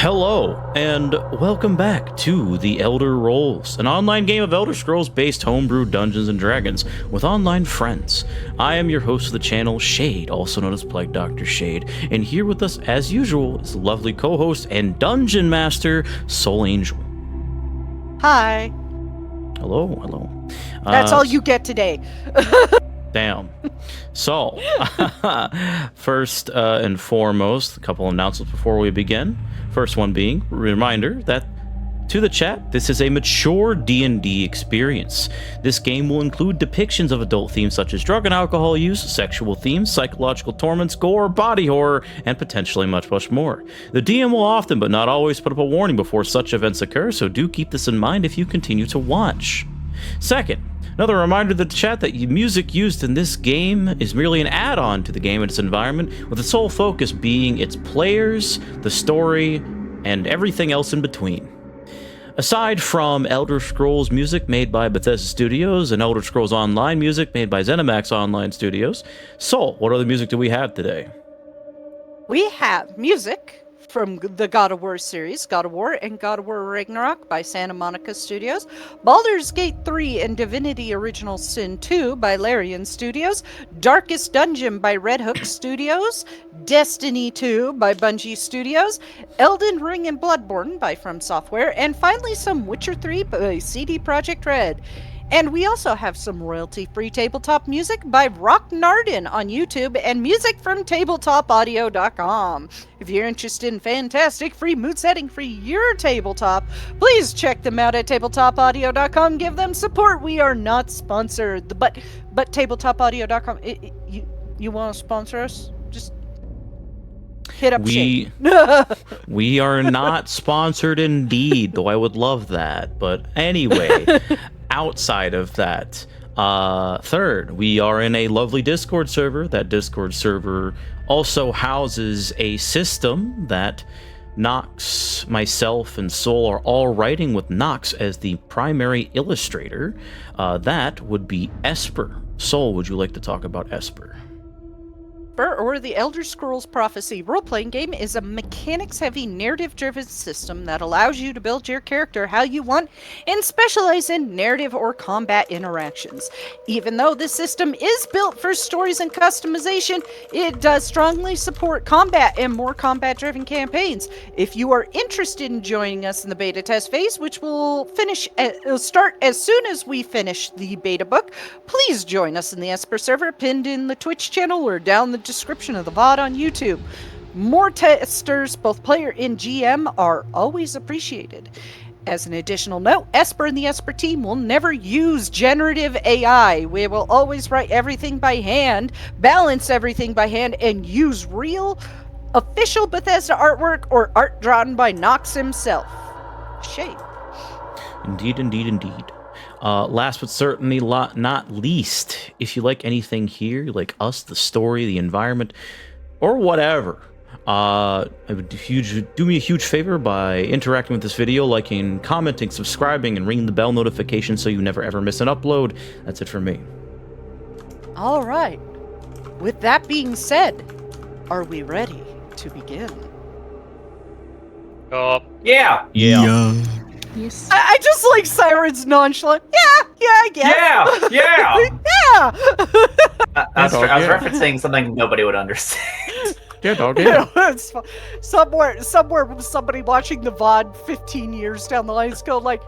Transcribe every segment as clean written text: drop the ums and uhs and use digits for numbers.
Hello, and welcome back to The Elder Rolls, an online game of Elder Scrolls-based homebrew Dungeons & Dragons with online friends. I am your host of the channel, Shade, also known as Plague Dr. Shade, and here with us, as usual, is lovely co-host and Dungeon Master, Soul Angel. Hi. Hello. That's all you get today. Damn. So, first and foremost, a couple announcements before we begin. First one being a reminder that to the chat, this is a mature D&D experience. This game will include depictions of adult themes such as drug and alcohol use, sexual themes, psychological torments, gore, body horror, and potentially much more. The DM will often, but not always, put up a warning before such events occur, so do keep this in mind if you continue to watch. Second, another reminder to the chat that music used in this game is merely an add-on to the game and its environment, with the sole focus being its players, the story, and everything else in between. Aside from Elder Scrolls music made by Bethesda Studios and Elder Scrolls Online music made by ZeniMax Online Studios, Soul, what other music do we have today? We have music from the God of War series, God of War and God of War Ragnarok by Santa Monica Studios, Baldur's Gate 3 and Divinity Original Sin 2 by Larian Studios, Darkest Dungeon by Red Hook Studios, Destiny 2 by Bungie Studios, Elden Ring and Bloodborne by From Software, and finally some Witcher 3 by CD Projekt Red. And we also have some royalty-free tabletop music by Rock Narden on YouTube and music from tabletopaudio.com. If you're interested in fantastic free mood setting for your tabletop, please check them out at tabletopaudio.com. Give them support. We are not sponsored, but tabletopaudio.com. You want to sponsor us? Just hit up Shane. We are not sponsored indeed, though I would love that. But anyway, outside of that, third, we are in a lovely Discord server. That Discord server also houses a system that Nox, myself, and Soul are all writing with Nox as the primary illustrator. That would be Esper. Soul, would you like to talk about Esper? Or the Elder Scrolls Prophecy role-playing game is a mechanics-heavy, narrative-driven system that allows you to build your character how you want and specialize in narrative or combat interactions. Even though this system is built for stories and customization, it does strongly support combat and more combat-driven campaigns. If you are interested in joining us in the beta test phase, which will start as soon as we finish the beta book, please join us in the Esper server pinned in the Twitch channel or down the description of the VOD on YouTube. More testers, both player and GM, are always appreciated. As an additional note, Esper and the Esper team will never use generative AI. We will always write everything by hand, balance everything by hand, and use real, official Bethesda artwork or art drawn by Nox himself. Shade. Indeed. Last but certainly not least, if you like anything here, you like us, the story, the environment, or whatever, if you do me a huge favor by interacting with this video, liking, commenting, subscribing, and ringing the bell notification so you never ever miss an upload. That's it for me. All right. With that being said, are we ready to begin? Yeah. Yes. I just like Siren's nonchalant. Yeah, I guess. Yeah. Yeah. I was referencing something nobody would understand. Yeah, dog. Yeah. It's fun. Somewhere, somebody watching the VOD 15 years down the line is going like,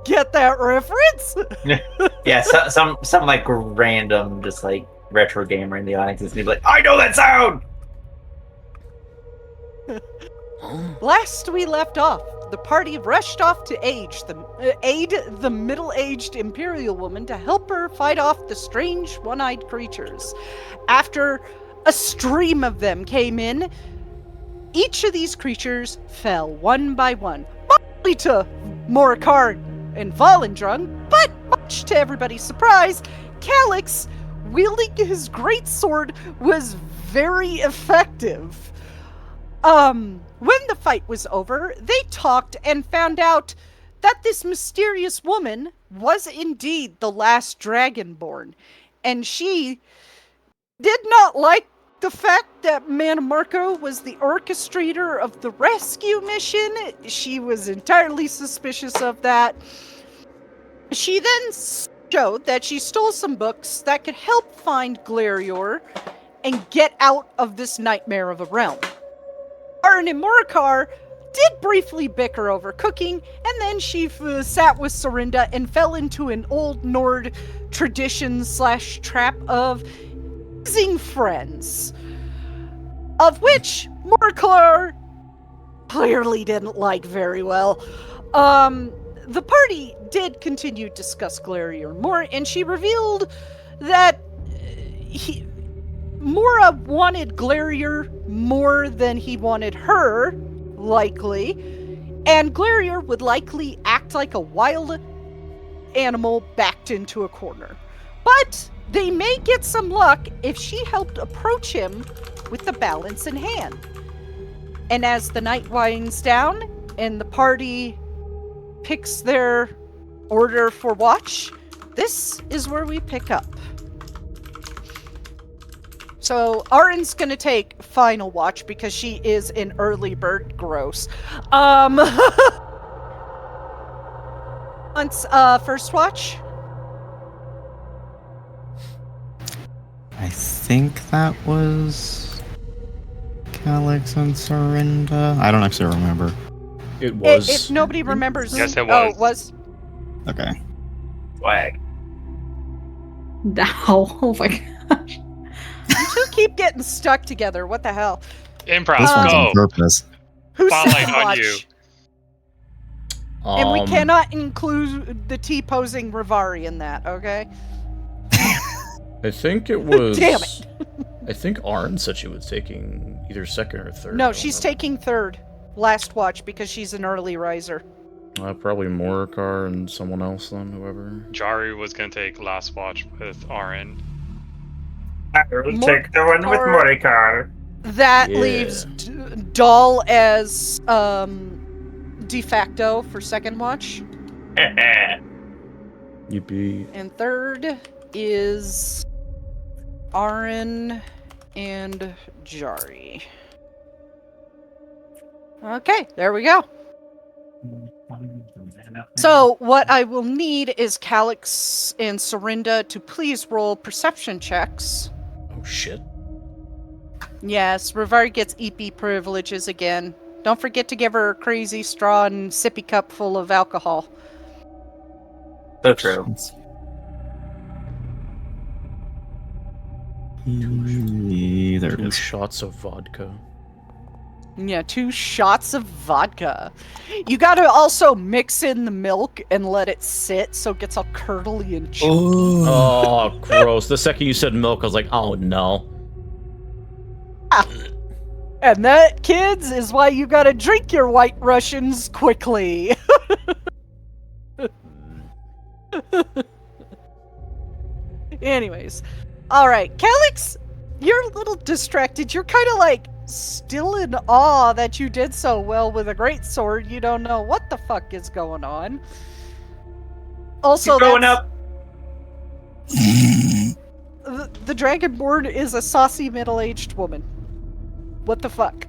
get that reference? Yeah, some like random, just like retro gamer in the audience is gonna be like, I know that sound. Last we left off, the party rushed off to aid the middle-aged Imperial woman to help her fight off the strange one-eyed creatures. After a stream of them came in, each of these creatures fell one by one, mostly to Morikar and Volendrung, but much to everybody's surprise, Calyx, wielding his greatsword, was very effective. When the fight was over, they talked and found out that this mysterious woman was indeed the last Dragonborn, and she did not like the fact that Manmarco was the orchestrator of the rescue mission. She was entirely suspicious of that. She then showed that she stole some books that could help find Glarior and get out of this nightmare of a realm. Arn and Morikar did briefly bicker over cooking, and then she sat with Sorinda and fell into an old Nord tradition / trap of using friends, of which Morikar clearly didn't like very well. The party did continue to discuss Glarior more, and she revealed that Mora wanted Glarior more than he wanted her, likely, and Glarior would likely act like a wild animal backed into a corner. But they may get some luck if she helped approach him with the balance in hand. And as the night winds down and the party picks their order for watch, this is where we pick up. So Arin's gonna take final watch because she is an early bird. Gross. First watch. I think that was Calyx and Sorinda. I don't actually remember. It was. If nobody remembers. Yes, it was. Oh, it was. Okay. Swag. Oh my gosh. You two keep getting stuck together. What the hell? Improv, This one's go. on purpose. Who's Spotlight second on watch? you. And we cannot include the T-posing Rivari in that, okay? I think it was. Damn it. I think Arn said she was taking either second or third. I No, don't she's remember. taking third. Last watch because she's an early riser. Probably Morikar and someone else then, whoever. Jari was gonna take last watch with Arin. I will take the one with Morikar. That Yeah. leaves Doll as de facto for second watch. Yippee. And third is Arin and Jari. Okay, there we go. So what I will need is Calyx and Sorinda to please roll perception checks. Oh shit. Yes, Rivari gets EP privileges again. Don't forget to give her a crazy straw and sippy cup full of alcohol. So true. There it 2 is. shots of vodka. Yeah, 2 shots of vodka. You gotta also mix in the milk and let it sit so it gets all curdly and chewy. Oh, gross. The second you said milk, I was like, oh no. And that, kids, is why you gotta drink your White Russians quickly. Anyways. Alright, Calyx, you're a little distracted. You're kind of like still in awe that you did so well with a greatsword. You don't know what the fuck is going on. Also, Keep going that's- up. the Dragonborn is a saucy middle-aged woman. What the fuck?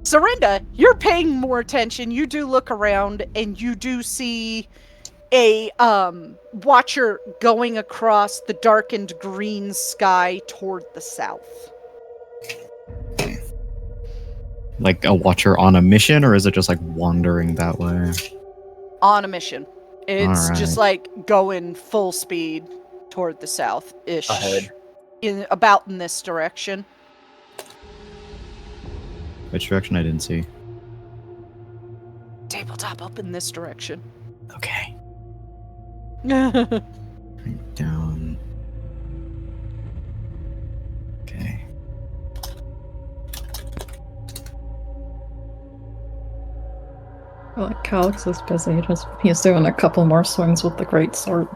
Sorinda, you're paying more attention. You do look around and you do see a watcher going across the darkened green sky toward the south. Like a watcher on a mission, or is it just like wandering that way? On a mission. It's Alright. just like going full speed toward the south-ish. Ahead. About in this direction. Which direction I didn't see. Tabletop up in this direction. Okay. Well, Right down. Okay. Like Calyx is busy. He's doing a couple more swings with the great sword.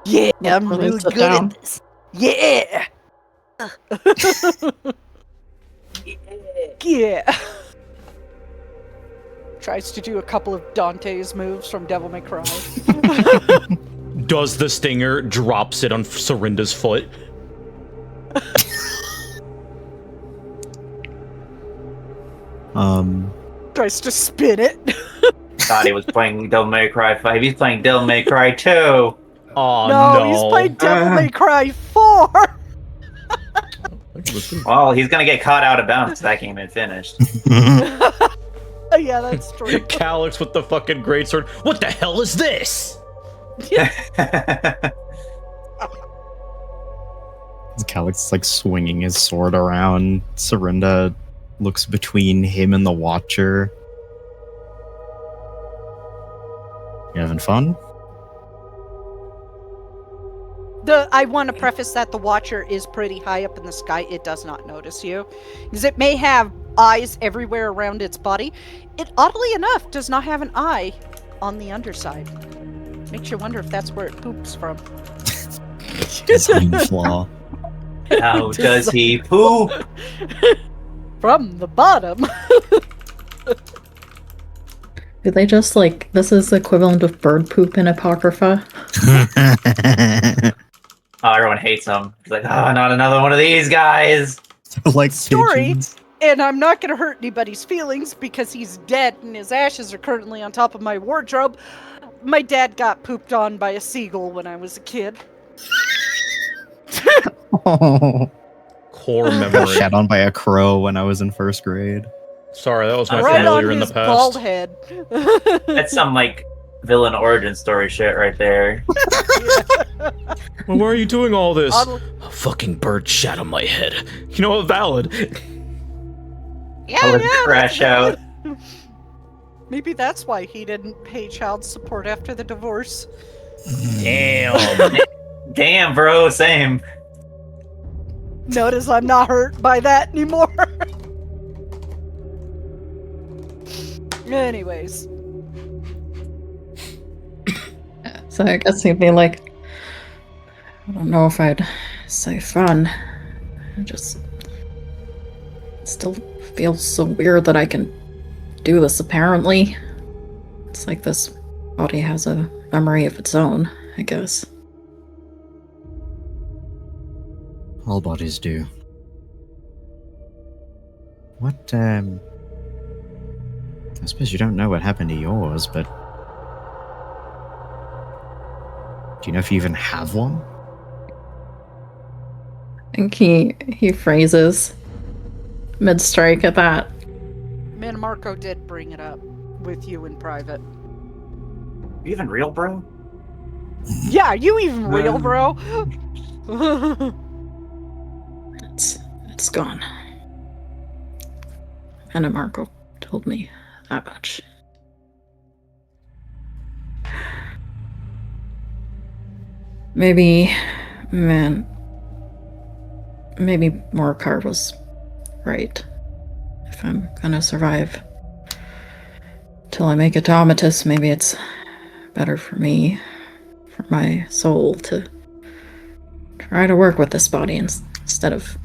yeah, I'm Before they really sit good down. at this. Yeah. Yeah. Tries to do a couple of Dante's moves from Devil May Cry. does the stinger, drops it on Sorinda's foot. Tries to spin it. Thought he was playing Devil May Cry 5. He's playing Devil May Cry 2. Oh No, he's playing Devil May Cry 4. Well, he's gonna get caught out of bounds because that game ain't finished. Yeah, that's true. Calyx with the fucking greatsword. What the hell is this? Calyx is like swinging his sword around. Sorinda looks between him and the Watcher. You having fun? I want to preface that the Watcher is pretty high up in the sky. It does not notice you. Because it may have eyes everywhere around its body. It, oddly enough, does not have an eye on the underside. Makes you wonder if that's where it poops from. Design flaw. How does he poop? From the bottom. Do they just like, this is the equivalent of bird poop in Apocrypha? Oh, everyone hates him. He's like, oh, not another one of these guys. Like Story. pigeons. And I'm not going to hurt anybody's feelings because he's dead and his ashes are currently on top of my wardrobe. My dad got pooped on by a seagull when I was a kid. Oh. Core Got memory. shat on by a crow when I was in first grade. Sorry, that was my Right failure on in the his past. bald head. That's some like villain origin story shit right there. Well, why are you doing all this? Oddly- A fucking bird shat on my head. You know what? Valid. I would crash out. Maybe that's why he didn't pay child support after the divorce. Damn. Damn, bro, same. Notice I'm not hurt by that anymore. Anyways. So I guess he'd be like, I don't know if I'd say fun. I just still feels so weird that I can do this apparently. It's like this body has a memory of its own, I guess. All bodies do. What, I suppose you don't know what happened to yours, but... Do you know if you even have one? I think he phrases mid-strike at that. Me and Marco did bring it up with you in private. You even real, bro? Yeah, are you even real, bro? It's gone. Anna Marco told me that much. Maybe Morcar was right. If I'm gonna survive till I make automatus, maybe it's better for me, for my soul, to try to work with this body instead of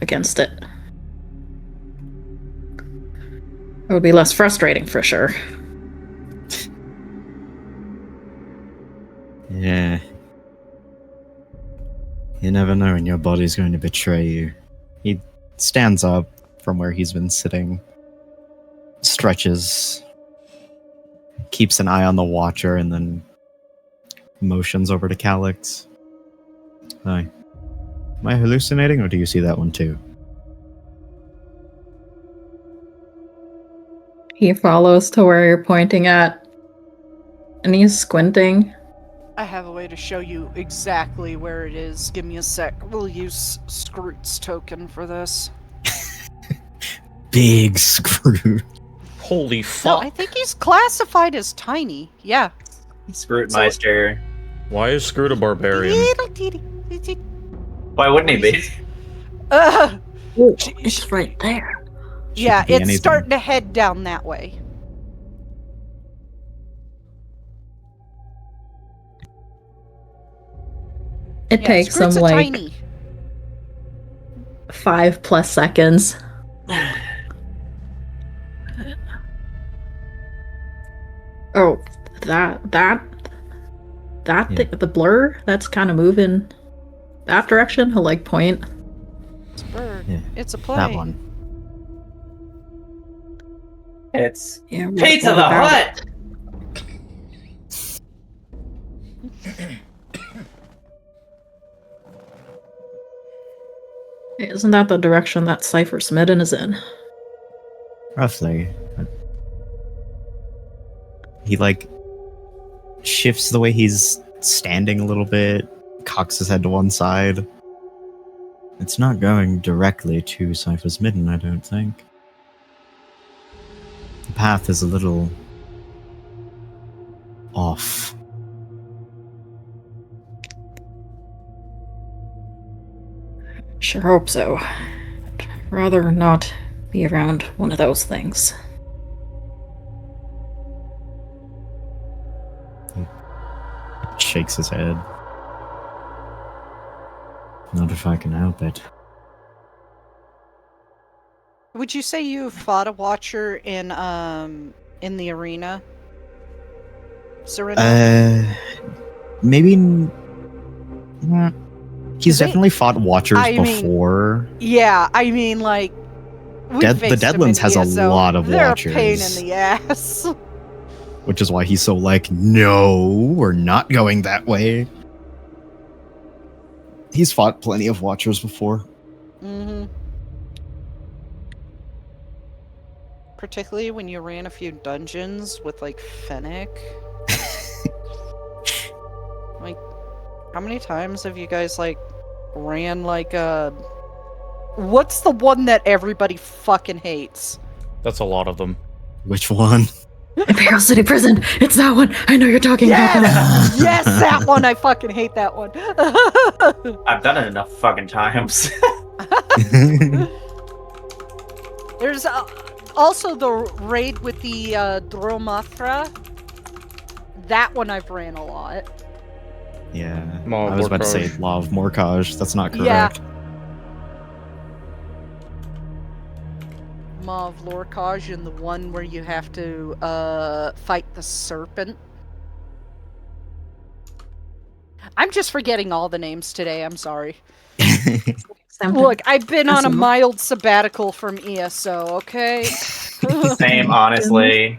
against it. It would be less frustrating for sure. Yeah. You never know when your body's going to betray you. He stands up from where he's been sitting, stretches, keeps an eye on the Watcher, and then motions over to Calyx. Hi. Am I hallucinating, or do you see that one too? He follows to where you're pointing at, and he's squinting. I have a way to show you exactly where it is. Give me a sec. We'll use Scrut's token for this. Big screw. Holy No, fuck. I think he's classified as tiny. Yeah. Scrutmeister. Why is Scrut a barbarian? Little teeny. Why wouldn't he be? It's right there. Yeah, be it's anything. starting to head down that way. It Yeah, takes him Scrut's a like tiny. 5+ seconds. Oh, that that Yeah. the blur that's kind of moving that direction, he'll like point. It's a bird. Yeah, It's a plane. that one. It's Yeah, Pizza what the about Hut! it? Isn't that the direction that Cypher Smitten is in? Roughly. He like shifts the way he's standing a little bit, cocks his head to one side. It's not going directly to Cypher's Midden, I don't think. The path is a little off. Sure hope so. I'd rather not be around one of those things. Shakes his head. Not if I can help it. Would you say you fought a Watcher in the arena? Serena? Maybe. He's They- definitely fought Watchers I mean, before. Yeah, I mean, like... we The faced them Deadlands in has a ESO. lot of They're Watchers. a pain in the ass. Which is why he's so like, no, we're not going that way. He's fought plenty of Watchers before. Mm-hmm. Particularly when you ran a few dungeons with, like, Fennec. Like, how many times have you guys, like, ran, like, what's the one that everybody fucking hates? That's a lot of them. Which one? Imperial City Prison! It's that one! I know you're talking about that. Yes! Yes, that one! I fucking hate that one. I've done it enough fucking times. There's also the raid with the Dromathra. That one I've ran a lot. Yeah. Maw of I was about to say Morcage. Law of Morcage. That's not Yeah. correct. Maw of Lorcage and the one where you have to fight the serpent. I'm just forgetting all the names today, I'm sorry. Look, I've been on a mild sabbatical from ESO, okay? Same, honestly.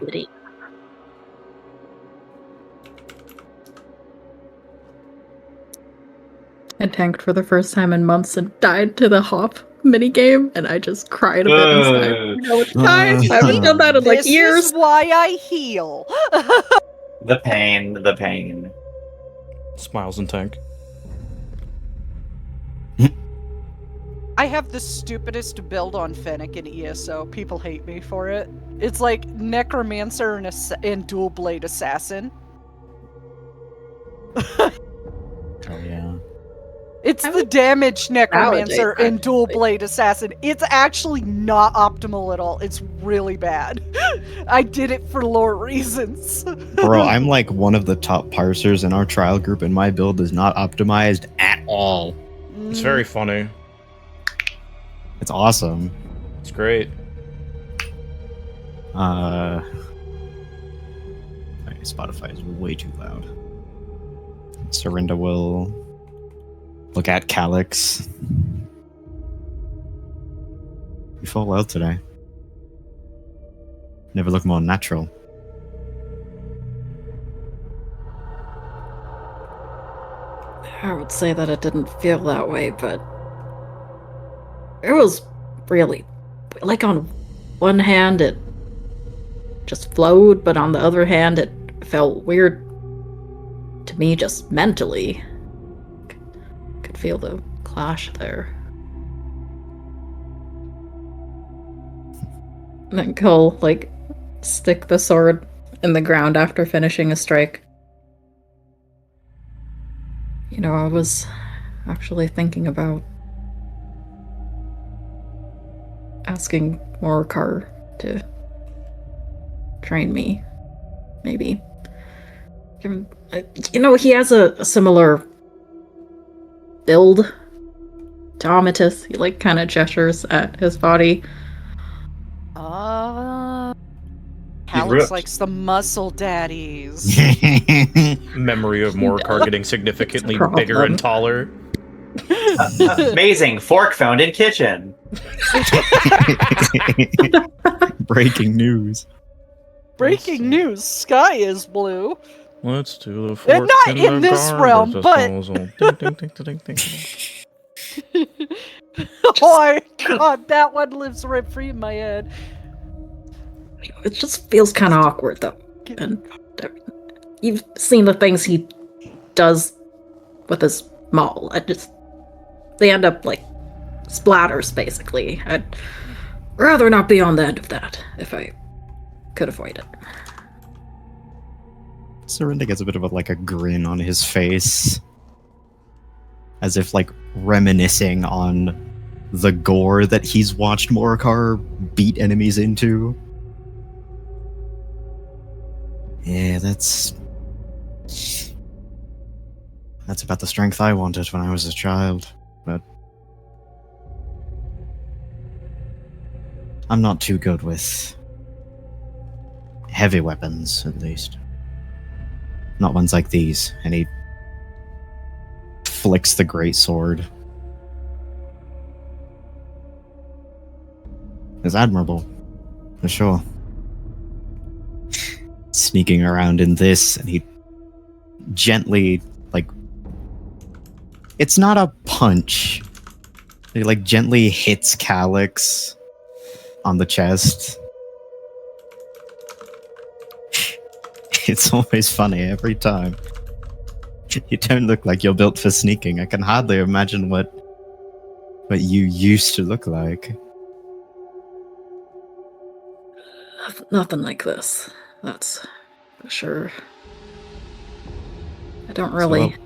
I tanked for the first time in months and died to the hop minigame, and I just cried a bit inside. Ugh. No, it's fine. I haven't done that in like This years. is why I heal. The pain, the pain. Smiles and tank. I have the stupidest build on Fennec in ESO. People hate me for it. It's like Necromancer and Dual Blade Assassin. Oh yeah. It's I the would damage Necromancer validate and Dual that. Blade Assassin. It's actually not optimal at all. It's really bad. I did it for lore reasons. Bro, I'm like one of the top parsers in our trial group, and my build is not optimized at all. It's very funny. It's awesome. It's great. Sorry, Spotify is way too loud. Serinda will look at Calyx. You fought well today. Never look more natural. I would say that it didn't feel that way, but it was really like on one hand it just flowed, but on the other hand it felt weird to me just mentally. Could feel the clash there. And then Cole like stick the sword in the ground after finishing a strike. You know, I was actually thinking about asking Morcar to train me, maybe. You know, he has a similar build to Amatis. He like kind of gestures at his body. Alex ripped. likes the muscle daddies. Memory of Morcar getting significantly It's a bigger problem. and taller. Amazing fork found in kitchen. Breaking news. Breaking news: Sky is blue. Let's do the fork not in the this garbage realm, but- disposal. Ding, ding, ding, ding, ding, ding. Oh my god, that one lives rent free in my head. It just feels kind of awkward, though. And you've seen the things he does with his maul. They end up like splatters, basically. I'd rather not be on the end of that if I could avoid it. Serinda gets a bit of a grin on his face, as if reminiscing on the gore that he's watched Morikar beat enemies into. Yeah, that's about the strength I wanted when I was a child, but I'm not too good with heavy weapons, at least. Not ones like these. And he flicks the great sword. It's admirable, for sure. Sneaking around in this, and he gently, it's not a punch. He gently hits Calyx on the chest. It's always funny every time. You don't look like you're built for sneaking. I can hardly imagine what you used to look like. Nothing like this. That's for sure. I don't really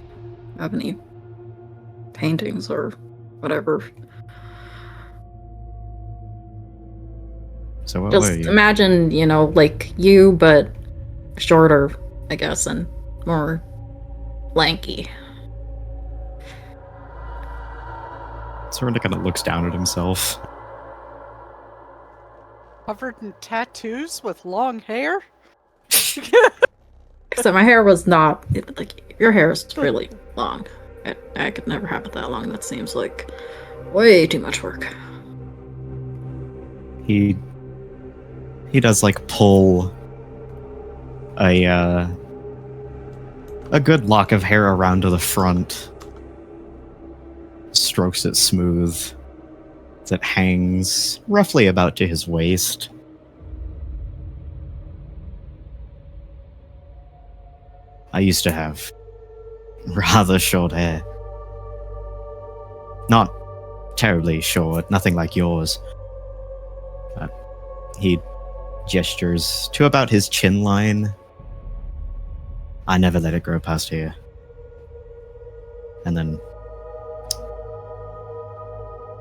have any paintings or whatever. So what Just were you? imagine, like you, but shorter, I guess, and more lanky. Serinda kind of looks down at himself. Covered in tattoos with long hair? Except my hair was not your hair is really long. I could never have it that long. That seems like way too much work. He does pull a good lock of hair around to the front. Strokes it smooth. As it hangs roughly about to his waist. I used to have rather short hair. Not terribly short, nothing like yours. But he gestures to about his chin line. I never let it grow past here. And then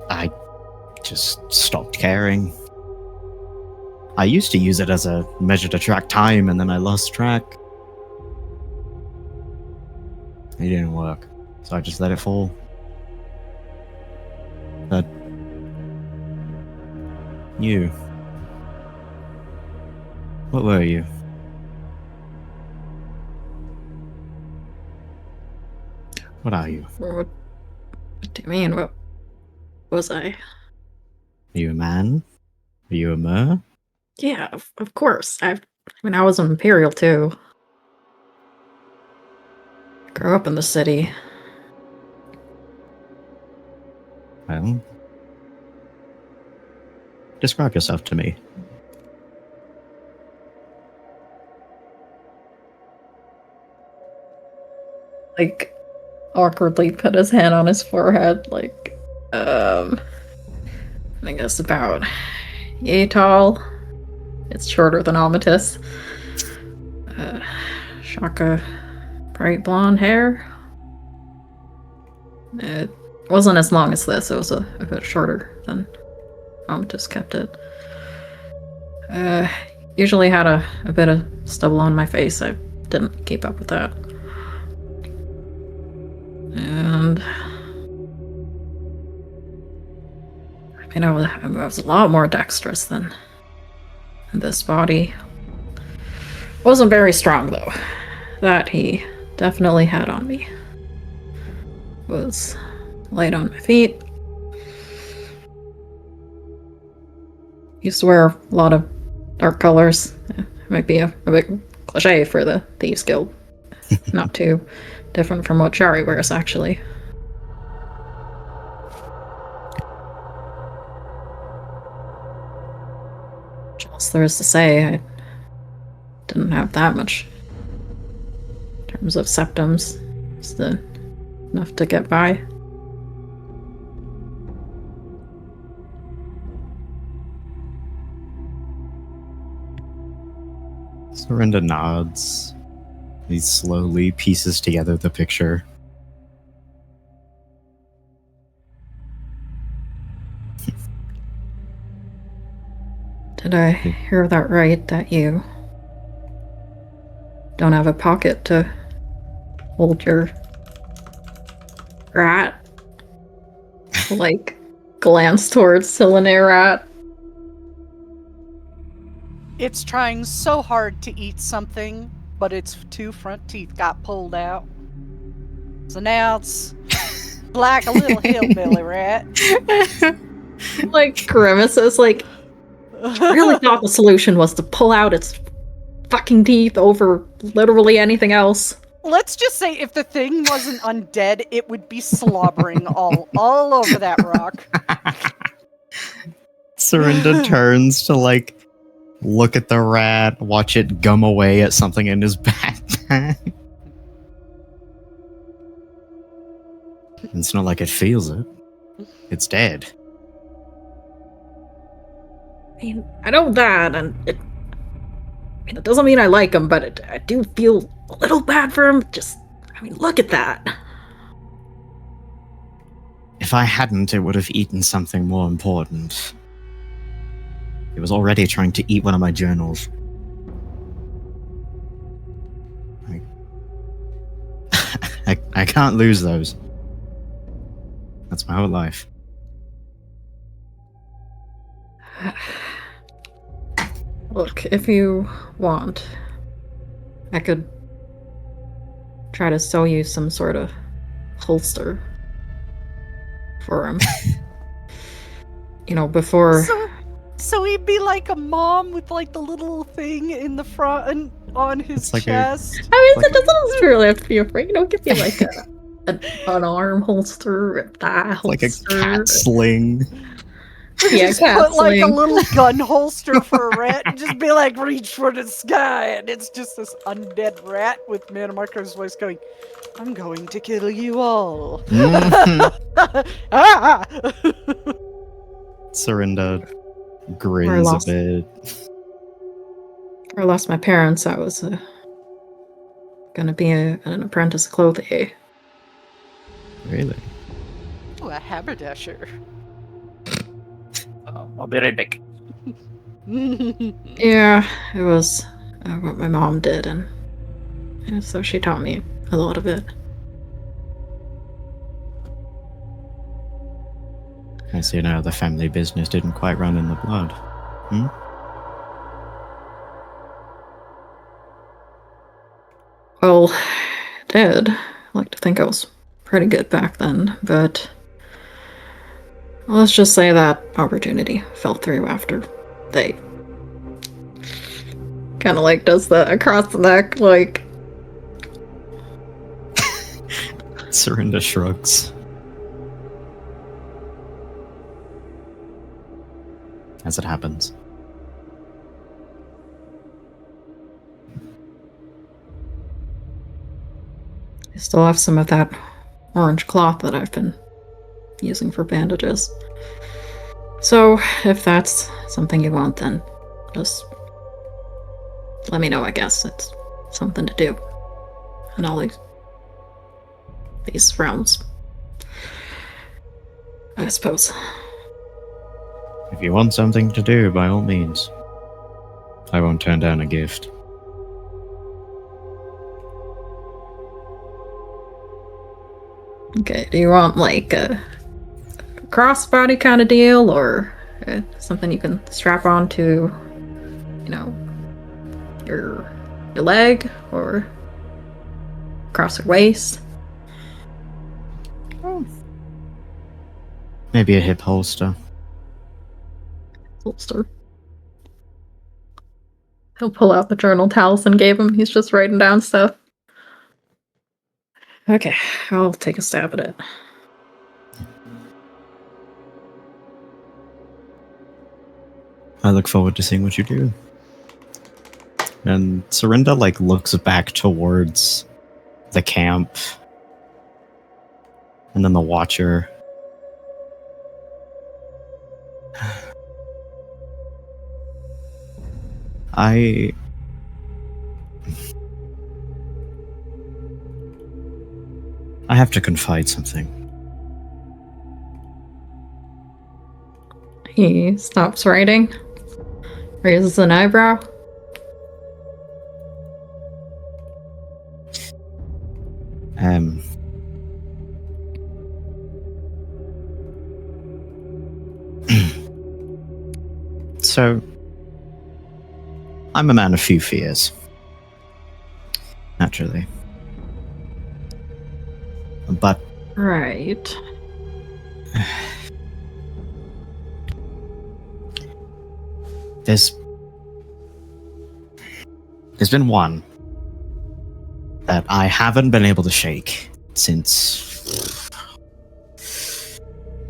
I just stopped caring. I used to use it as a measure to track time, and then I lost track. It didn't work, so I just let it fall. But you, what were you? What are you? What do you mean? What was I? Are you a man? Are you a mer? Yeah, of course. I was an Imperial too. Grew up in the city. Well, describe yourself to me. Awkwardly put his hand on his forehead, I guess about yay tall. It's shorter than Amatus. Shaka, bright blonde hair. It wasn't as long as this. It was a bit shorter than Amatus kept it. Usually had a bit of stubble on my face. I didn't keep up with that. And I was a lot more dexterous than this body. Wasn't very strong, though. That he definitely had on me. Was light on my feet. Used to wear a lot of dark colors. It might be a bit cliche for the Thieves Guild. Not too different from what Shari wears, actually. What else there is to say? I didn't have that much in terms of septums. Just enough to get by. Sorinda nods. He slowly pieces together the picture. Did I hear that right, that you don't have a pocket to hold your rat? Like, glance towards Cyllene rat. It's trying so hard to eat something, but its two front teeth got pulled out. So now it's like a little hillbilly rat. Like, grimaces, like, really thought the solution was to pull out its fucking teeth over literally anything else. Let's just say if the thing wasn't undead, it would be slobbering all over that rock. Sorinda turns to, like, look at the rat, watch it gum away at something in his backpack. It's not like it feels it. It's dead. I mean, I know that, and it doesn't mean I like him, but I do feel a little bad for him. Just, I mean, look at that. If I hadn't, it would have eaten something more important. It was already trying to eat one of my journals. I can't lose those. That's my whole life. Look, if you want, I could try to sew you some sort of holster for him. You know, before... So he'd be like a mom with like the little thing in the front and on his like chest. I mean, it doesn't really have to be a frame. You know, give me like an arm holster, a thigh holster. Like a cat sling. Yeah, Just cat put like a sling. little gun holster for a rat and just be like, reach for the sky. And it's just this undead rat with Mana Marco's voice going, I'm going to kill you all. Mhm. Ah! Sorinda grins a bit. I lost my parents. I was gonna be an apprentice clothier. Really? Ooh, a haberdasher. I'll be right back. Yeah, it was what my mom did, and so she taught me a lot of it. I see now the family business didn't quite run in the blood. Hmm? Well, it did. I like to think I was pretty good back then, but let's just say that opportunity fell through after they kind of like does the across the neck, like. Sorinda shrugs. As it happens. I still have some of that orange cloth that I've been using for bandages. So, if that's something you want, then just let me know, I guess. It's something to do. And all these realms. I suppose. If you want something to do, by all means. I won't turn down a gift. Okay, do you want like a crossbody kind of deal, or something you can strap on to, you know, your your leg or across her waist. Maybe a hip holster. Holster. He'll pull out the journal Taliesin gave him. He's just writing down stuff. Okay, I'll take a stab at it. I look forward to seeing what you do. And Serinda, looks back towards the camp. And then the Watcher. I have to confide something. He stops writing, raises an eyebrow. So, I'm a man of few fears. Naturally. But Right. there's been one that I haven't been able to shake since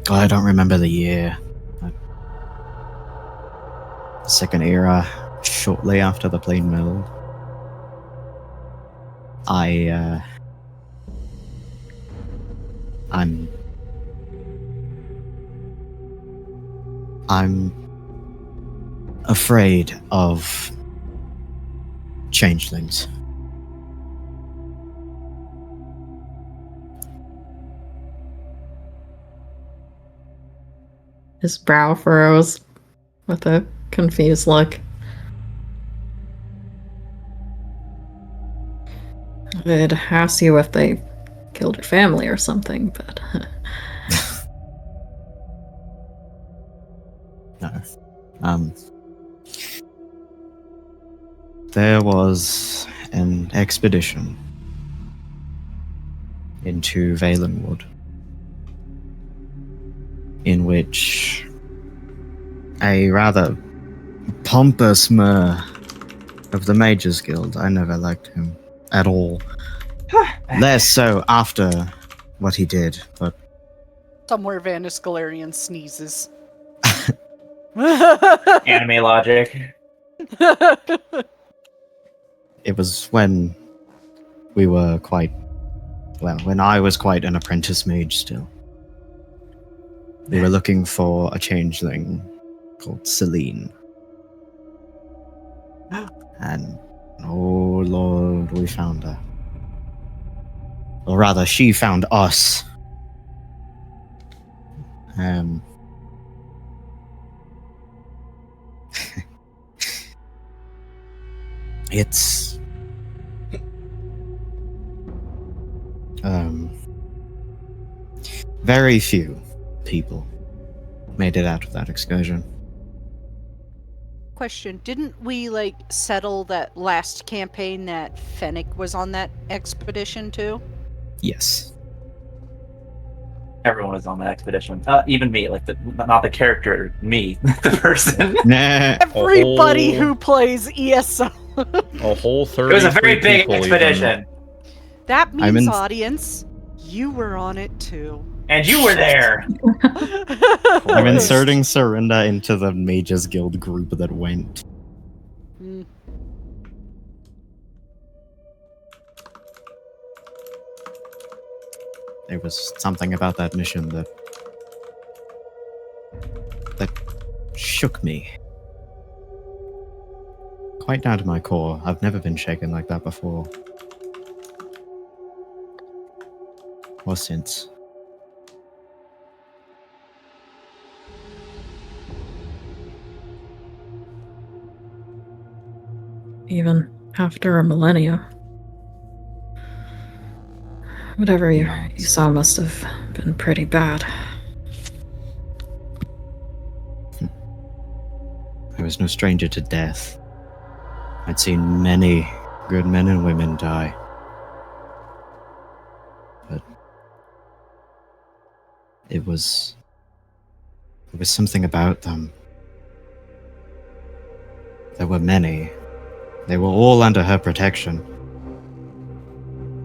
I don't remember the year. Second era, shortly after the plane milled. I'm afraid of changelings. His brow furrows with a confused look. I'd ask you if they killed your family or something, but... No. There was an expedition into Valenwood in which a rather pompous Mer of the Mages Guild, I never liked him at all. Less so after what he did, but Somewhere Vanis Galarian sneezes. Anime logic. it was when we were when I was quite an apprentice mage still. We were looking for a changeling called Celine. And, oh lord, we found her. Or rather, she found us. It's... very few people made it out of that excursion. Question, didn't we, settle that last campaign that Fennec was on that expedition too? Yes. Everyone was on that expedition. Even me, not the character, me, the person. Nah. Everybody whole- who plays ESO. A whole 30. It was a very big expedition. That I'm means, in- audience, you were on it too. And you were there. I'm inserting Serinda into the Mages Guild group that went. Mm. There was something about that mission that shook me. Quite down to my core. I've never been shaken like that before. Or since. Even after a millennia. Whatever you saw must have been pretty bad. I was no stranger to death. I'd seen many Good men and women die. But it was something about them. There were many. They were all under her protection.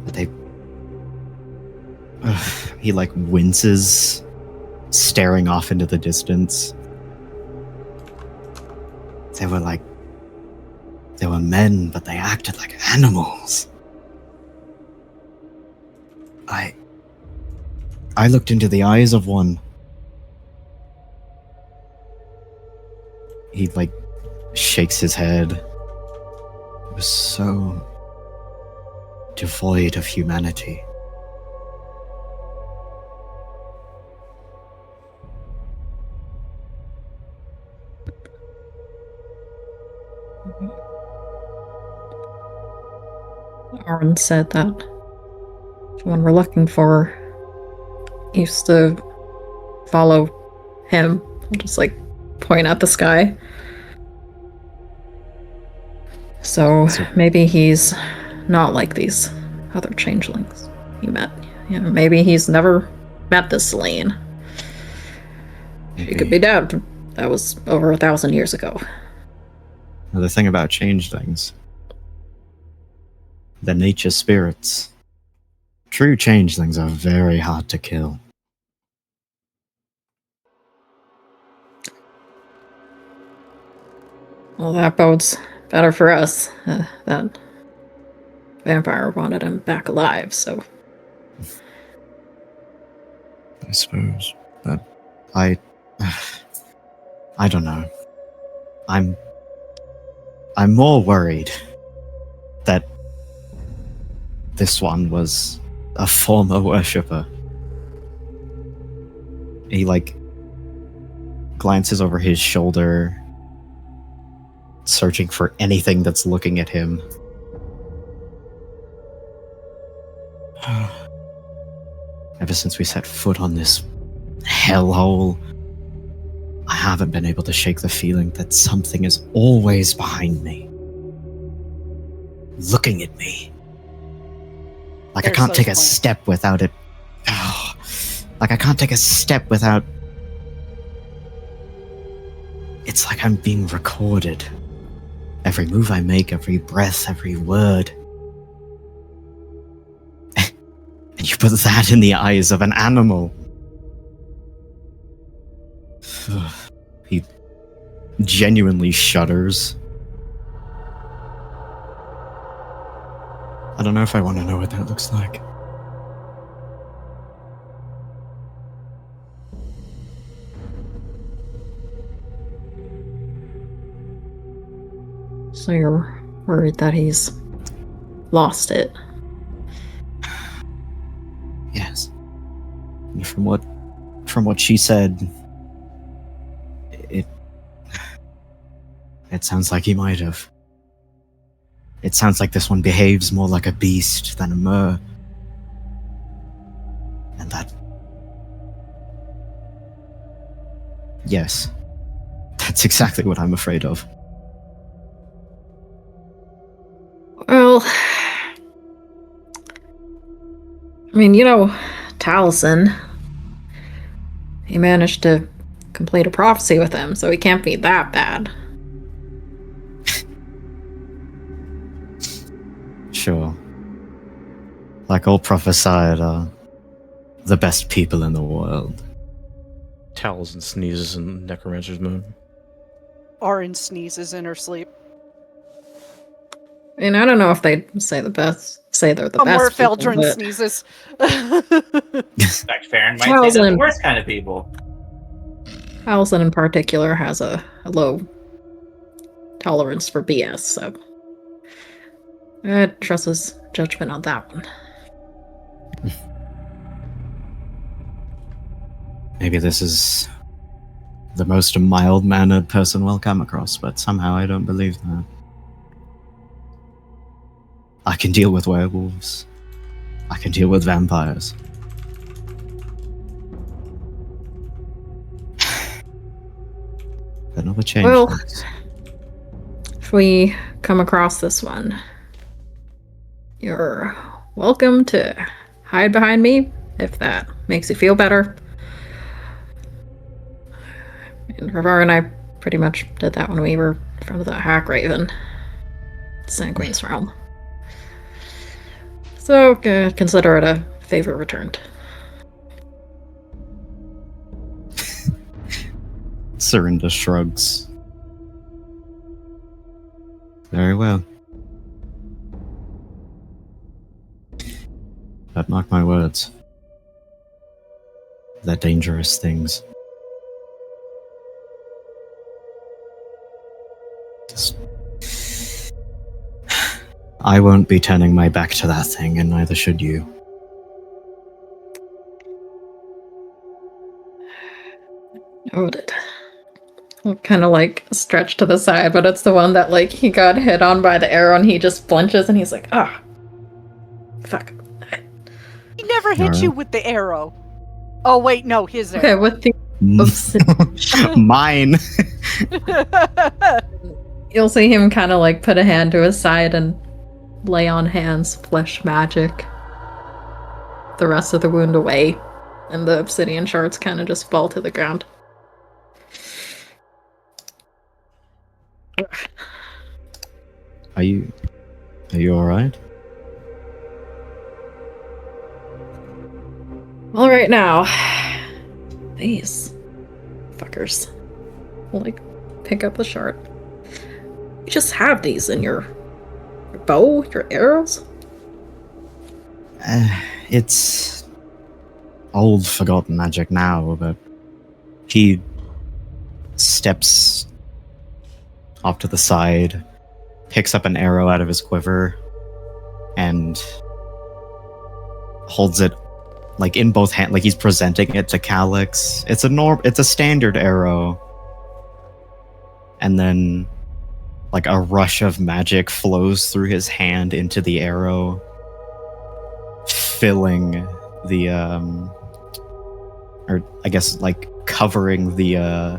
But they... he like winces, staring off into the distance. They were men, but they acted like animals. I looked into the eyes of one. He like shakes his head. It was so devoid of humanity. Aaron said that the one we're looking for used to follow him. I'll just like point at the sky. So maybe he's not like these other changelings he met. You know, maybe he's never met this Selene. She could be dead. That was over 1,000 years ago. Now, the thing about changelings, they're nature spirits. True changelings are very hard to kill. Well, that bodes better for us. That vampire wanted him back alive, so... I suppose. But I don't know. I'm more worried that this one was a former worshipper. He like glances over his shoulder, searching for anything that's looking at him. Ever since we set foot on this hellhole, I haven't been able to shake the feeling that something is always behind me, looking at me. Like I can't take a step without it. Like I can't take a step without... It's like I'm being recorded. Every move I make, every breath, every word. And you put that in the eyes of an animal. He genuinely shudders. I don't know if I want to know what that looks like. So you're worried that he's lost it? Yes. And from what she said, it sounds like he might have. It sounds like this one behaves more like a beast than a mer. And that... Yes. That's exactly what I'm afraid of. Well... I mean, you know, Taliesin. He managed to complete a prophecy with him, so he can't be that bad. Sure. Like all prophesied are the best people in the world. Taliesin sneezes in Necromancer's moon. Arin sneezes in her sleep. I mean, I don't know if they'd say they're the best. More People, Feldrin but sneezes. Dr. Farron might say they're the worst kind of people. Taliesin in particular has a low tolerance for BS, so I'd trust his judgment on that one. Maybe this is the most mild-mannered person we'll come across, but somehow I don't believe that. I can deal with werewolves. I can deal with vampires. But not a change. Well, if we come across this one, You're welcome to hide behind me if that makes you feel better. And Ravar and I pretty much did that when we were from the Hack Raven, Sanguine's realm. So consider it a favor returned. Serinda shrugs. Very well. But mark my words. They're dangerous things. I won't be turning my back to that thing, and neither should you. Noted. Kind of like stretched to the side, but it's the one that like he got hit on by the arrow and he just flinches and he's like, ah, fuck. He never hit you with the arrow. Oh wait, no, his Okay, arrow. with the Mine. you'll see him kind of like put a hand to his side and lay on hands, flesh magic the rest of the wound away, and the obsidian shards kind of just fall to the ground. Are you alright? Well, right now, these fuckers will like pick up the shard. You just have these in your bow, your arrows? It's old, forgotten magic now, but he steps off to the side, picks up an arrow out of his quiver, and holds it like in both hands, like he's presenting it to Calyx. It's a standard arrow, and then like a rush of magic flows through his hand into the arrow, filling the or I guess like covering the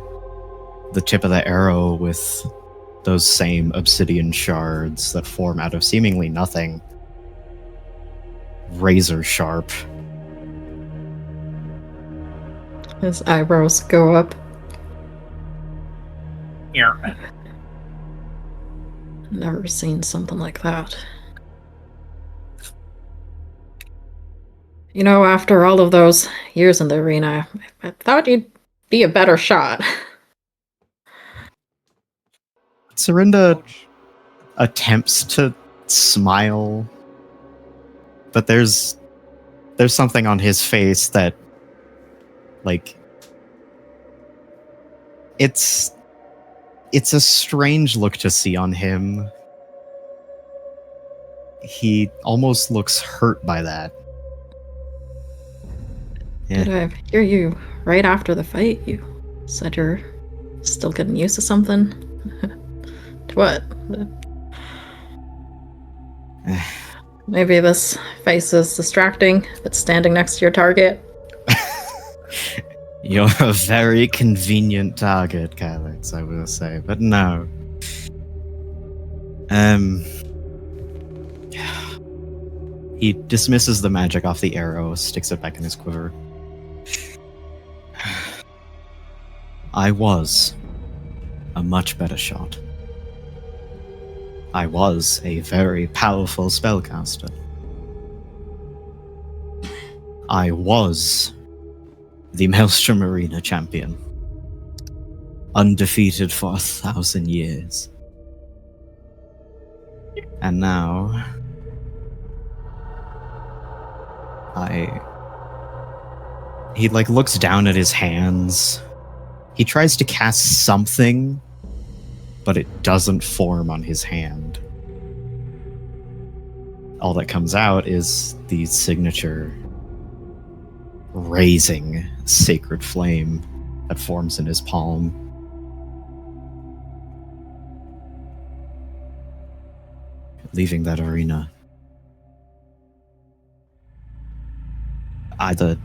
tip of the arrow with those same obsidian shards that form out of seemingly nothing. Razor sharp. His eyebrows go up. Yeah. Never seen something like that. You know, after all of those years in the arena, I thought you'd be a better shot. Serinda attempts to smile, but there's something on his face that, like, it's a strange look to see on him. He almost looks hurt by that. Yeah. Did I hear you right after the fight? You said you're still getting used to something? To what? Maybe this face is distracting, but standing next to your target. You're a very convenient target, Calyx, I will say, but no. He dismisses the magic off the arrow, sticks it back in his quiver. I was a much better shot. I was a very powerful spellcaster. I was the Maelstrom Arena champion. Undefeated for 1,000 years. And now... He, like, looks down at his hands. He tries to cast something, but it doesn't form on his hand. All that comes out is the signature raising sacred flame that forms in his palm. Leaving that arena, either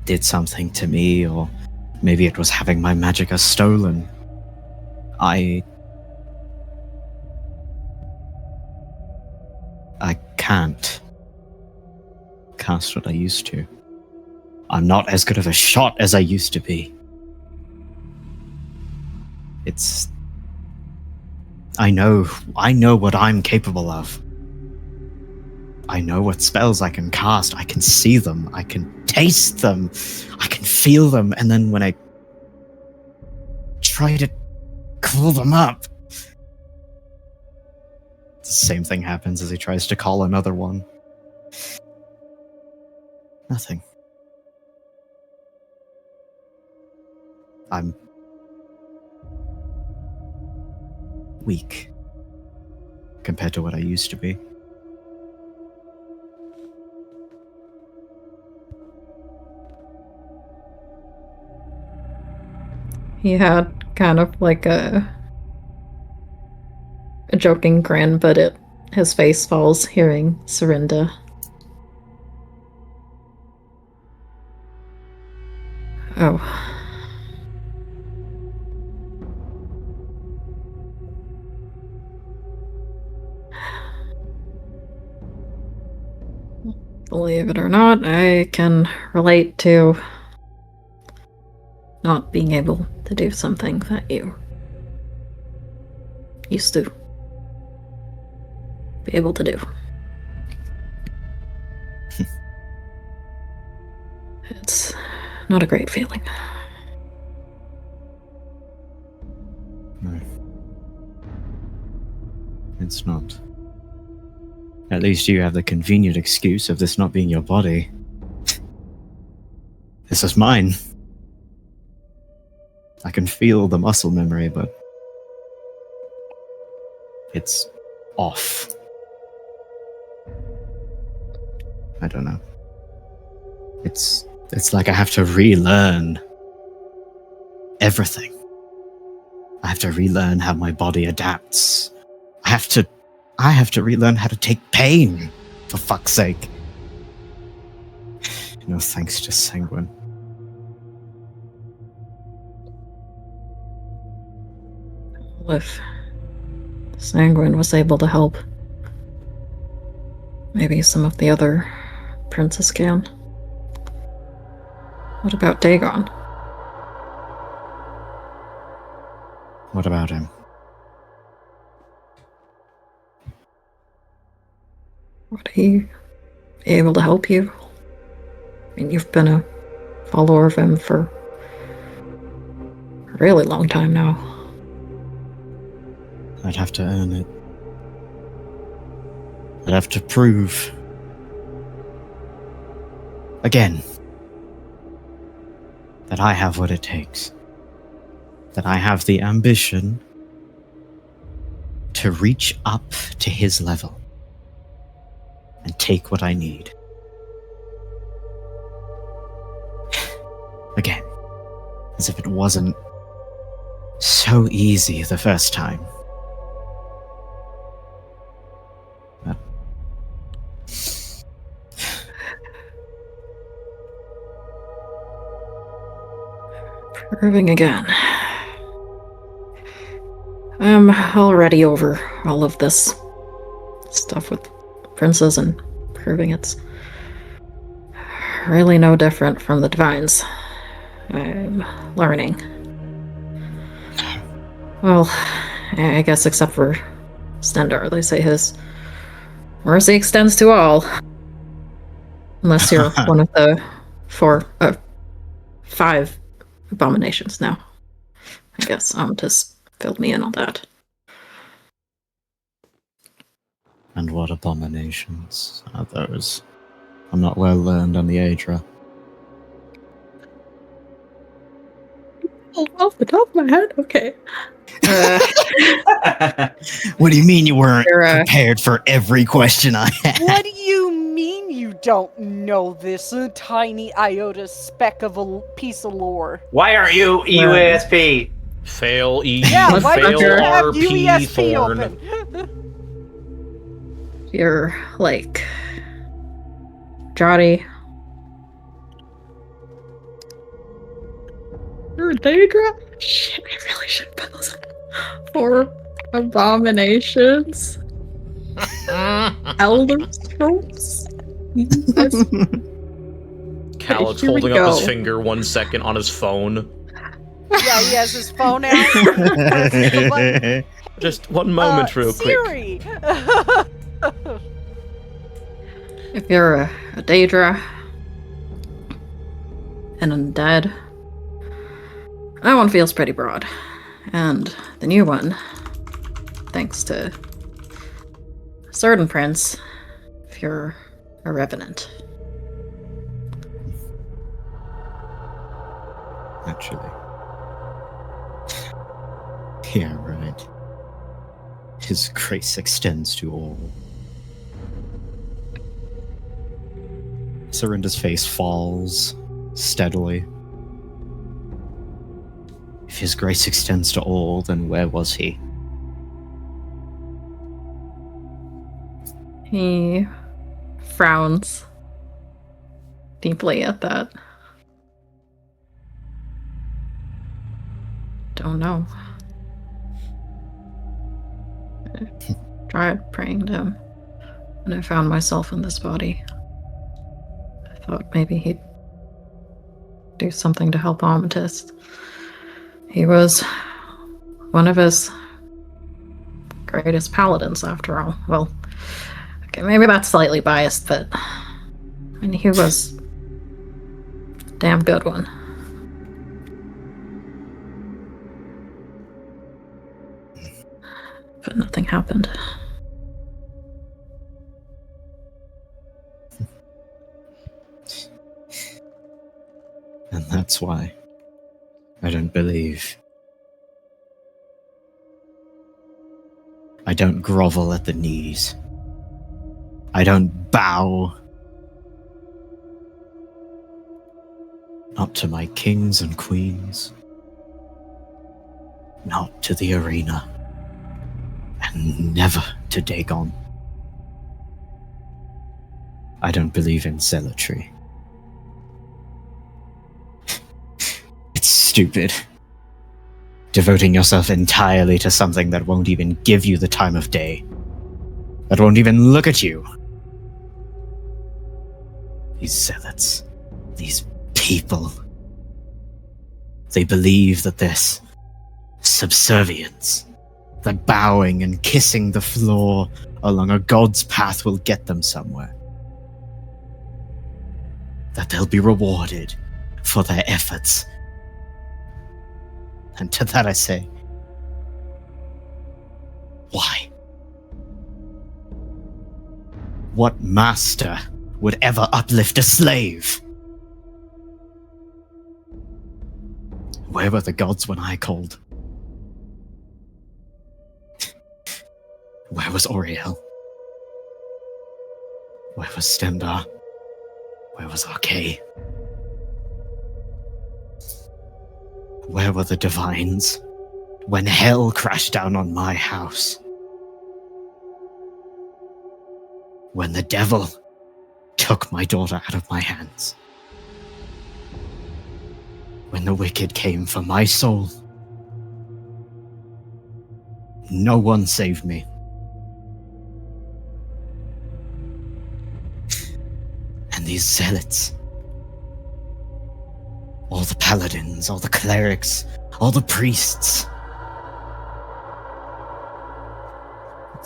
did something to me, or maybe it was having my Magicka stolen. I can't cast what I used to. I'm not as good of a shot as I used to be. It's... I know what I'm capable of. I know what spells I can cast. I can see them. I can taste them. I can feel them. And then when I try to call them up, the same thing happens as he tries to call another one. Nothing. I'm weak compared to what I used to be. He had kind of like a joking grin, but his face falls hearing Serinda. Oh. Believe it or not, I can relate to not being able to do something that you used to be able to do. It's not a great feeling. No. It's not. At least you have the convenient excuse of this not being your body. This is mine. I can feel the muscle memory, but it's off. I don't know. It's like I have to relearn everything. I have to relearn how my body adapts. I have to relearn how to take pain, for fuck's sake. No thanks to Sanguine. If Sanguine was able to help, maybe some of the other princes can. What about Dagon? What about him? Would he be able to help you? I mean, you've been a follower of him for a really long time now. I'd have to earn it. I'd have to prove again that I have what it takes. That I have the ambition to reach up to his level and take what I need. Again, as if it wasn't so easy the first time. But proving again. I'm already over all of this stuff with princes and proving it's really no different from the divines. I'm learning. Well, I guess except for Stendar, they say his mercy extends to all. Unless you're one of the 5 abominations now. I guess just filled me in on that. and what abominations are those? I'm not well learned on the Aedra. Oh, off the top of my head? Okay. What do you mean you weren't prepared for every question I had? What do you mean you don't know this tiny iota speck of a piece of lore? Why aren't you EUASP? Fail E. Yeah, why don't fail you have RP UESP Thorn. open? You're like Jotty. You're Daedra? Shit, I really should put those 4 abominations. Elders? Oops. Calix Here we holding up his go. finger 1 second on his phone. Yeah, he has his phone out. Presses the button. Just one moment, real quick. Siri. If you're a Daedra, an undead, that one feels pretty broad. And the new one, thanks to a certain prince, if you're a revenant. Actually. Yeah, right. His grace extends to all. Serinda's face falls steadily. If his grace extends to all, then where was he? He frowns deeply at that. Don't know. I tried praying to him, and I found myself in this body. I thought maybe he'd do something to help Amethyst. He was one of his greatest paladins, after all. Well, okay, maybe that's slightly biased, but I mean, he was a damn good one. But nothing happened. And that's why I don't believe. I don't grovel at the knees. I don't bow. Not to my kings and queens. Not to the arena. And never to Dagon. I don't believe in zealotry. It's stupid. Devoting yourself entirely to something that won't even give you the time of day. That won't even look at you. These zealots. These people. They believe that this subservience, that bowing and kissing the floor along a god's path will get them somewhere. That they'll be rewarded for their efforts. And to that I say, why? What master would ever uplift a slave? Where were the gods when I called? Where was Oriel? Where was Stendar? Where was Arcay? Where were the divines when hell crashed down on my house? When the devil took my daughter out of my hands? When the wicked came for my soul? No one saved me. And these zealots, all the paladins, all the clerics, all the priests,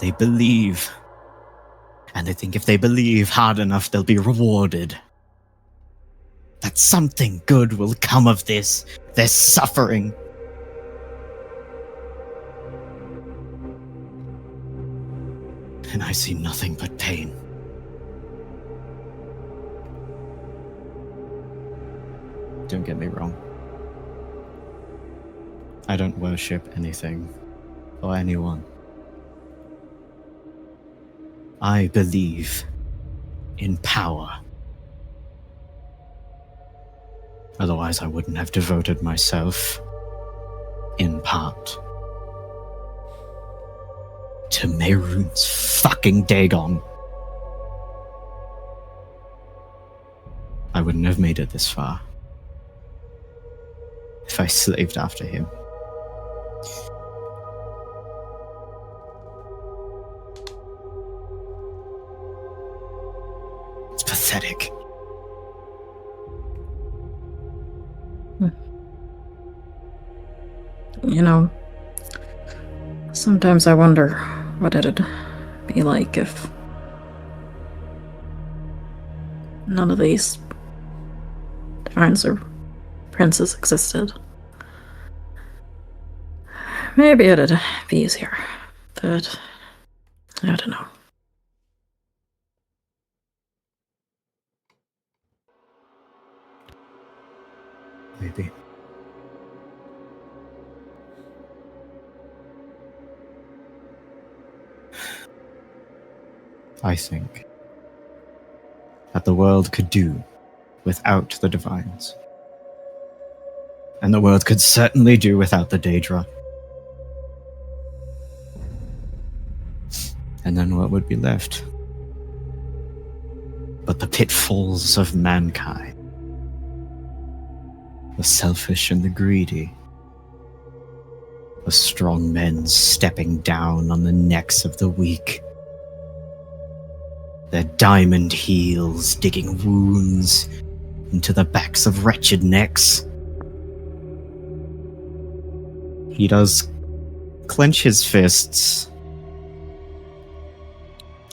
they believe. And they think if they believe hard enough, they'll be rewarded. That something good will come of this, their suffering. And I see nothing but pain. Don't get me wrong. I don't worship anything or anyone. I believe in power. Otherwise, I wouldn't have devoted myself, in part, to Mehrunes fucking Dagon. I wouldn't have made it this far if I slaved after him. pathetic. You know, sometimes I wonder what it'd be like if none of these divines or princes existed. Maybe it'd be easier, but I don't know. Maybe. I think that the world could do without the divines. And the world could certainly do without the Daedra. And then what would be left? But the pitfalls of mankind. The selfish and the greedy. The strong men stepping down on the necks of the weak. Their diamond heels digging wounds into the backs of wretched necks. He does clench his fists,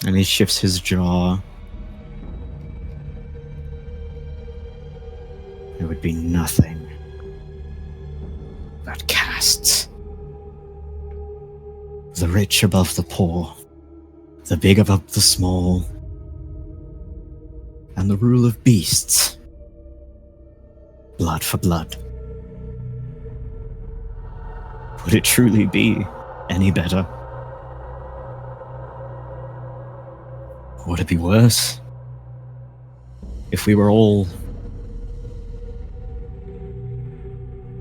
and he shifts his jaw. There would be nothing but castes. The rich above the poor, the big above the small, and the rule of beasts. Blood for blood. Would it truly be any better? Would it be worse? If we were all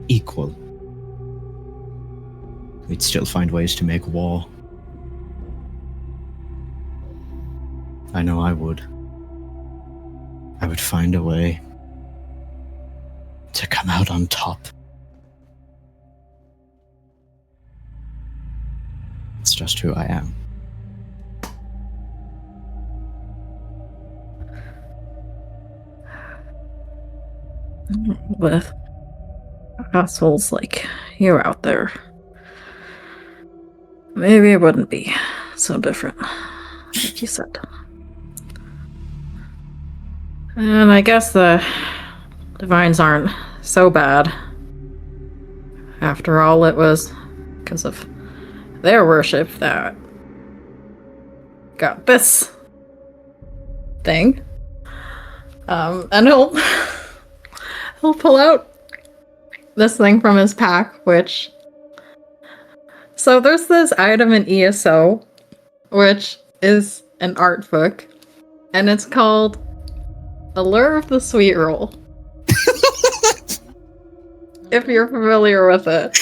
equal, we'd still find ways to make war. I know I would. I would find a way to come out on top. It's just who I am. With assholes like you out there, maybe it wouldn't be so different, like you said. And I guess the divines aren't so bad. After all, it was because of their worship that got this thing. And he'll pull out this thing from his pack, which... So there's this item in ESO, which is an art book, and it's called Allure of the Sweet Roll. If you're familiar with it.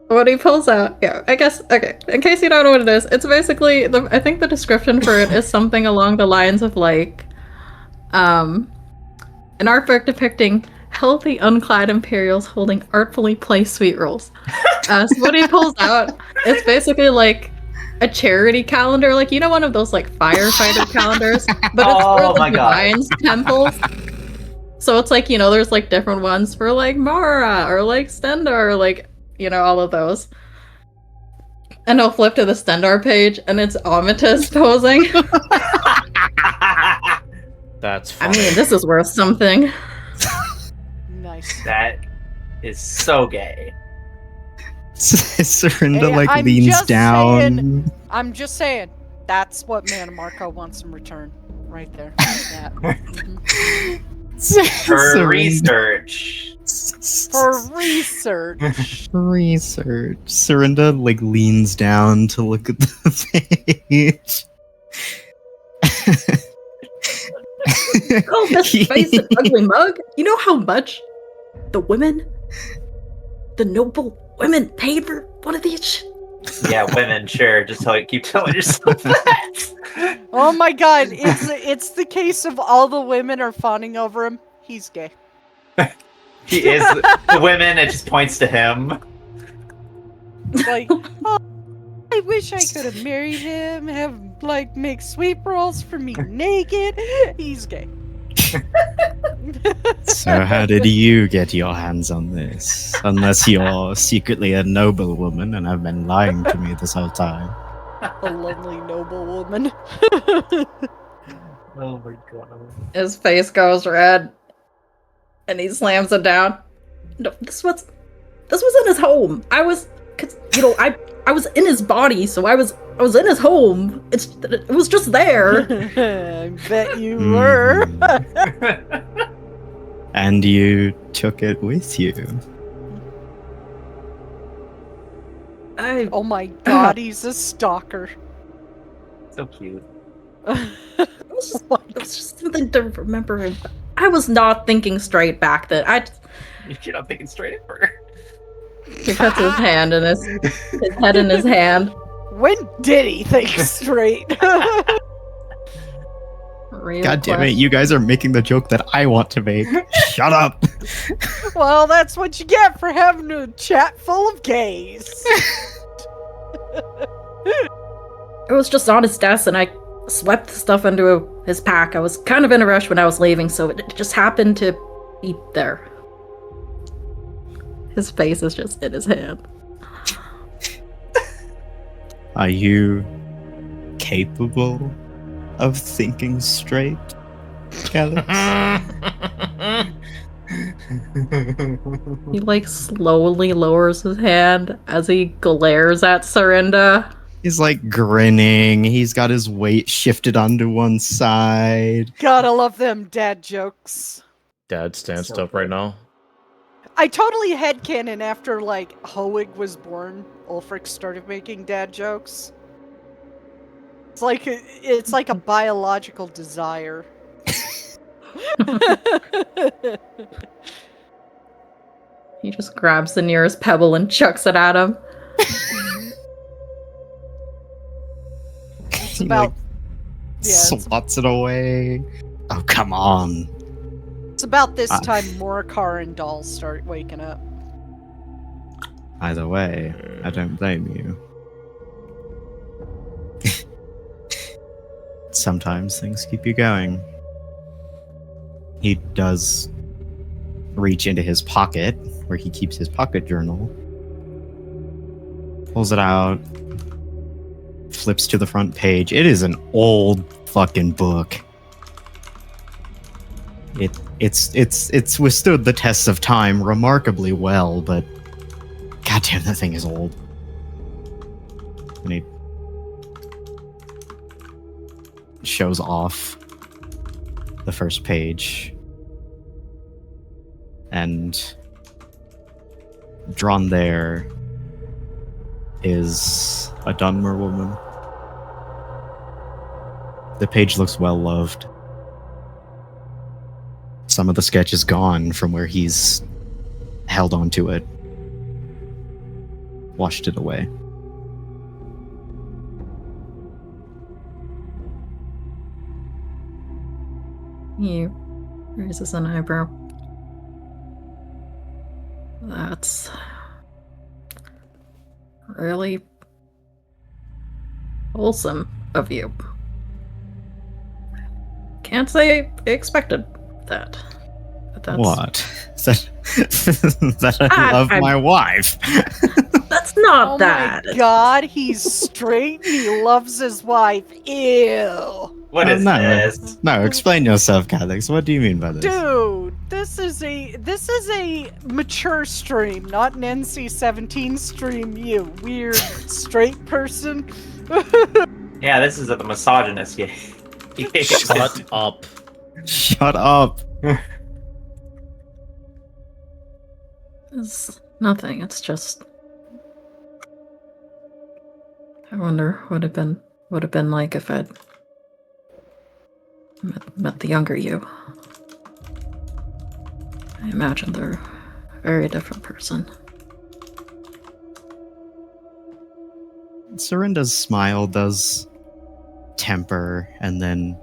What he pulls out, yeah, I guess, okay, in case you don't know what it is, it's basically, I think the description for it is something along the lines of like, an art book depicting healthy, unclad Imperials holding artfully placed sweet rolls. So what he pulls out is basically like a charity calendar, like, you know, one of those like firefighter calendars, but it's for the Divines temples. So it's like, you know, there's like different ones for like Mora or like Stendarr or like, you know, all of those. And he'll flip to the Stendarr page and it's Amatis posing. That's funny. I mean, this is worth something. Nice. That is so gay. Serinda Hey, like I'm leans just down. saying. I'm just saying, that's what Mana Marco wants in return. Right there. That. Mhm. For research. For research. Research. Serinda like leans down to look at the page. Oh, this face and ugly mug. You know how much the women, the noble women, paid for one of these? Yeah, women, sure. Just keep telling yourself that. Oh my god, it's the case of all the women are fawning over him. He's gay. He is the women. It just points to him. Like, oh, I wish I could have married him, have like make sweep rolls for me naked. He's gay. So how did you get your hands on this? Unless you're secretly a noble woman and have been lying to me this whole time. A lovely noble woman. Oh my god. His face goes red, and he slams it down. No, this was in his home. I was in his body, so I was in his home. It was just there. I bet you were. And you took it with you. Oh my god, he's a stalker. So cute. It was just something to remember him. I was not thinking straight back then. You're not thinking straight at her. He puts his hand in his head in his hand. When did he think straight? God damn it, you guys are making the joke that I want to make. Shut up! Well, that's what you get for having a chat full of gays. It was just on his desk, and I swept the stuff into his pack. I was kind of in a rush when I was leaving, so it just happened to be there. His face is just in his hand. Are you capable of thinking straight, Calix? He like slowly lowers his hand as he glares at Serinda. He's like grinning. He's got his weight shifted onto one side. Gotta love them dad jokes. Dad stands So up right now. I totally headcanon after, like, Hoeg was born, Ulfric started making dad jokes. It's like a biological desire. He just grabs the nearest pebble and chucks it at him. It's about... swats it away. Oh, come on. It's about this time Morakar and dolls start waking up. Either way, I don't blame you. Sometimes things keep you going. He does reach into his pocket, where he keeps his pocket journal, pulls it out, flips to the front page. It is an old fucking book. It's withstood the tests of time remarkably well, but goddamn, that thing is old. And he shows off the first page, and drawn there is a Dunmer woman. The page looks well loved. Some of the sketch is gone from where he's held onto it, washed it away. He raises an eyebrow. That's really wholesome of you. Can't say I expected that. But that's... What? That I love my wife. That's not Oh that. my god, he's straight and he loves his wife. Ew. What is no, this? No, explain yourself, Calix. What do you mean by this? Dude, this is a mature stream, not an NC-17 stream, you weird straight person. Yeah, this is a misogynist game. Shut up. Shut up. It's nothing. It's just. I wonder what it would have been like if I'd met the younger you. I imagine they're a very different person. Serinda's smile does temper and then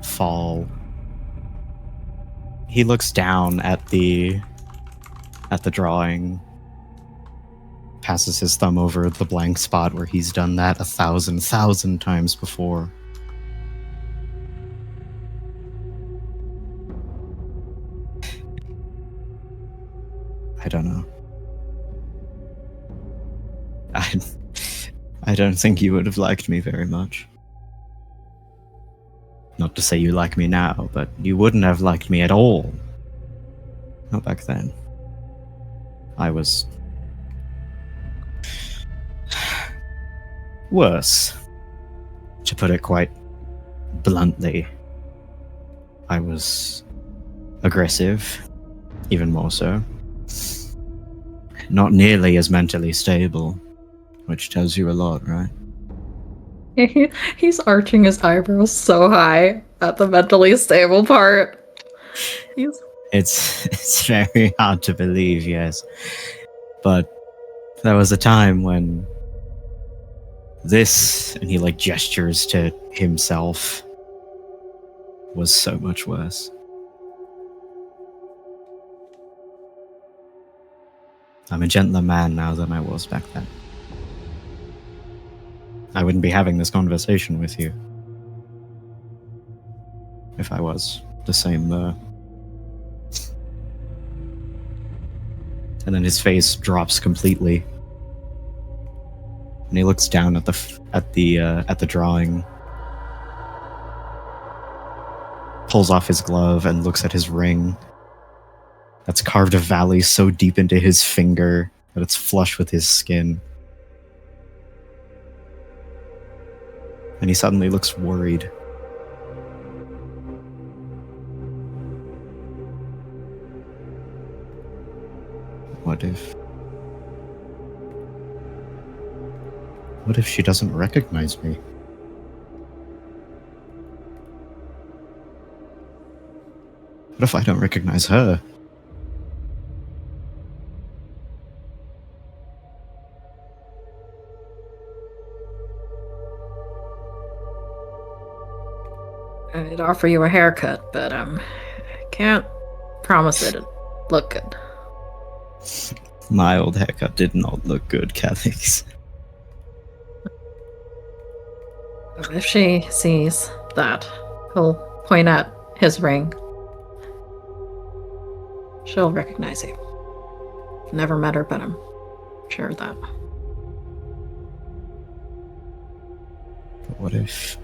fall. He looks down at the drawing passes his thumb over the blank spot where he's done that 1,000 times before. I don't know. I don't think you would have liked me very much. Not to say you like me now, but you wouldn't have liked me at all. Not back then. I was worse, to put it quite bluntly. I was aggressive, even more so. Not nearly as mentally stable, which tells you a lot, right? He's arching his eyebrows so high at the mentally stable part. It's very hard to believe, yes. But there was a time when this, and he like gestures to himself, was so much worse. I'm a gentler man now than I was back then. I wouldn't be having this conversation with you if I was the same. And then his face drops completely, and he looks down at the drawing, pulls off his glove, and looks at his ring. That's carved a valley so deep into his finger that it's flush with his skin. And he suddenly looks worried. What if she doesn't recognize me? What if I don't recognize her? I'd offer you a haircut, but I can't promise it'd look good. My old haircut did not look good, Calix. If she sees that, he'll point at his ring. She'll recognize you. Never met her, but I'm sure of that. But what if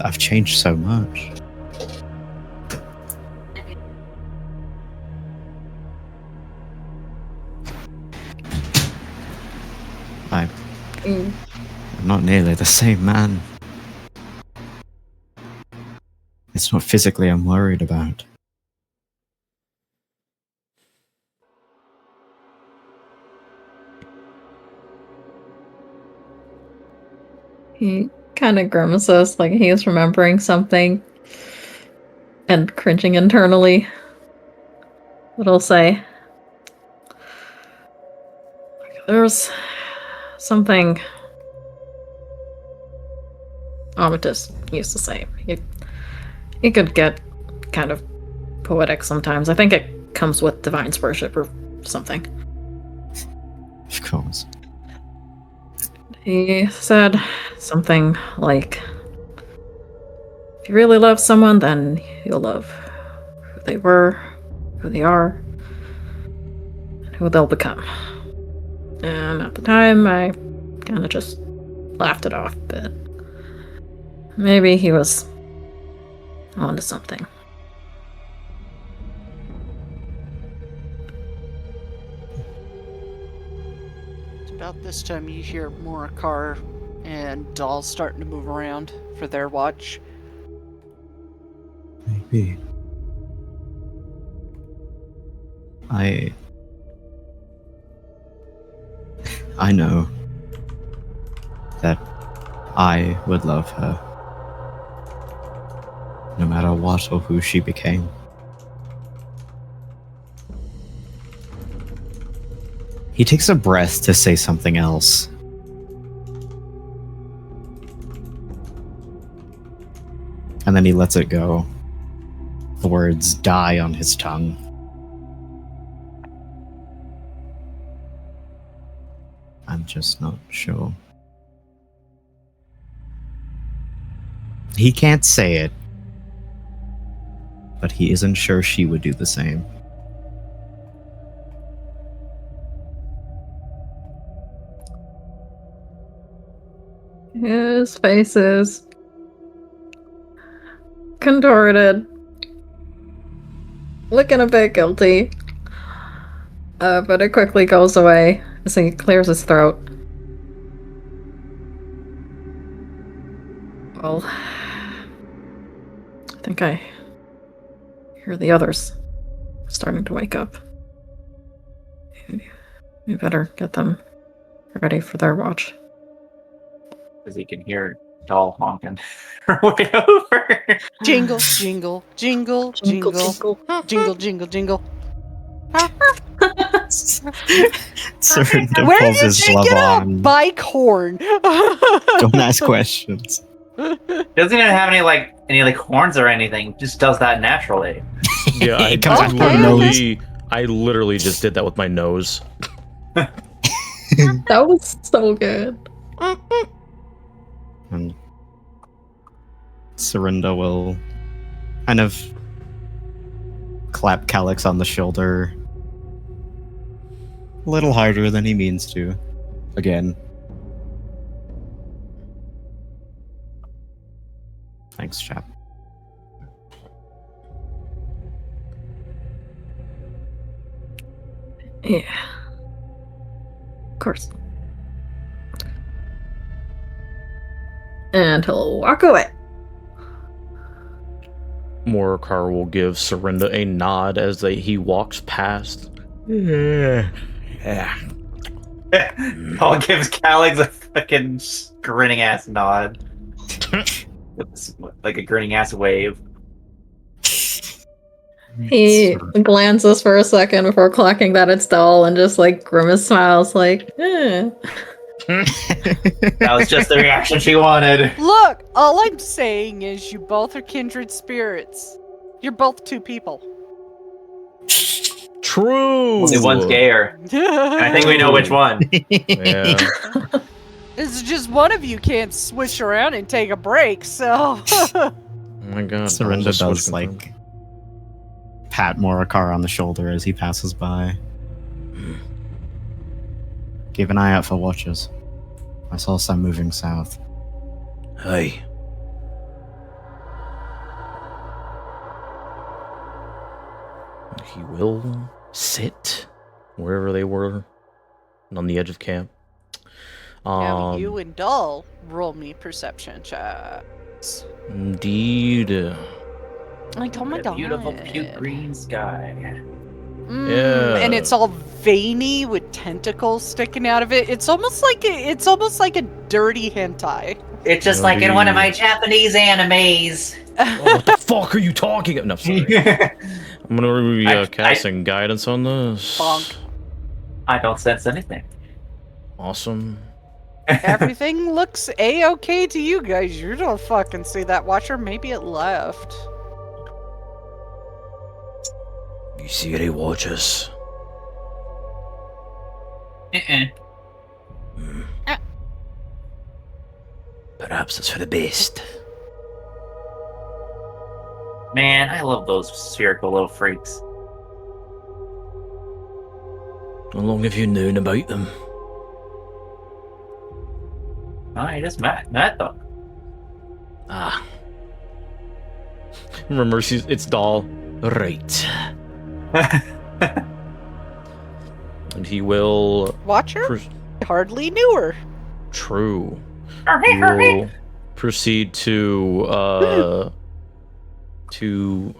I've changed so much? I'm not nearly the same man. It's not physically I'm worried about. He kind of grimaces like he's remembering something and cringing internally. But he'll say, there's something Armitage used to say. He could get kind of poetic sometimes. I think it comes with Divine's Worship or something. Of course. He said something like, if you really love someone, then you'll love who they were, who they are, and who they'll become. And at the time, I kind of just laughed it off, but maybe he was onto something. About this time you hear Morakar and Doll starting to move around for their watch. Maybe. I know that I would love her, no matter what or who she became. He takes a breath to say something else. And then he lets it go. The words die on his tongue. I'm just not sure. He can't say it, but he isn't sure she would do the same. His face is contorted, looking a bit guilty, but it quickly goes away as he clears his throat. Well, I think I hear the others starting to wake up. We better get them ready for their watch. Because he can hear doll honking her way over. Jingle, jingle, jingle, jingle, jingle, jingle, jingle. Serinda Where pulls did his you glove get a on. bike horn? Don't ask questions. Doesn't even have any horns or anything. Just does that naturally. Yeah, I, It comes out I literally just did that with my nose. That was so good. And Serinda will kind of clap Calyx on the shoulder a little harder than he means to. Again. Thanks, chap. Yeah. Of course. And he'll walk away. Morikar will give Serinda a nod as he walks past. Yeah. Paul gives Calyx a fucking grinning ass nod. Like a grinning ass wave. He glances for a second before clocking that it's dull and just like grimace smiles like, eh. That was just the reaction she wanted. Look, all I'm saying is you both are kindred spirits. You're both two people. True. Only one's gayer. And I think we know which one. Yeah. It's just one of you can't switch around and take a break, so. Oh my god. Serinda This was does confirmed. like pat Morikar on the shoulder as he passes by. Keep an eye out for watchers. I saw some moving south. Hey. He will sit wherever they were on the edge of camp. Now you and Dull roll me perception checks. Indeed. I told my A dog. beautiful puke green sky. Yeah. And it's all veiny with tentacles sticking out of it. It's almost like a dirty hentai. It's just like in one of my Japanese animes. What the fuck are you talking about? No, sorry. I'm gonna be casting guidance on this. Bonk. I don't sense anything. Awesome. Everything looks a-okay to you guys. You don't fucking see that watcher. Maybe it left. You see any watchers? Perhaps it's for the best. Man, I love those spherical little freaks. How long have you known about them? I just met them. Ah. Remember, it's Doll. Right. And he will... Watcher? Hardly knew her. True. He will proceed to...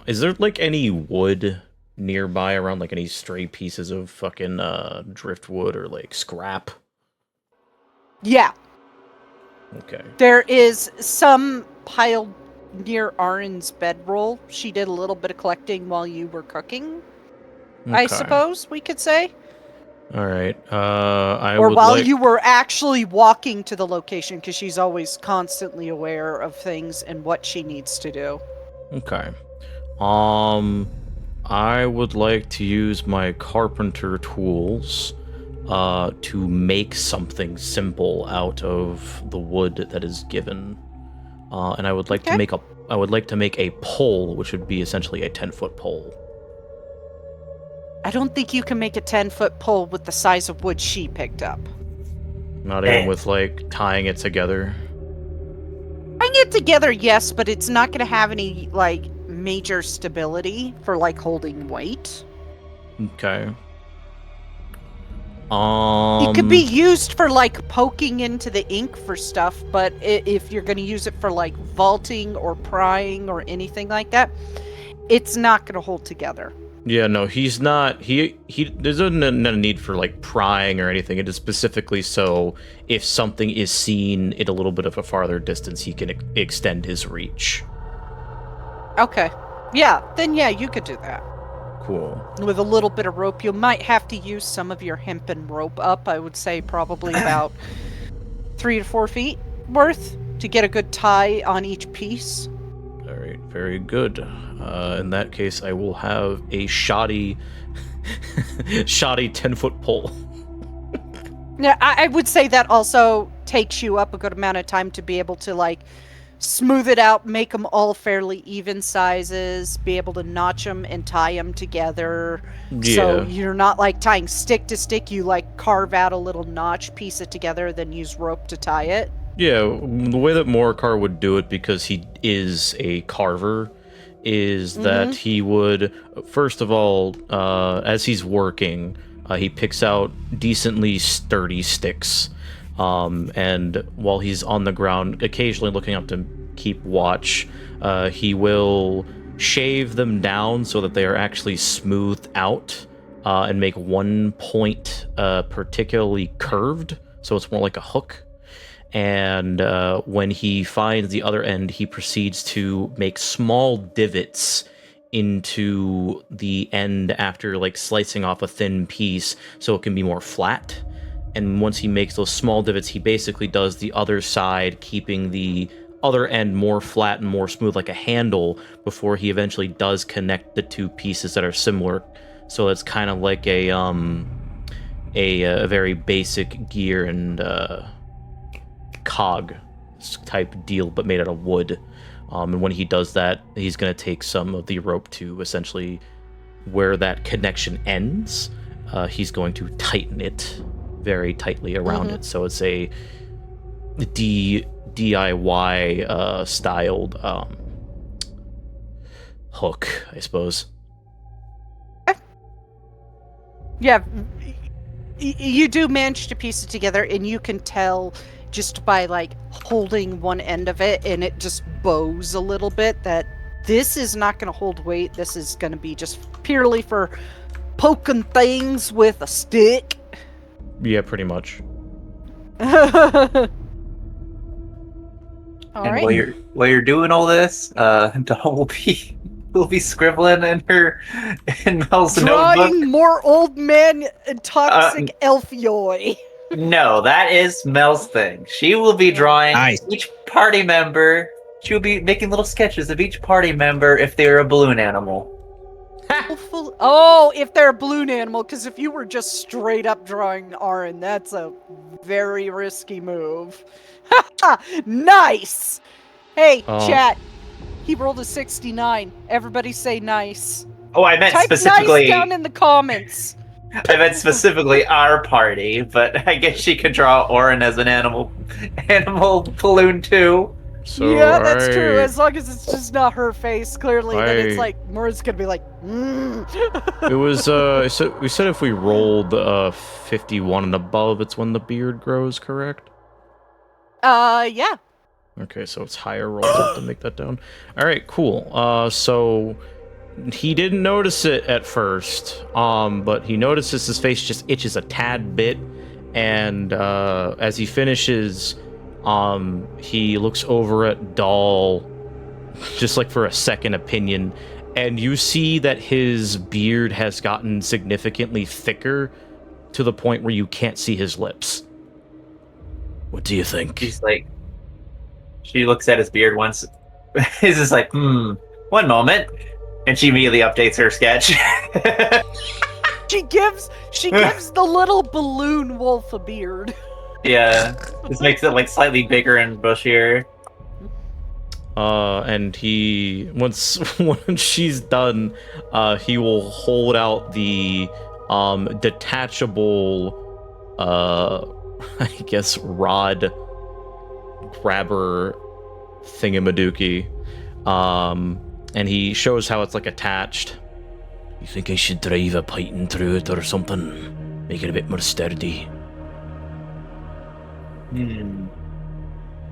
Is there, like, any wood nearby around, like, any stray pieces of fucking driftwood or, like, scrap? Yeah. Okay. There is some piled near Arin's bedroll. She did a little bit of collecting while you were cooking, I Okay. suppose we could say. All right. Or while you were actually walking to the location, because she's always constantly aware of things and what she needs to do. Okay. I would like to use my carpenter tools to make something simple out of the wood that is given. And I would like to make a pole, which would be essentially a 10-foot pole. I don't think you can make a 10-foot pole with the size of wood she picked up. Not even with like tying it together. Tying it together, yes, but it's not going to have any like major stability for like holding weight. Okay. It could be used for like poking into the ink for stuff, but if you're going to use it for like vaulting or prying or anything like that, it's not going to hold together. Yeah, no, he's not. He there's no need for like prying or anything. It is specifically so if something is seen at a little bit of a farther distance, he can extend his reach. Okay. Yeah, then yeah, you could do that. Cool. With a little bit of rope, you might have to use some of your hempen rope up. I would say probably about 3 to 4 feet worth to get a good tie on each piece. All right, very good. In that case, I will have a shoddy 10-foot pole. Yeah, I would say that also takes you up a good amount of time to be able to like smooth it out, make them all fairly even sizes, be able to notch them and tie them together. Yeah. So you're not like tying stick to stick, you like carve out a little notch, piece it together, then use rope to tie it. Yeah, the way that Morcar would do it, because he is a carver, is that he would, first of all, as he's working, he picks out decently sturdy sticks. And while he's on the ground, occasionally looking up to keep watch, he will shave them down so that they are actually smoothed out and make one point particularly curved, so it's more like a hook. And when he finds the other end, he proceeds to make small divots into the end after like slicing off a thin piece so it can be more flat. And once he makes those small divots, he basically does the other side, keeping the other end more flat and more smooth like a handle before he eventually does connect the two pieces that are similar. So it's kind of like a very basic gear and cog type deal, but made out of wood. And when he does that, he's going to take some of the rope to essentially where that connection ends. He's going to tighten it very tightly around it, so it's a DIY styled hook, I suppose. Yeah, you do manage to piece it together, and you can tell just by like holding one end of it, and it just bows a little bit, that this is not going to hold weight. This is going to be just purely for poking things with a stick. Yeah, pretty much. All And right. while you're doing all this, Dawn will be scribbling in Mel's notebook. Drawing more old man toxic elfioi. No, that is Mel's thing. She will be drawing each party member. She will be making little sketches of each party member if they're a balloon animal. Oh, if they're a balloon animal, because if you were just straight up drawing Arin, that's a very risky move. Nice! Hey, chat. He rolled a 69. Everybody say nice. Oh, I meant Type specifically. nice down in the comments. I meant specifically our party, but I guess she could draw Orin as an animal balloon too. So, yeah, that's true. As long as it's just not her face, clearly, then it's like Mora's gonna be like. It was so we said if we rolled 51 and above, it's when the beard grows, correct? Yeah. Okay, so it's higher rolls up to make that down. All right, cool. So he didn't notice it at first, but he notices his face just itches a tad bit, and as he finishes, he looks over at Dahl, just like for a second opinion, and you see that his beard has gotten significantly thicker to the point where you can't see his lips. What do you think? She looks at his beard once. He's just like, one moment. And she immediately updates her sketch. She gives the little balloon wolf a beard. Yeah, this makes it like slightly bigger and bushier. And he once she's done, he will hold out the detachable I guess rod grabber thingamadookie. And he shows how it's like attached. You think I should drive a python through it or something? Make it a bit more sturdy.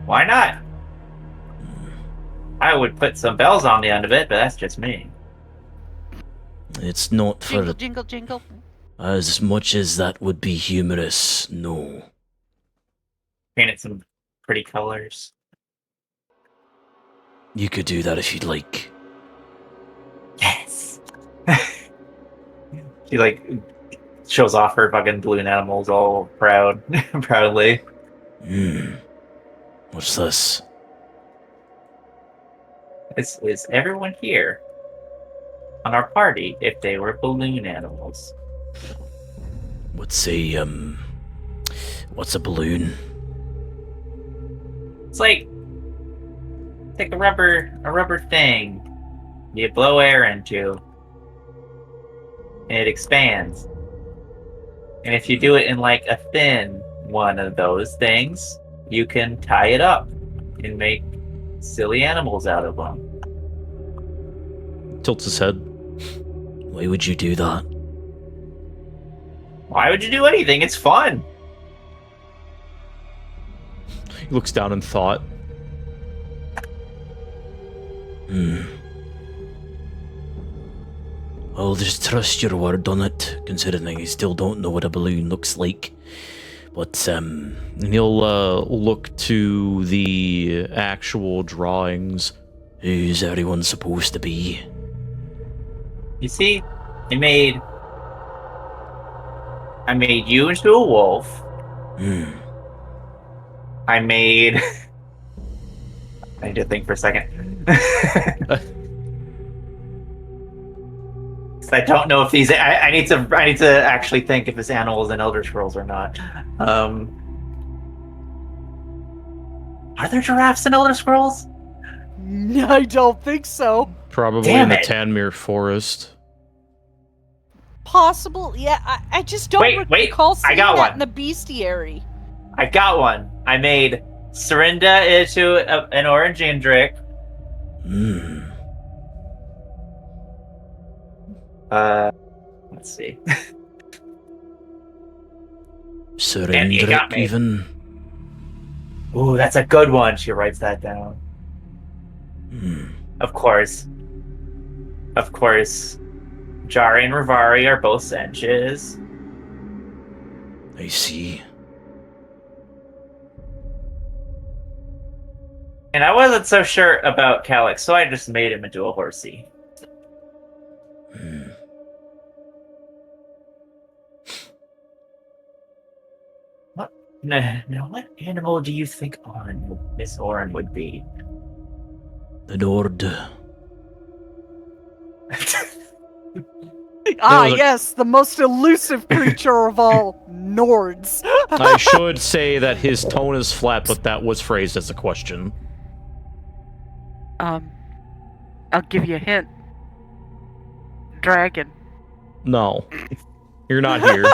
Why not? I would put some bells on the end of it, but that's just me. It's not for Jingle, jingle, jingle. as much as that would be humorous, no. Paint it some pretty colors. You could do that if you'd like. Yes. She like shows off her fucking balloon animals all proudly. What's this? Is everyone here on our party if they were balloon animals? What's a balloon? It's like a rubber thing you blow air into, and it expands. And if you do it in like a thin one of those things, you can tie it up and make silly animals out of them. Tilts his head. Why would you do that? Why would you do anything? It's fun. He looks down in thought. I'll just trust your word on it, considering I still don't know what a balloon looks like. But he'll look to the actual drawings. Who's everyone supposed to be? You see, I made you into a wolf. I need to think for a second. I don't know if these. I need to actually think if this animal is in Elder Scrolls or not. Are there giraffes in Elder Scrolls? I don't think so. Probably Damn in the it. Tanmere forest. Possible, yeah. I just don't Wait, recall I seeing got that one. in the bestiary. I got one. I made Serinda into an orange Indrik. Let's see. And you got Surrender me. even. Ooh, that's a good one. She writes that down. Of course. Jari and Rivari are both Senches. I see. And I wasn't so sure about Calyx, so I just made him into a horsey. Now, what animal do you think on Miss Oren would be? The Nord. was a- Yes, the most elusive creature of all, Nords. I should say that his tone is flat, but that was phrased as a question. I'll give you a hint. Dragon. No. You're not here.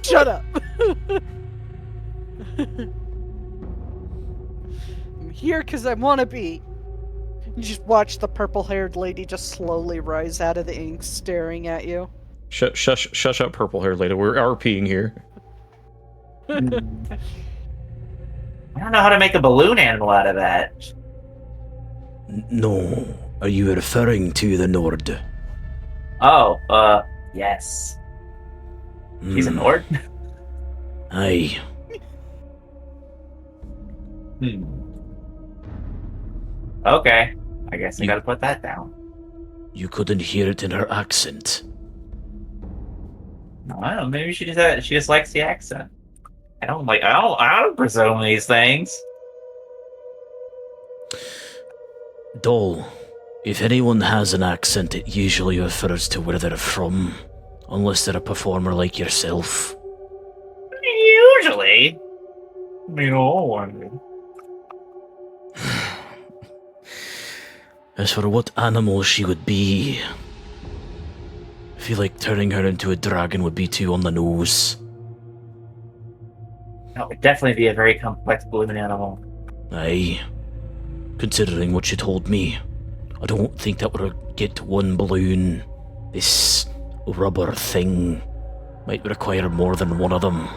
Shut up. I'm here because I want to be. You just watch the purple-haired lady just slowly rise out of the ink, staring at you. Shush up, purple-haired lady. We're RPing here. I don't know how to make a balloon animal out of that. No. Are you referring to the Nord? Oh, yes. He's a Nord? Aye. Okay. I guess I gotta put that down. You couldn't hear it in her accent. I don't know, maybe she just likes the accent. I don't presume these things. Doll, if anyone has an accent, it usually refers to where they're from. Unless they're a performer like yourself. Usually. As for what animal she would be, I feel like turning her into a dragon would be too on the nose. That would definitely be a very complex balloon animal. Aye. Considering what you told me, I don't think that would get one balloon. This rubber thing might require more than one of them.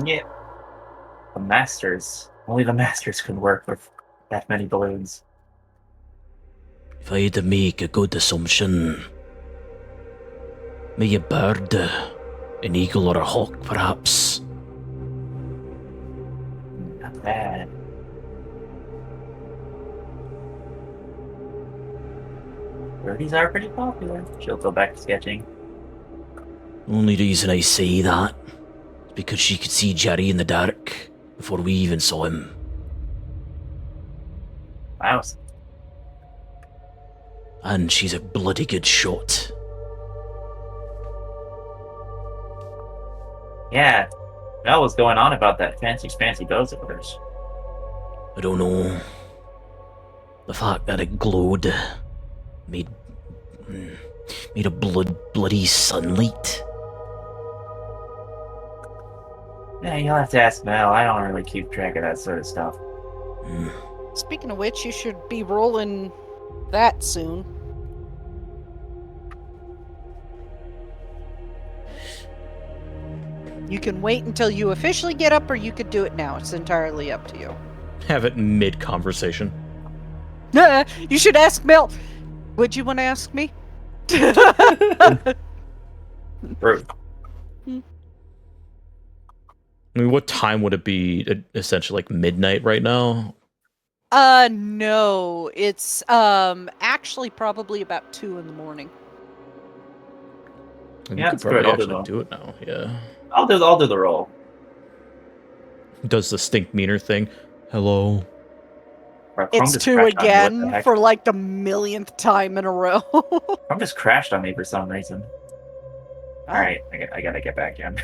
Yeah. The masters. Only the masters can work with that many balloons. If I had to make a good assumption, maybe a bird, an eagle or a hawk perhaps. Not bad. Birdies are pretty popular. She'll go back to sketching. Only reason I say that is because she could see Jerry in the dark before we even saw him. Wow. And she's a bloody good shot. Yeah. Mel was going on about that fancy bows of hers. I don't know. The fact that it glowed made a bloody sunlight. Yeah, you'll have to ask Mel. I don't really keep track of that sort of stuff. Speaking of which, you should be rolling that soon. You can wait until you officially get up, or you could do it now. It's entirely up to you. Have it mid-conversation. You should ask Mel. Would you want to ask me? Rude. I mean, what time would it be? Essentially, like midnight right now? No. It's actually probably about 2 in the morning. We Yeah, could screw it, probably I'll do actually that. do it now. Yeah. I'll do the roll. Does the stink meter thing? Hello. Chrome It's just 2 crashed on me, what the again heck? for like the millionth time in a row. Chrome just crashed on me for some reason. Oh, Alright, I gotta get back in.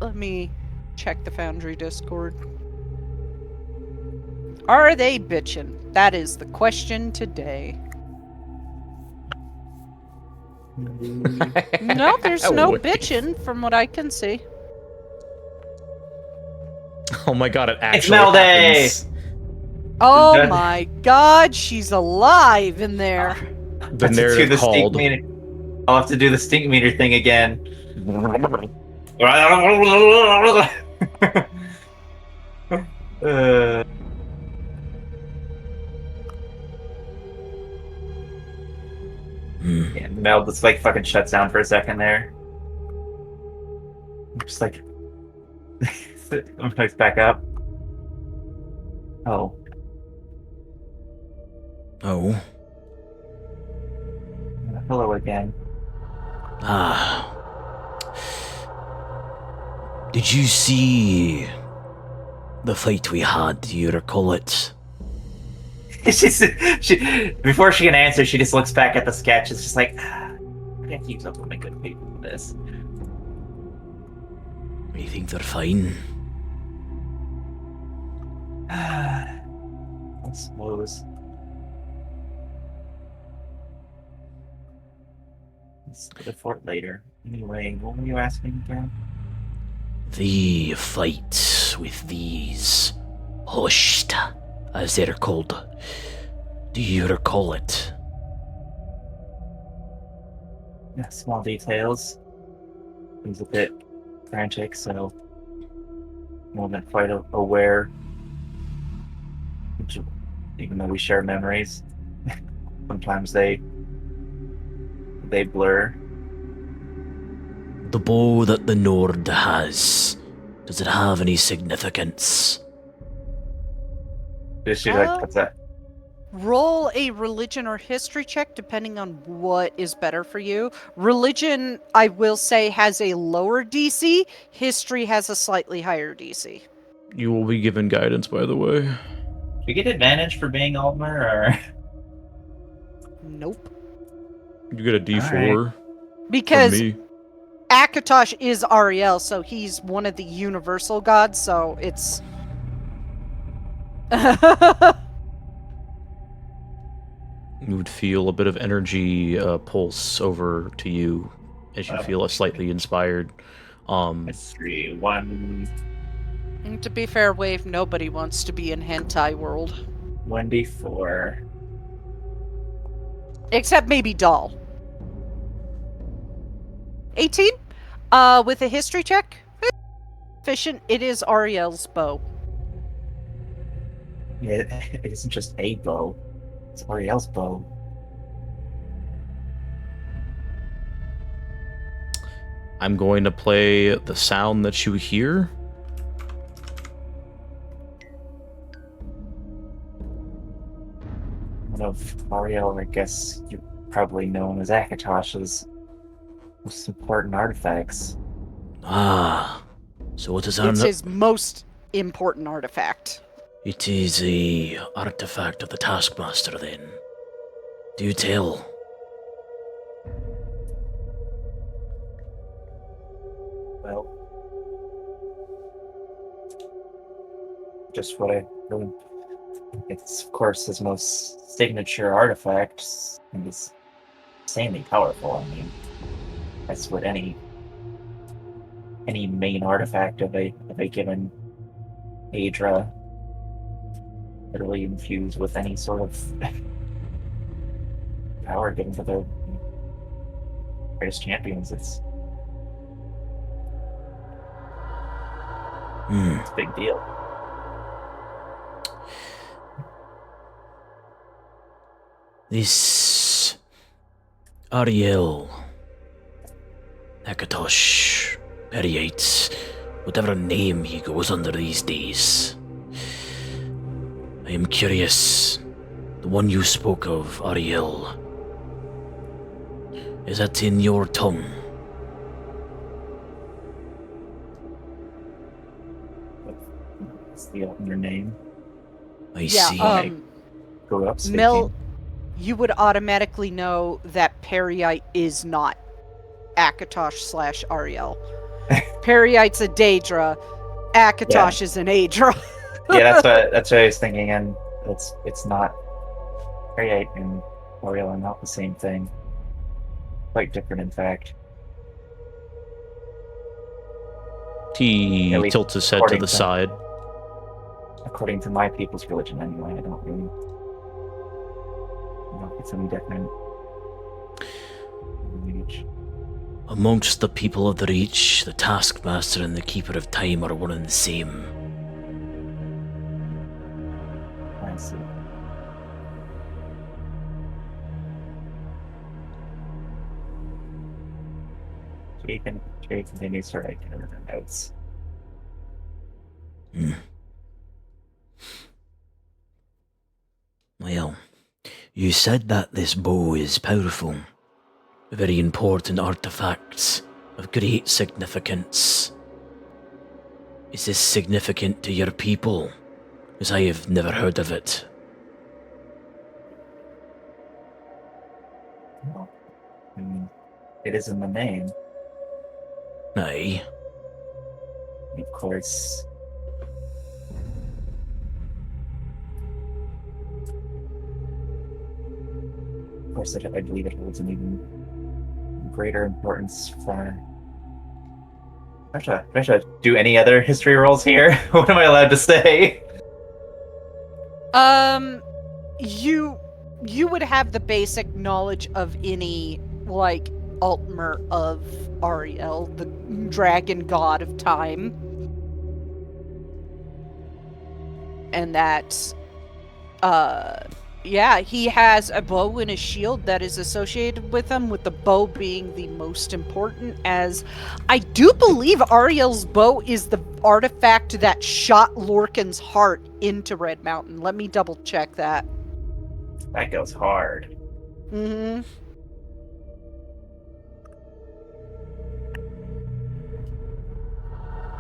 Let me check the Foundry Discord. Are they bitchin'? That is the question today. No, there's no Wait. bitchin' from what I can see. Oh my god, it actually Mel Day! happens. Oh That- my god, she's alive in there. The I have to do narrative the stink called. meter. I'll have to do the stink meter thing again. uh, yeah, Mel just like fucking shuts down for a second there. Just like I'm gonna back up. Oh, Oh. hello again. Ah. Did you see the fight we had? Do you recall it? Before she can answer, she just looks back at the sketch. It's just like, I can't use up my good people for this. You think they're fine? I suppose. Let's do the fort later. Anyway, what were you asking again? The fight with these hushed, as they're called. Do you recall it? Yeah, small details. He's a bit frantic, so wasn't quite aware. Even though we share memories, sometimes they blur. The bow that the Nord has, does it have any significance? She like puts that. Roll a religion or history check depending on what is better for you. Religion, I will say, has a lower DC. History has a slightly higher DC. You will be given guidance, by the way. Do we get advantage for being Altmer, or Nope. You get a D4 Because from me. Akatosh is Ariel, so he's one of the universal gods, so it's... You would feel a bit of energy pulse over to you as you feel slightly inspired. It's 3, 1, And to be fair, Wave, nobody wants to be in hentai world. 1d4. Except maybe Doll. 18? With a history check? Efficient. It is Ariel's bow. Yeah, it isn't just a bow. It's Ariel's bow. I'm going to play the sound that you hear. One of Ariel, I guess you probably know him as Akatosh's most important artifacts. Ah, so what is It's his most important artifact. It is a artifact of the Taskmaster, then. Do tell. Well, just what I really... It's, of course, his most signature artifact, and it's insanely powerful. I mean, that's what any main artifact of a given Aedra literally infused with any sort of power given to the greatest champions. It's a big deal. This Ariel, Akatosh, Periates, whatever name he goes under these days. I am curious, the one you spoke of, Ariel, is that in your tongue? What's the other name? I see. Grew up speaking. Mel, you would automatically know that Periite is not Akatosh / Ariel. Periite's a Daedra. Akatosh is an Aedra. Yeah, that's what I was thinking, and it's not. Periite and Ariel are not the same thing. Quite different, in fact. He At least tilts his head to according the to- side. According to my people's religion, anyway, I don't really know if it's any different. Amongst the people of the Reach, the Taskmaster and the Keeper of Time are one and the same. I see. Jake continues to write in the notes. Well, you said that this bow is powerful. A very important artifact of great significance. Is this significant to your people? As I have never heard of it. Well, I mean, it is in the name. Aye. Of course. Of course, I believe it holds an even greater importance for. Do I should do any other history rolls here? What am I allowed to say? You would have the basic knowledge of any, like, Altmer of Ariel, the dragon god of time. And that, yeah, he has a bow and a shield that is associated with him, with the bow being the most important, as I do believe Ariel's bow is the artifact that shot Lorcan's heart into Red Mountain. Let me double check that. That goes hard. Mm-hmm.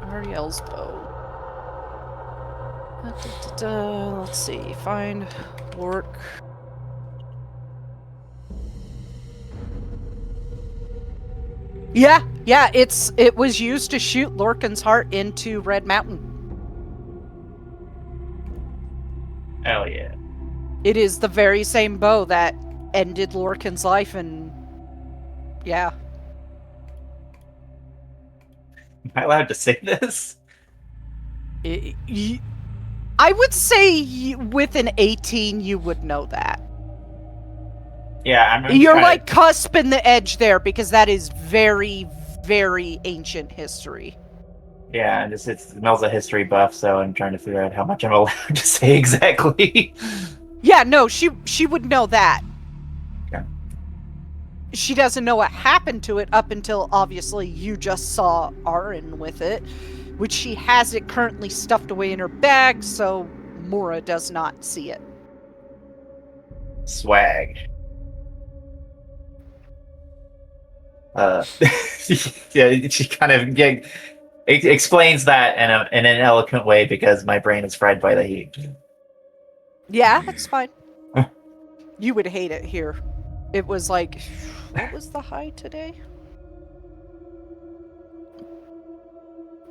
Ariel's bow. Let's see. Find work. Yeah, it was used to shoot Lorcan's heart into Red Mountain. Hell yeah. It is the very same bow that ended Lorcan's life, and yeah. Am I allowed to say this? I would say with an 18, you would know that. Yeah, I'm You're trying like cusping the edge there, because that is very, very ancient history. Yeah, it's Mel's a history buff, so I'm trying to figure out how much I'm allowed to say exactly. Yeah, no, she would know that. Okay. She doesn't know what happened to it up until, obviously, you just saw Arin with it, which she has it currently stuffed away in her bag, so Mora does not see it. Swag. Yeah, she kind of explains that in an eloquent way because my brain is fried by the heat. Yeah, that's fine. You would hate it here. It was like, what was the high today?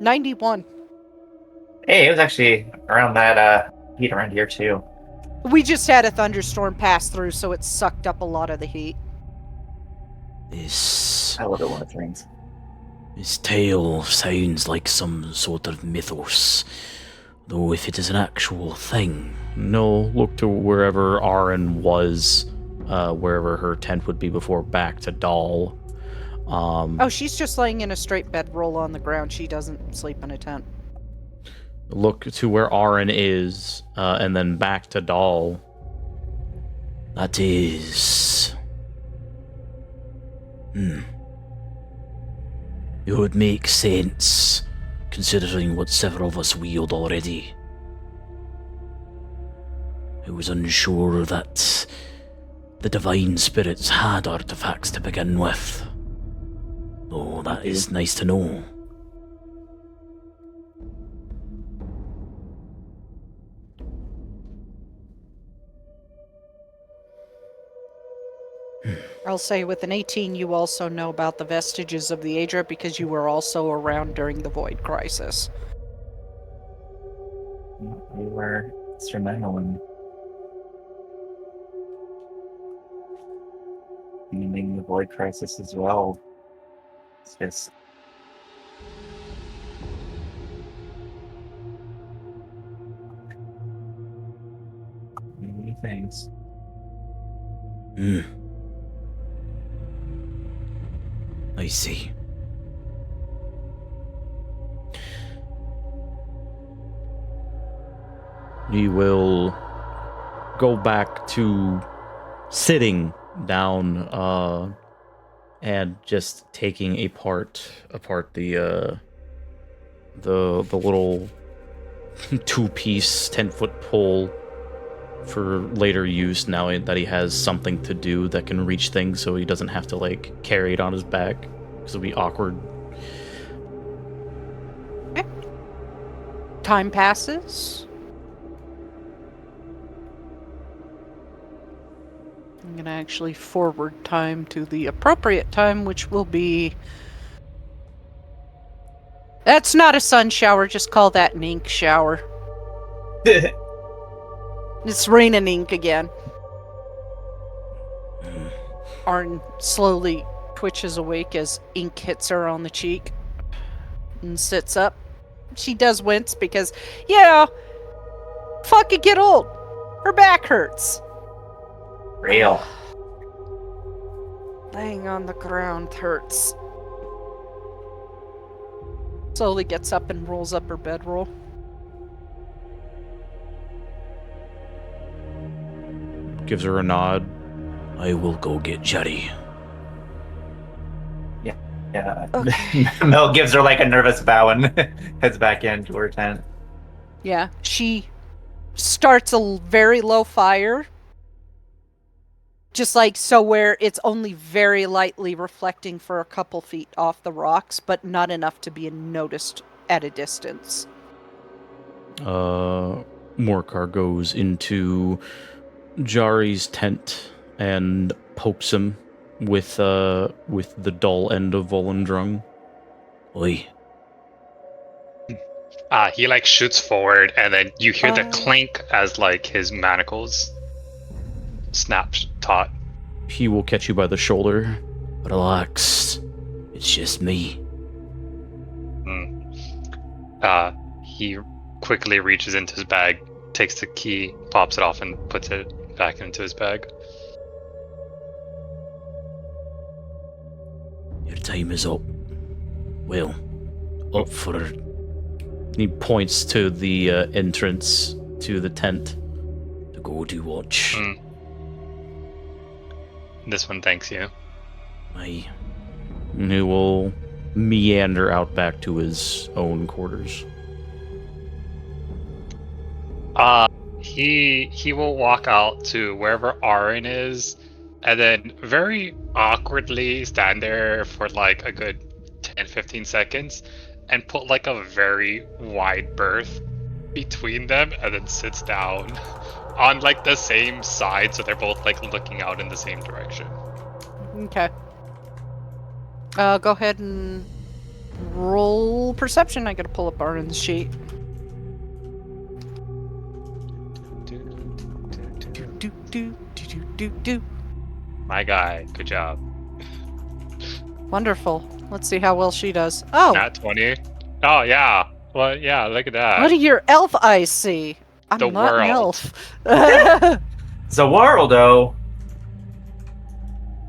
91. Hey, it was actually around that heat around here too. We just had a thunderstorm pass through, so it sucked up a lot of the heat. This I love it when it rains. tale sounds like some sort of mythos, though if it is an actual thing. No, look to wherever Arin was, wherever her tent would be before back to Dahl. Oh, she's just laying in a straight bedroll on the ground. She doesn't sleep in a tent. Look to where Arin is, and then back to Dahl. That is... It would make sense, considering what several of us wield already. I was unsure that the Divine Spirits had artifacts to begin with. Oh, that is nice to know. I'll say with an 18, you also know about the vestiges of the Aedra because you were also around during the Void Crisis. We were instrumental in ending the Void Crisis as well. It's just... many things. I see. We will go back to sitting down and just taking apart the little 2-piece 10-foot pole for later use, now that he has something to do that can reach things, so he doesn't have to like carry it on his back because it'll be awkward. Time passes. I'm gonna actually forward time to the appropriate time, which will be... That's not a sun shower, just call that an ink shower. It's raining ink again. Arn slowly twitches awake as ink hits her on the cheek and sits up. She does wince because, fucking get old. Her back hurts. Real. Laying on the ground hurts. Slowly gets up and rolls up her bedroll. Gives her a nod. I will go get Jerry. Yeah. Okay. Mel gives her like a nervous bow and heads back into her tent. Yeah, she starts a very low fire. Just like so, where it's only very lightly reflecting for a couple feet off the rocks, but not enough to be noticed at a distance. Morcar goes into Jari's tent and pokes him with the dull end of Volendrung. Oi. He like shoots forward, and then you hear the Oh. clink as like his manacles snap taut. He will catch you by the shoulder. Relax. It's just me. He quickly reaches into his bag, takes the key, pops it off, and puts it back into his bag. Your time is up. Well, up for... He points to the entrance to the tent to go to watch. This one thanks you. Aye. And he will meander out back to his own quarters. He will walk out to wherever Arin is, and then very awkwardly stand there for like a good 10-15 seconds, and put like a very wide berth between them, and then sits down on like the same side, so they're both like looking out in the same direction. Okay. Go ahead and roll perception. I gotta pull up Arin's sheet. Do. My guy, good job. Wonderful. Let's see how well she does. Oh, Nat 20. Oh yeah. Well, yeah. Look at that. what do your elf eyes see? I'm The not an world. elf. Zawarldo.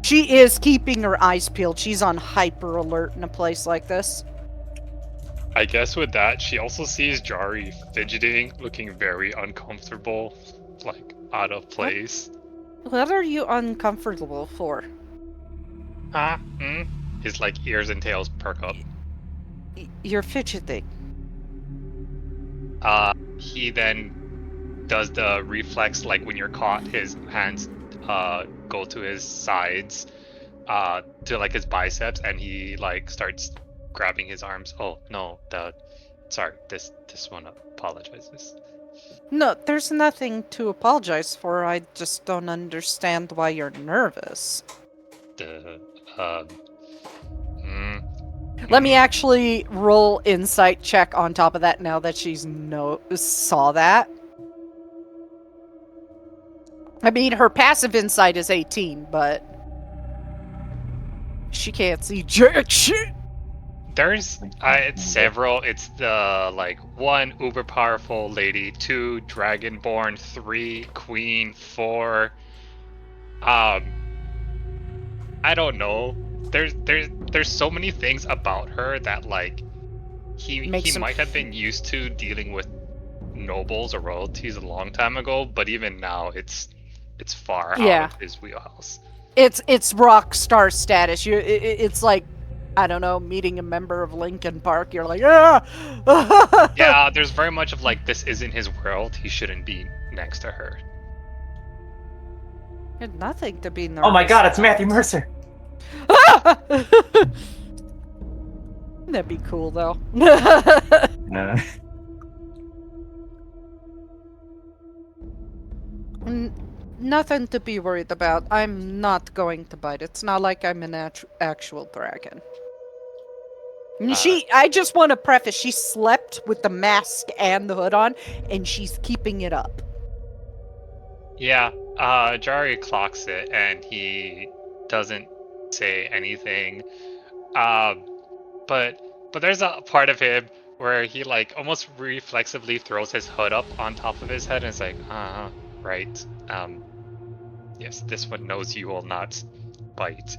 She is keeping her eyes peeled. She's on hyper alert in a place like this. I guess with that, she also sees Jari fidgeting, looking very uncomfortable, like out of place. What are you uncomfortable for? His like ears and tails perk up. You're fidgeting. He then does the reflex, like when you're caught, his hands go to his sides, to like his biceps, and he like starts grabbing his arms. Oh no, this one apologizes. No, there's nothing to apologize for. I just don't understand why you're nervous. Let me actually roll insight check on top of that now that she's saw that. I mean, her passive insight is 18, but she can't see jack shit. There's it's several. It's the like 1 uber powerful lady, 2 dragonborn, 3 queen, 4. I don't know. There's so many things about her that like he might have been used to dealing with nobles or royalties a long time ago, but even now it's far out of his wheelhouse. It's rock star status. It's like, I don't know, meeting a member of Linkin Park. You're like, ah! Yeah, there's very much of like, this isn't his world. He shouldn't be next to her. There's nothing to be nervous. Oh my god, it's Matthew Mercer. That'd be cool, though. Nothing to be worried about. I'm not going to bite. It's not like I'm an actual dragon. I just want to preface, she slept with the mask and the hood on, and she's keeping it up. Yeah, Jari clocks it, and he doesn't say anything. But there's a part of him where he like almost reflexively throws his hood up on top of his head, and it's like, right. Yes, this one knows you will not bite.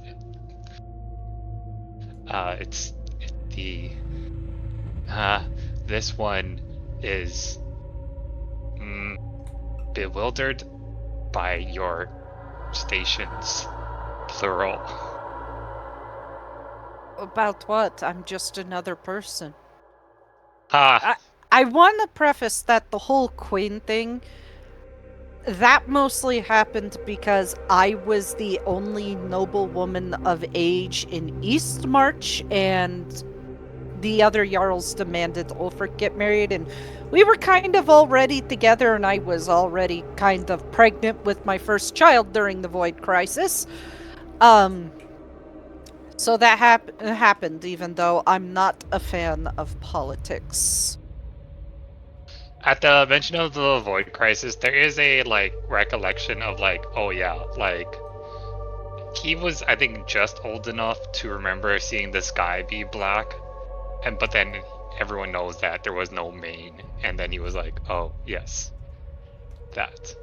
This one is bewildered by your stations, plural. About what? I'm just another person. Ah, I want to preface that the whole Queen thing, that mostly happened because I was the only noble woman of age in Eastmarch, and the other Jarls demanded Ulfric get married, and we were kind of already together, and I was already kind of pregnant with my first child during the Void Crisis. So that happened, even though I'm not a fan of politics. At the mention of the Void Crisis, there is a like recollection of like, oh yeah, like he was, I think, just old enough to remember seeing the sky be black, but then everyone knows that there was no main, and then he was like, oh yes, that.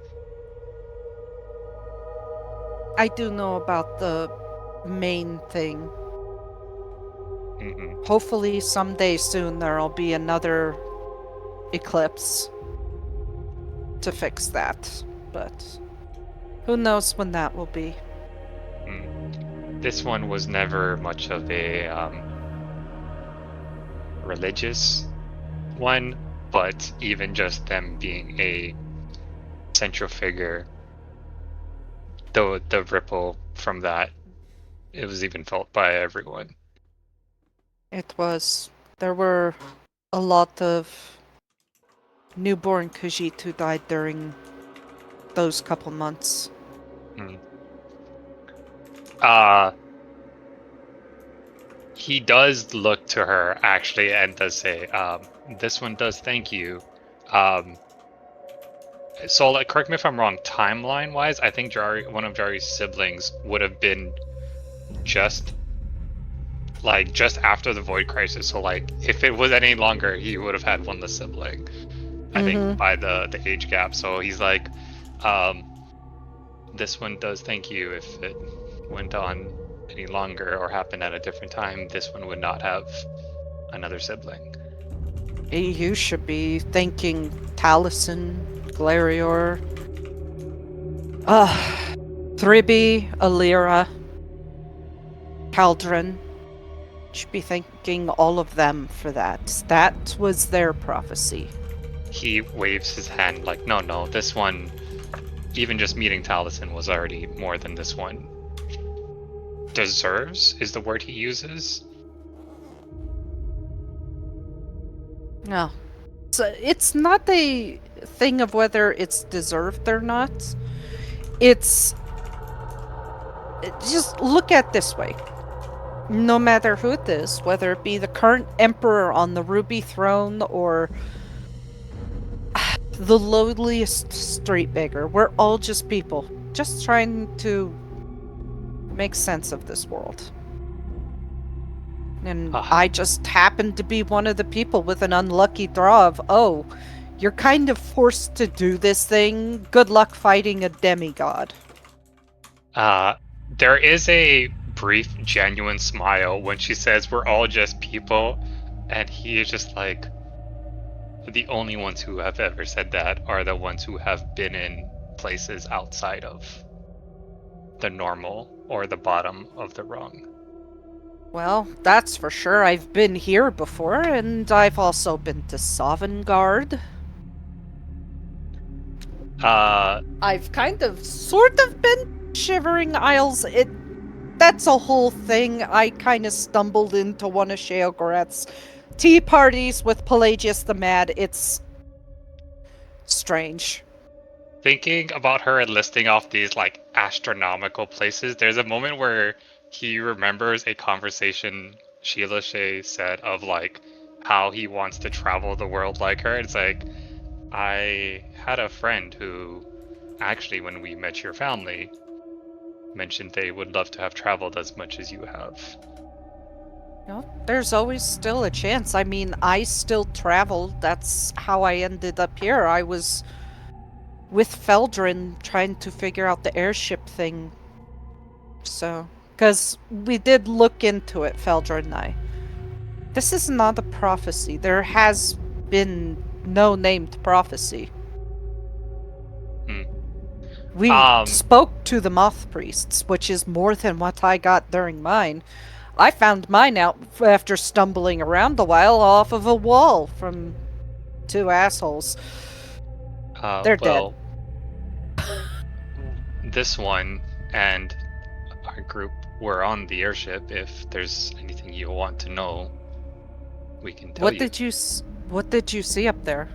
I do know about the main thing. Mm-hmm. Hopefully someday soon there'll be another eclipse to fix that, but who knows when that will be. This one was never much of a religious one, but even just them being a central figure, the ripple from that, it was even felt by everyone. It was. There were a lot of newborn Khajiit who died during those couple months. He does look to her actually and does say, this one does thank you. So like, correct me if I'm wrong, timeline wise, I think one of Jari's siblings would have been just after the Void Crisis. So like, if it was any longer, he would have had one less sibling. I think by the age gap. So he's like, this one does thank you. If it went on any longer or happened at a different time, this one would not have another sibling. You should be thanking Taliesin, Glarior, Thribi, Alira, Caldron. Should be thanking all of them for that. That was their prophecy. He waves his hand like, no, this one, even just meeting Taliesin was already more than this one deserves, is the word he uses. No. So it's not a thing of whether it's deserved or not. It's... Just look at it this way. No matter who it is, whether it be the current emperor on the Ruby Throne or the lowliest street beggar, we're all just people. Just trying to make sense of this world. And I just happened to be one of the people with an unlucky draw of, oh, you're kind of forced to do this thing. Good luck fighting a demigod. There is a brief, genuine smile when she says we're all just people, and he is just like, the only ones who have ever said that are the ones who have been in places outside of the normal or the bottom of the rung. Well, that's for sure. I've been here before, and I've also been to Sovngarde. I've sort of been Shivering Isles. That's a whole thing. I kind of stumbled into one of Sheogorath's tea parties with Pelagius the Mad. It's strange. Thinking about her and listing off these like astronomical places, there's a moment where he remembers a conversation Sheila Shea said of like how he wants to travel the world like her. It's like, I had a friend who actually, when we met your family, mentioned they would love to have traveled as much as you have. No, there's always still a chance. I mean, I still traveled. That's how I ended up here. I was with Feldrin trying to figure out the airship thing. So, because we did look into it, Feldrin and I. This is not a prophecy. There has been no named prophecy. We spoke to the Moth Priests, which is more than what I got during mine. I found mine out after stumbling around a while off of a wall from two assholes. They're dead. This one and our group were on the airship. If there's anything you want to know, we can tell you. What did you see up there?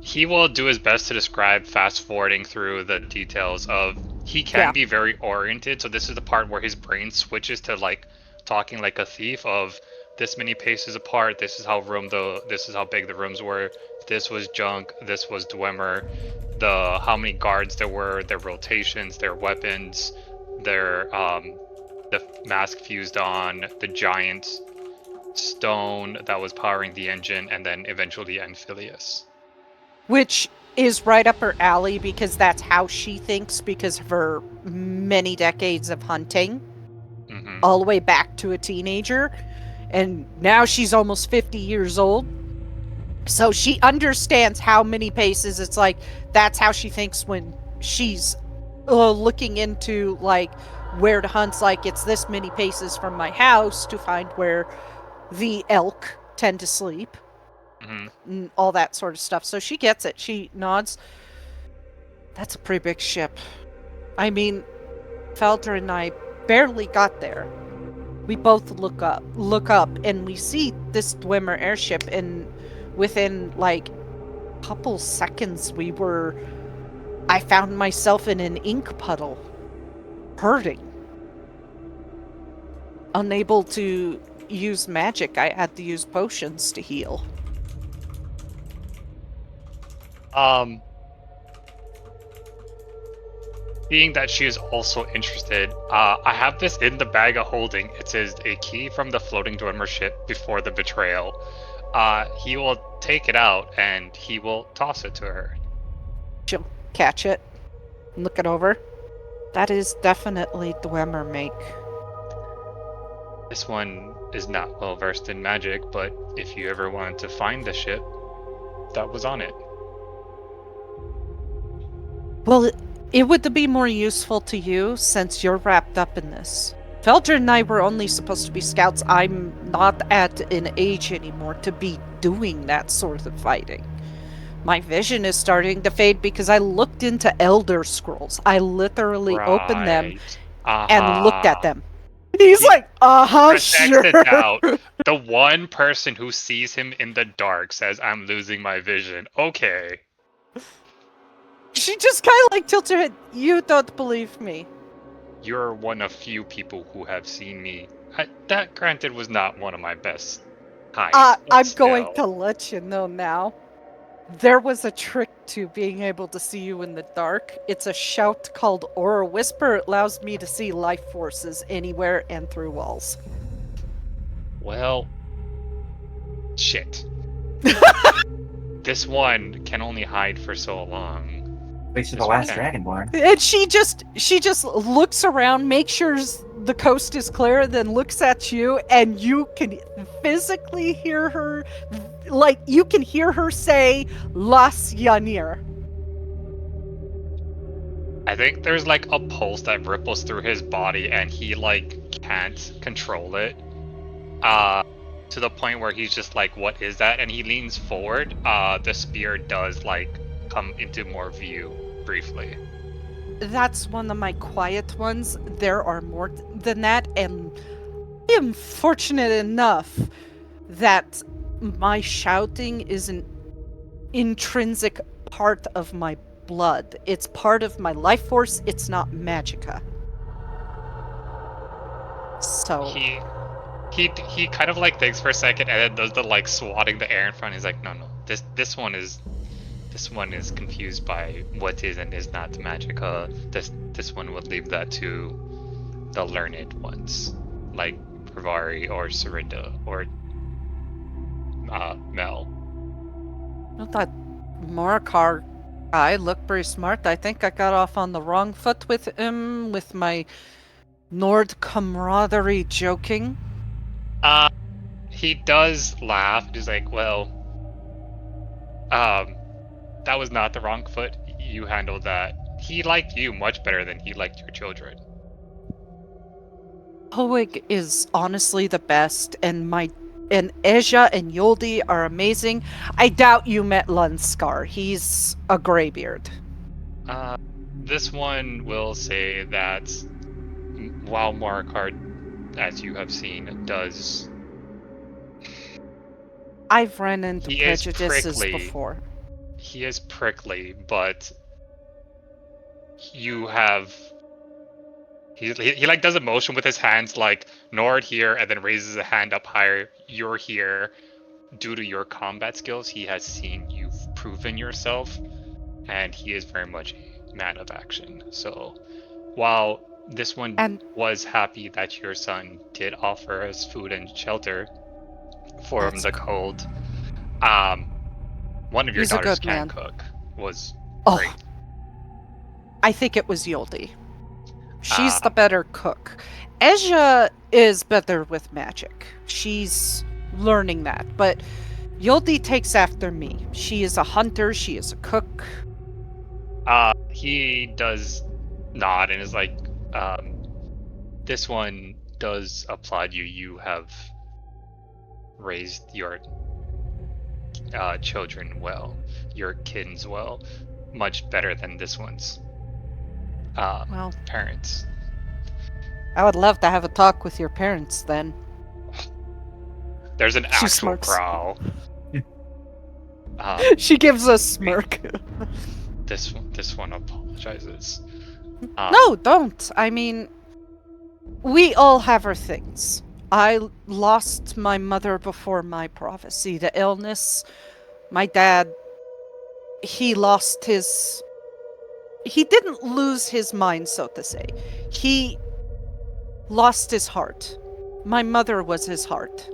He will do his best to describe, fast forwarding through the details of he can be very oriented. So this is the part where his brain switches to like talking like a thief of this many paces apart. This is how big the rooms were. This was junk. This was Dwemer. How many guards there were, their rotations, their weapons, their the mask fused on, the giant stone that was powering the engine, and then eventually Amphileus. Which is right up her alley because that's how she thinks because of her many decades of hunting. Mm-hmm. All the way back to a teenager. And now she's almost 50 years old. So she understands how many paces. It's like, that's how she thinks when she's looking into like where to hunt. Like, it's this many paces from my house to find where the elk tend to sleep. Mm-hmm. And all that sort of stuff. So she gets it. She nods. That's a pretty big ship. I mean, Felder and I barely got there. We both look up, and we see this Dwemer airship, and within like a couple seconds I found myself in an ink puddle, hurting. Unable to use magic, I had to use potions to heal. Being that she is also interested, I have this in the bag of holding. It says a key from the floating Dwemer ship before the betrayal. He will take it out and he will toss it to her. She'll catch it and look it over. That is definitely Dwemer make. This one is not well versed in magic, but if you ever wanted to find the ship, that was on it. Well, it would be more useful to you since you're wrapped up in this. Felder and I were only supposed to be scouts. I'm not at an age anymore to be doing that sort of fighting. My vision is starting to fade because I looked into Elder Scrolls. I literally opened them and looked at them. And he's like, sure. It out. The one person who sees him in the dark says, I'm losing my vision. Okay. She just kind of like tilts her head. You don't believe me. You're one of few people who have seen me. That, granted, was not one of my best times. I'm going to let you know now. There was a trick to being able to see you in the dark. It's a shout called Aura Whisper. It allows me to see life forces anywhere and through walls. Well, shit. This one can only hide for so long. Wait for the last Dragonborn. And she just looks around, makes sure the coast is clear, then looks at you, and you can physically hear her, like, you can hear her say, Las Yanir. I think there's, like, a pulse that ripples through his body, and he, like, can't control it. To the point where he's just like, what is that? And he leans forward. The spear does, like, come into more view briefly. That's one of my quiet ones. There are more than that, and I am fortunate enough that my shouting is an intrinsic part of my blood. It's part of my life force. It's not Magicka. So he kind of like thinks for a second and then does the like swatting the air in front. He's like, no, this one is confused by what is and is not Magicka. This one would leave that to the learned ones, like Pravari or Serinda or Mel. I thought Morakar guy looked pretty smart. I think I got off on the wrong foot with him, with my Nord camaraderie joking. He does laugh. He's like, well, that was not the wrong foot. You handled that. He liked you much better than he liked your children. Hoig is honestly the best, and Eja and Yoldi are amazing. I doubt you met Lunskar. He's a graybeard. This one will say that while Morakard, as you have seen, does... I've run into prejudices before. He is prickly, but you have he like does a motion with his hands like Nord here, and then raises a hand up higher. You're here. Due to your combat skills, he has seen you've proven yourself, and he is very much a man of action. So while this one And- was happy that your son did offer us food and shelter from That's the cold, one of your He's a daughters good can man. cook was Oh, great. I think it was Yoldi. She's the better cook. Ezja is better with magic. She's learning that, but Yoldi takes after me. She is a hunter, she is a cook. He does nod and is like, this one does applaud you. You have raised your children well, your kids well, much better than this one's Well, parents. I would love to have a talk with your parents then. There's an She actual smirks. growl. She gives a smirk. This one apologizes. No, don't. I mean, we all have our things. I lost my mother before my prophecy to illness. My dad, he lost his... He didn't lose his mind, so to say. He lost his heart. My mother was his heart.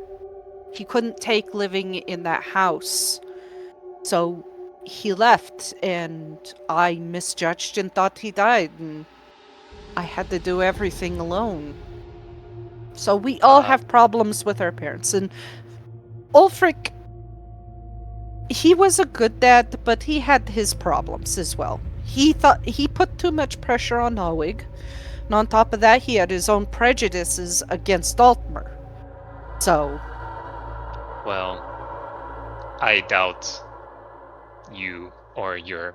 He couldn't take living in that house. So he left, and I misjudged and thought he died, and I had to do everything alone. So we all have problems with our parents, and Ulfric, he was a good dad, but he had his problems as well. He thought he put too much pressure on Hoig, and on top of that, he had his own prejudices against Altmer. So, Well, I doubt you or your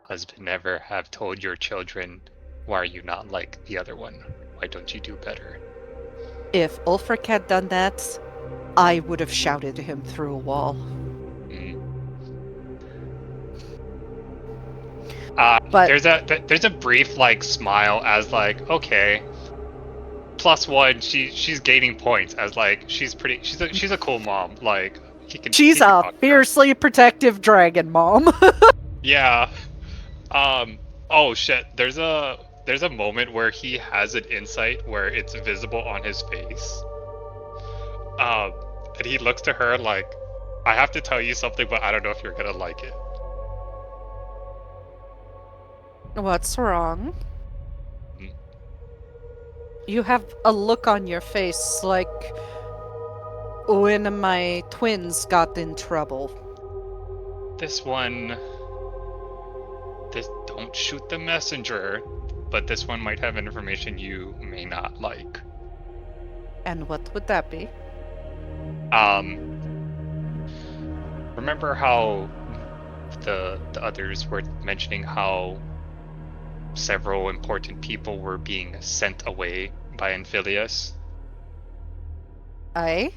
husband ever have told your children, why are you not like the other one? Why don't you do better? if Ulfric had done that, I would have shouted to him through a wall. But- there's a brief like smile as like, okay, +1. She's gaining points as like she's a cool mom. Like She's he can a talk to her. fiercely protective dragon mom. Yeah. Oh shit. There's a moment where he has an insight where it's visible on his face. And he looks to her like, I have to tell you something, but I don't know if you're gonna like it. What's wrong? Hmm. You have a look on your face like when my twins got in trouble. This don't shoot the messenger, but this one might have information you may not like. And what would that be? Remember how the others were mentioning how several important people were being sent away by Amphilius? Aye?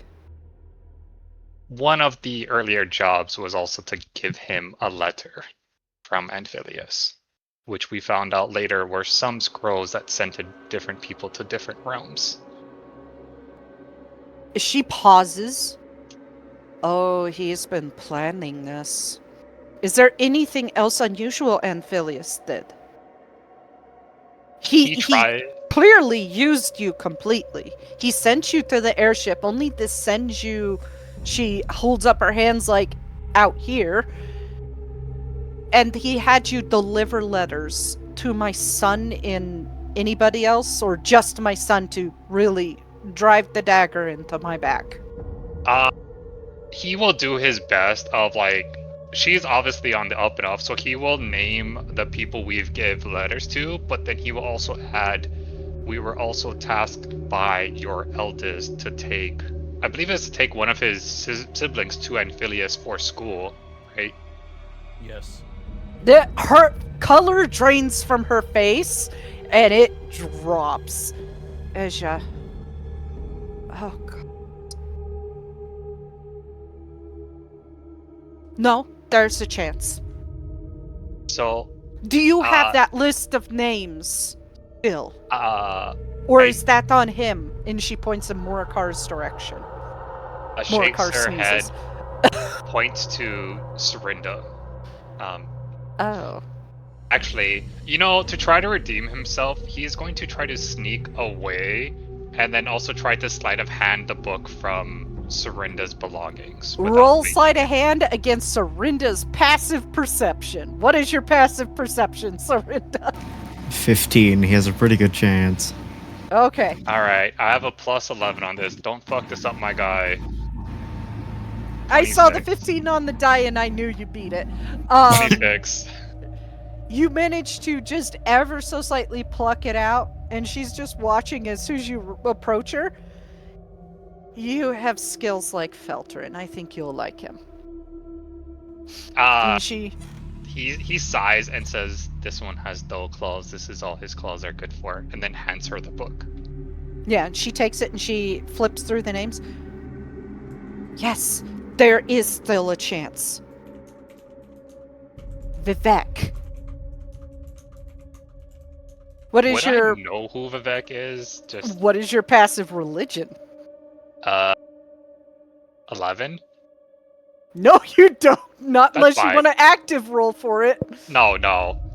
One of the earlier jobs was also to give him a letter from Amphilius, which we found out later were some scrolls that sent to different people to different realms. She pauses. Oh, he's been planning this. Is there anything else unusual Amphilius did? He tried. Clearly used you completely. He sent you to the airship only to send you... She holds up her hands like, out here. And he had you deliver letters to my son in anybody else, or just my son to really drive the dagger into my back? He will do his best of like, she's obviously on the up and up, so he will name the people we've give letters to, but then he will also add, we were also tasked by your eldest to take, I believe it's to take one of his siblings to Amphilius for school, right? Yes. Her color drains from her face, and it drops. Ezja. Oh, God. No, there's a chance. So Do you have that list of names? Bill. I- Or is that on him? And she points in Morikar's direction. Shakes Morikar her head, sneezes. points to Serinda. Oh. Actually, to try to redeem himself, he's going to try to sneak away, and then also try to sleight of hand the book from Serinda's belongings. without Roll waking sleight of him. hand against Serinda's passive perception. What is your passive perception, Serinda? 15. He has a pretty good chance. Okay. Alright, I have a plus 11 on this. Don't fuck this up, my guy. I saw the 26. 15 on the die and I knew you beat it. 26. You managed to just ever so slightly pluck it out, and she's just watching as soon as you approach her. You have skills like Felter, and I think you'll like him. And she... He sighs and says, "This one has dull claws. This is all his claws are good for," and then hands her the book. Yeah, and she takes it and she flips through the names. Yes, there is still a chance. Vivek. What is Would your I know who Vivek is? Just what is your passive religion? 11? No, you don't. Not That's unless you fine. want to active roll for it. No,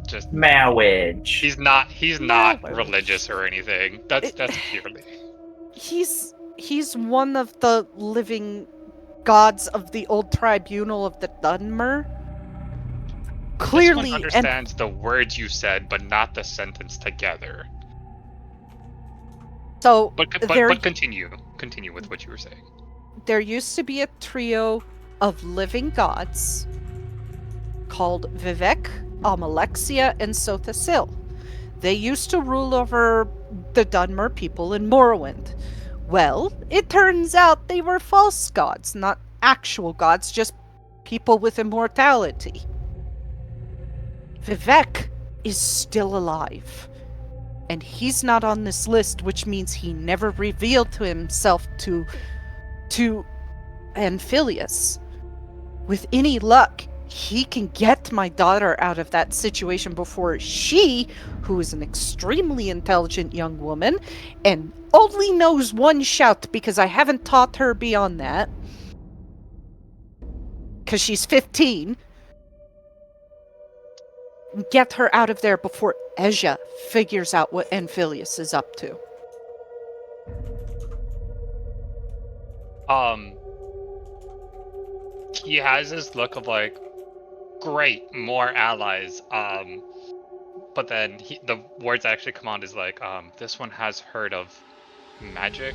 just Marriage. he's not No. religious or anything. That's purely. He's one of the living gods of the old tribunal of the Dunmer. Clearly, This one understands the words you said, but not the sentence together. so But continue with what you were saying. there used to be a trio of living gods called Vivek, Amalexia, and Sothasil. They used to rule over the Dunmer people in Morrowind. Well, it turns out they were false gods, not actual gods, just people with immortality. Vivek is still alive, and he's not on this list, which means he never revealed to himself to Amphileus. With any luck, he can get my daughter out of that situation before she, who is an extremely intelligent young woman and only knows one shout because I haven't taught her beyond that, because she's 15, get her out of there before Ezia figures out what Amphileus is up to. He has this look of like, great, more allies. But then the words that actually come out is like, this one has heard of magic.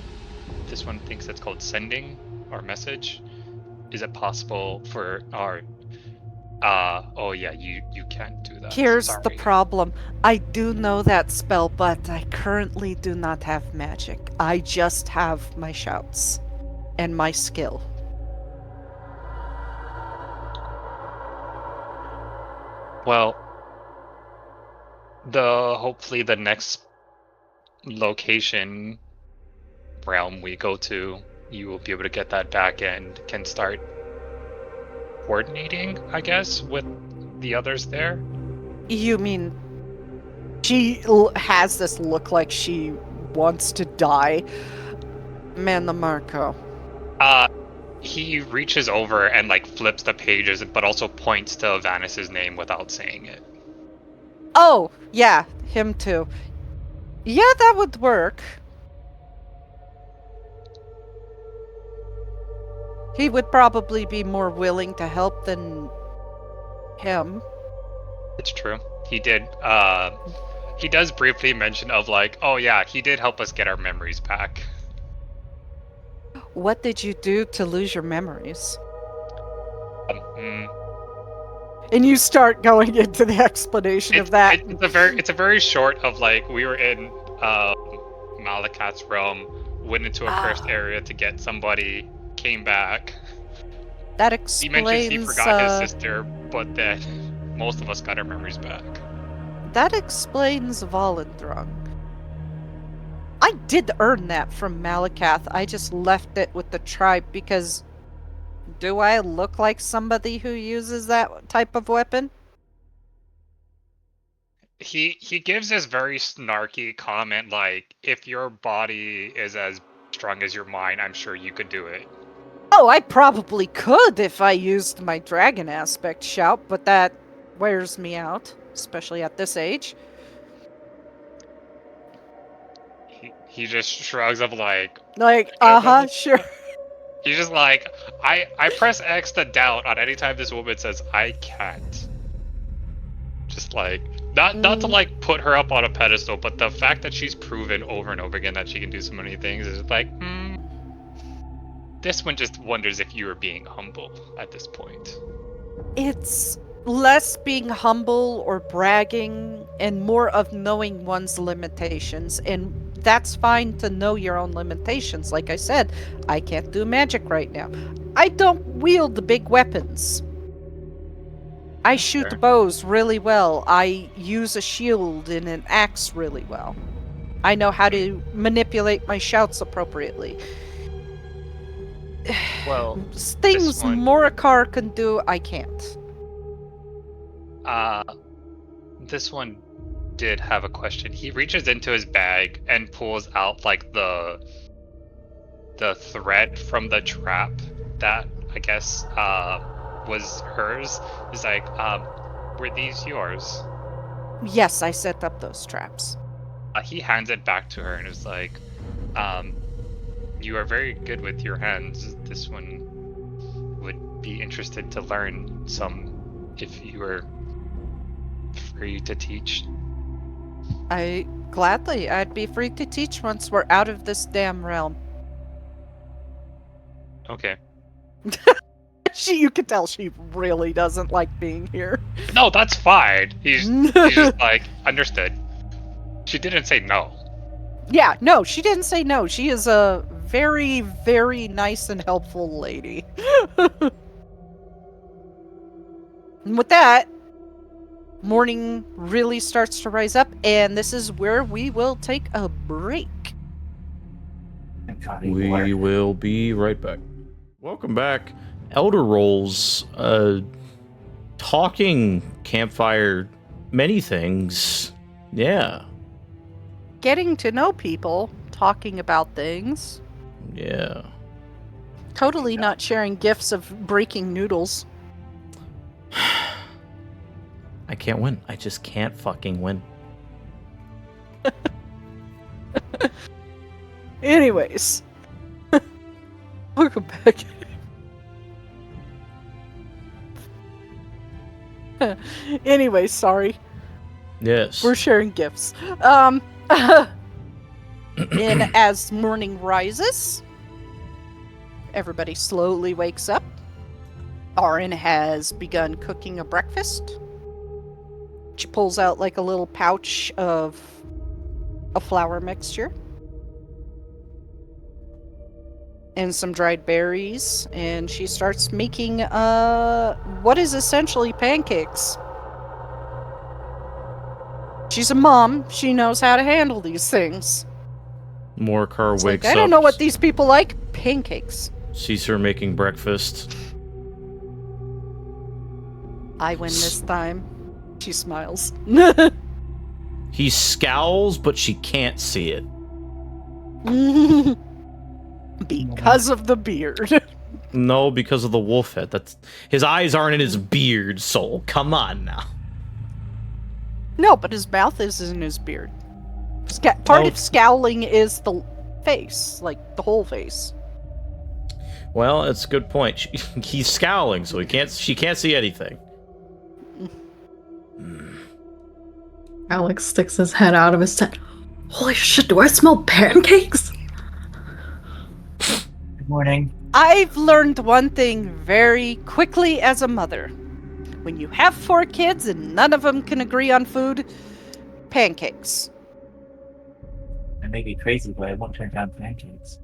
This one thinks it's called sending or message. Is it possible for our? Oh yeah, you can't do that. Here's the Sorry. problem. I do know that spell, but I currently do not have magic. I just have my shouts and my skill. Well, hopefully the next location realm we go to, you will be able to get that back and can start coordinating, I guess, with the others there. You mean she has this look like she wants to die? Man, Marco. He reaches over and like flips the pages, but also points to Vanis's name without saying it. Oh, yeah, him too. Yeah, that would work. He would probably be more willing to help than him. It's true. He did. He does briefly mention of like, oh yeah, he did help us get our memories back. What did you do to lose your memories? And you start going into the explanation of that. It's a very short of like, we were in Malakath's realm, went into a cursed area to get somebody, came back. That He explains. mentions he forgot his sister, but then most of us got our memories back. That explains Volendrung. I did earn that from Malakath. I just left it with the tribe because do I look like somebody who uses that type of weapon? he gives this very snarky comment like, if your body is as strong as your mind, I'm sure you could do it. Oh, I probably could if I used my dragon aspect shout, but that wears me out, especially at this age. He just shrugs of like, Sure. he's just like, I press X to doubt on any time this woman says I can't. Just like, not to like put her up on a pedestal, but the fact that she's proven over and over again that she can do so many things is like, this one just wonders if you are being humble at this point. It's less being humble or bragging and more of knowing one's limitations. And that's fine to know your own limitations. Like I said, I can't do magic right now. I don't wield the big weapons. I shoot the bows really well. I use a shield and an axe really well. I know how to manipulate my shouts appropriately. Well, things Morikar can do, I can't. This one did have a question. He reaches into his bag and pulls out like the thread from the trap that I guess was hers. He's like, were these yours? Yes, I set up those traps. He hands it back to her and is like, you are very good with your hands. This one would be interested to learn some if you were free to teach. I'd be free to teach once we're out of this damn realm. Okay. You can tell she really doesn't like being here. No, that's fine. He's just like, understood. She didn't say no. Yeah, no, she didn't say no. She is a very, very nice and helpful lady. And with that, morning really starts to rise up, and this is where we will take a break. We will be right back. Welcome back. Elder Rolls, talking, campfire, many things. Yeah. Getting to know people, talking about things. Yeah. Totally not sharing gifts of breaking noodles. I can't win. I just can't fucking win. Anyways. Welcome back. Anyway, sorry. Yes. We're sharing gifts. And as morning rises, everybody slowly wakes up. Arin has begun cooking a breakfast. She pulls out like a little pouch of a flour mixture and some dried berries, and she starts making what is essentially pancakes. She's a mom. She knows how to handle these things. Morikar wakes up. I don't know what these people like. Pancakes. Sees her making breakfast. I win this time. She smiles. He scowls, but she can't see it. Because of the beard. No, because of the wolf head. That's his eyes aren't in his beard, soul. Come on now. No, but his mouth is in his beard. Part of scowling is the face, like the whole face. Well, it's a good point. He's scowling, so she can't see anything. Alex sticks his head out of his tent. Holy shit, do I smell pancakes? Good morning. I've learned one thing very quickly as a mother. When you have 4 kids and none of them can agree on food, pancakes. I may be crazy, but I won't turn down pancakes.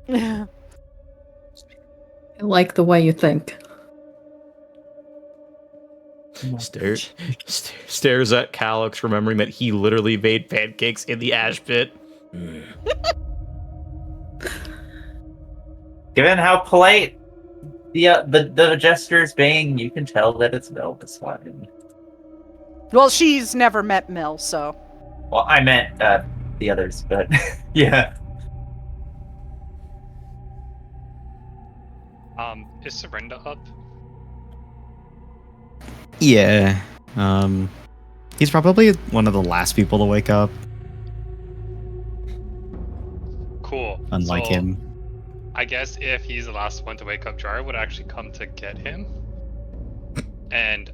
I like the way you think. Stares at Calyx, remembering that he literally made pancakes in the ash pit. Given how polite the gesture is being, you can tell that it's Velva's fine. Well, she's never met Mel, so. Well, I meant the others, but yeah. Is Serinda up? Yeah. He's probably one of the last people to wake up, Cool. unlike So, him. I guess if he's the last one to wake up, Jar would actually come to get him. And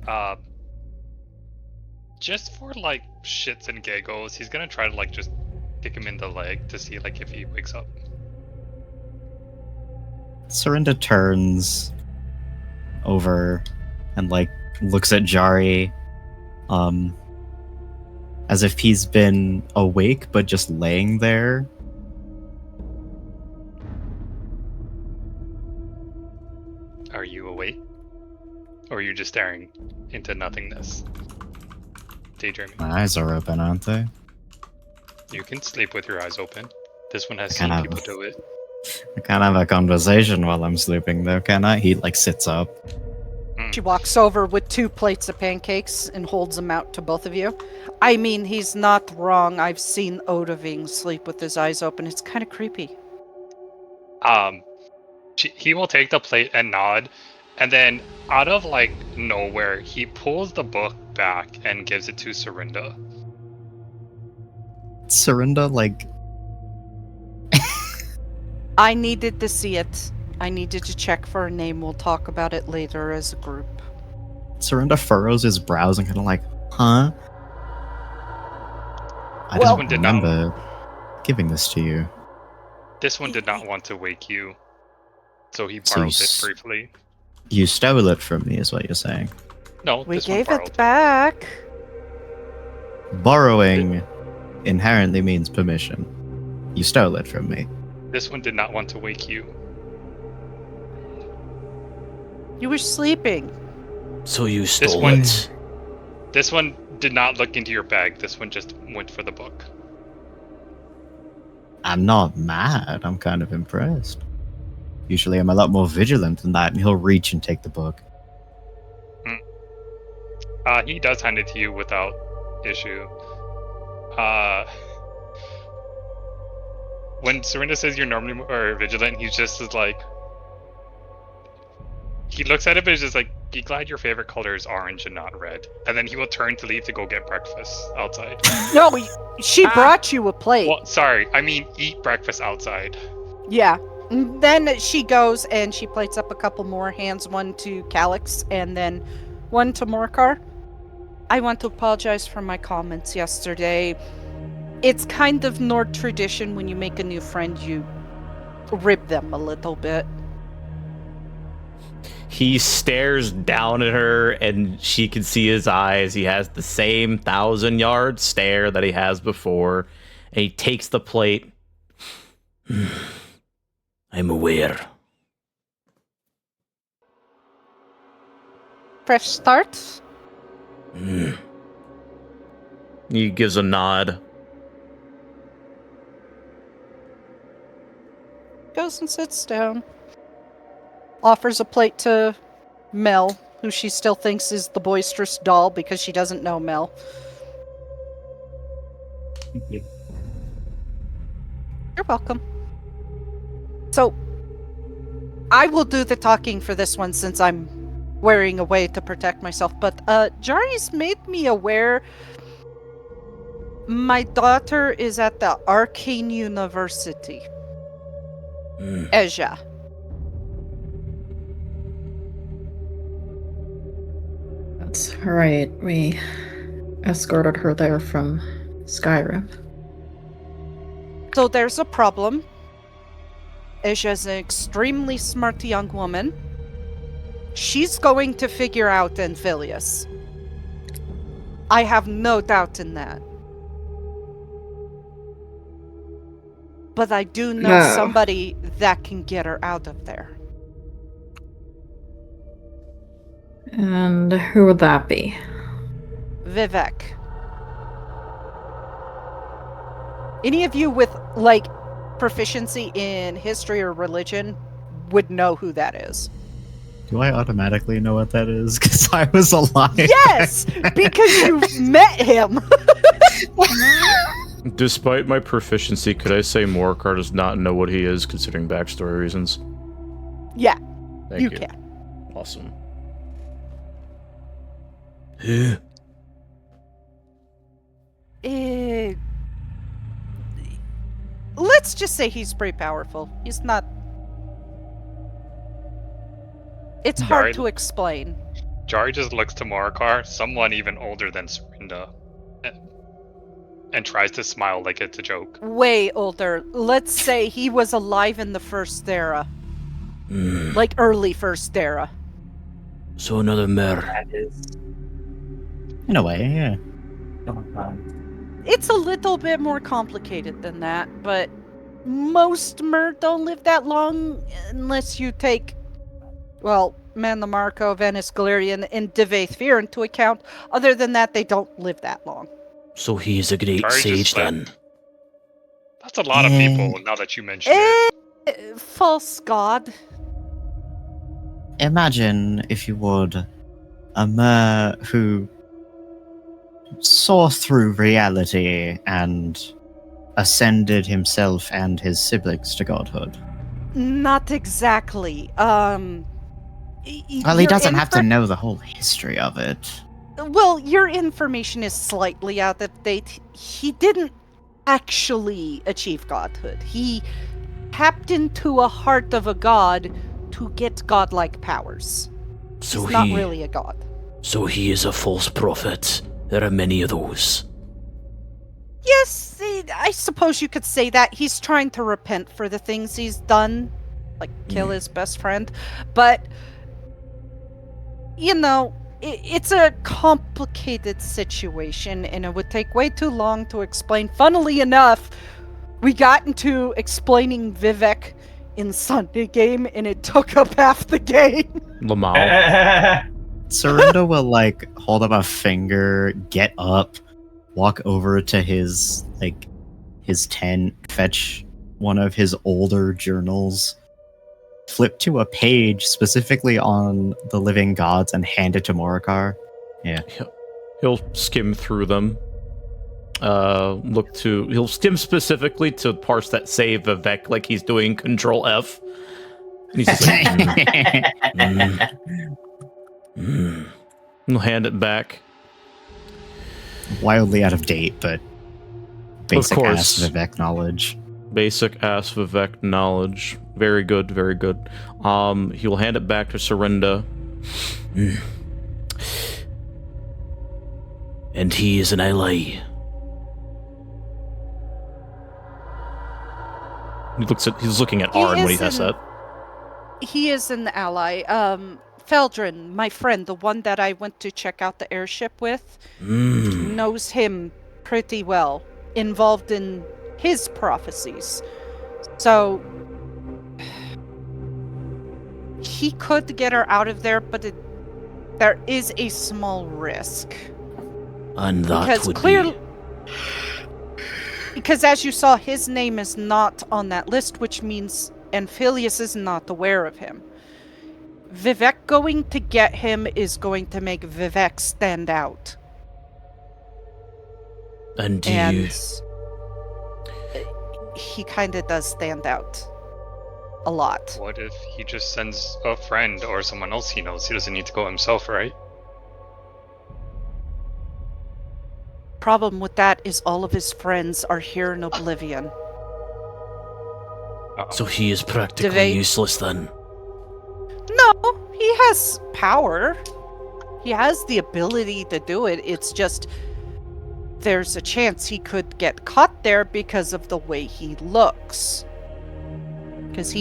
just for like shits and giggles, he's gonna try to like just kick him in the leg to see like if he wakes up. Serinda turns over and like looks at Jari, as if he's been awake but just laying there. Are you awake? Or are you just staring into nothingness? Daydreaming. My eyes are open, aren't they? You can sleep with your eyes open. This one has Kind seen of. people do it. I can't have a conversation while I'm sleeping, though, can I? He like sits up. She walks over with 2 plates of pancakes and holds them out to both of you. I mean, he's not wrong. I've seen Odoving sleep with his eyes open. It's kind of creepy. He will take the plate and nod, and then out of like nowhere, he pulls the book back and gives it to Serinda. Serinda, like, I needed to see it. I needed to check for a name. We'll talk about it later as a group. Serinda furrows his brows and kind of like, huh? I Well- don't remember giving this to you. This one did not want to wake you, so he So borrowed you it briefly. You stole it from me, is what you're saying. No, We this one gave borrowed. it back. Borrowing inherently means permission. You stole it from me. This one did not want to wake you. You were sleeping. So you stole one- it. This one did not look into your bag. This one just went for the book. I'm not mad. I'm kind of impressed. Usually I'm a lot more vigilant than that, and he'll reach and take the book. He does hand it to you without issue. When Serinda says you're normally more vigilant, he's just is like... He looks at it, but he's just like, "You glad your favorite color is orange and not red?" And then he will turn to leave to go get breakfast outside. No, she brought you a plate. Well, sorry, I mean eat breakfast outside. Yeah. And then she goes and she plates up a couple more, hands one to Calix and then one to Morcar. I want to apologize for my comments yesterday. It's kind of Nord tradition when you make a new friend, you rib them a little bit. He stares down at her, and she can see his eyes. He has the same 1,000-yard stare that he has before, and he takes the plate. I'm aware. Fresh start. He gives a nod. Goes and sits down. Offers a plate to Mel, who she still thinks is the boisterous doll because she doesn't know Mel. Thank you. You're welcome. So, I will do the talking for this one since I'm wearing away to protect myself, but Jari's made me aware my daughter is at the Arcane University. Eja. That's right. We escorted her there from Skyrim. So there's a problem. Eja's an extremely smart young woman. She's going to figure out Anphilius. I have no doubt in that. But I do know No. somebody that can get her out of there. And who would that be? Vivek. Any of you with, like, proficiency in history or religion would know who that is. Do I automatically know what that is? Because I was alive. Yes, because you've met him. Despite my proficiency, could I say Morcar does not know what he is, considering backstory reasons? Yeah, Thank you you. can. Awesome. Let's just say he's pretty powerful. He's not. It's hard Right. to explain. Jari just looks to Morikar, someone even older than Serinda, and tries to smile like it's a joke. Way older. Let's say he was alive in the First Era. Like early First Era. So another Mer. That is. In a way, yeah. It's a little bit more complicated than that, but most Mer don't live that long unless you take, well, Manlamarco, Venice, Glarion, and Devathvir into account. Other than that, they don't live that long. So he is a great Jari just sage then. left. That's a lot of people, now that you mention it. False god. Imagine, if you would, a Mer who saw through reality and ascended himself and his siblings to godhood. Not exactly. Well, he doesn't have to know the whole history of it. Well, your information is slightly out of date. He didn't actually achieve godhood. He tapped into a heart of a god to get godlike powers. So He's not really a god. So he is a false prophet. There are many of those. Yes, I suppose you could say that. He's trying to repent for the things he's done, like kill his best friend. But, you know, it's a complicated situation, and it would take way too long to explain. Funnily enough, we got into explaining Vivek in Sunday game, and it took up half the game. Lamau. Serinda will, like, hold up a finger, get up, walk over to his tent, fetch one of his older journals, flip to a page specifically on the living gods, and hand it to Morikar. Yeah. He'll skim through them. He'll skim specifically to parse that save Vivek like he's doing Control F. And he's just like, He'll hand it back. Wildly out of date, but basic Of ass course. Vivek knowledge. Basic ass Vivek knowledge. Very good, very good. He'll hand it back to Serinda. And he is an ally. He's looking at Arn when he has that. He is an ally. Feldrin, my friend, the one that I went to check out the airship with, knows him pretty well. Involved in his prophecies. So he could get her out of there, but there is a small risk. And that Because would clearly, be... because as you saw, his name is not on that list, which means Amphilius is not aware of him. Vivek going to get him is going to make Vivek stand out. And he kind of does stand out a lot. What if he just sends a friend or someone else he knows? He doesn't need to go himself, right? Problem with that is all of his friends are here in Oblivion. Uh-oh. So he is practically Deve- useless then. No, he has power. He has the ability to do it. It's just there's a chance he could get caught there because of the way he looks. Because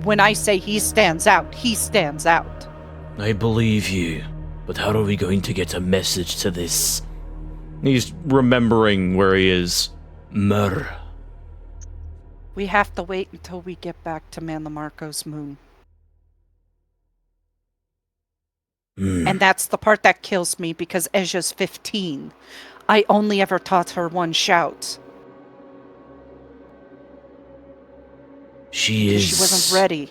when I say he stands out, he stands out. I believe you, but how are we going to get a message to this? He's remembering where he is. Mer. We have to wait until we get back to Manlamarco's moon. And that's the part that kills me because Ezha's 15. I only ever taught her one shout. She is... She wasn't ready.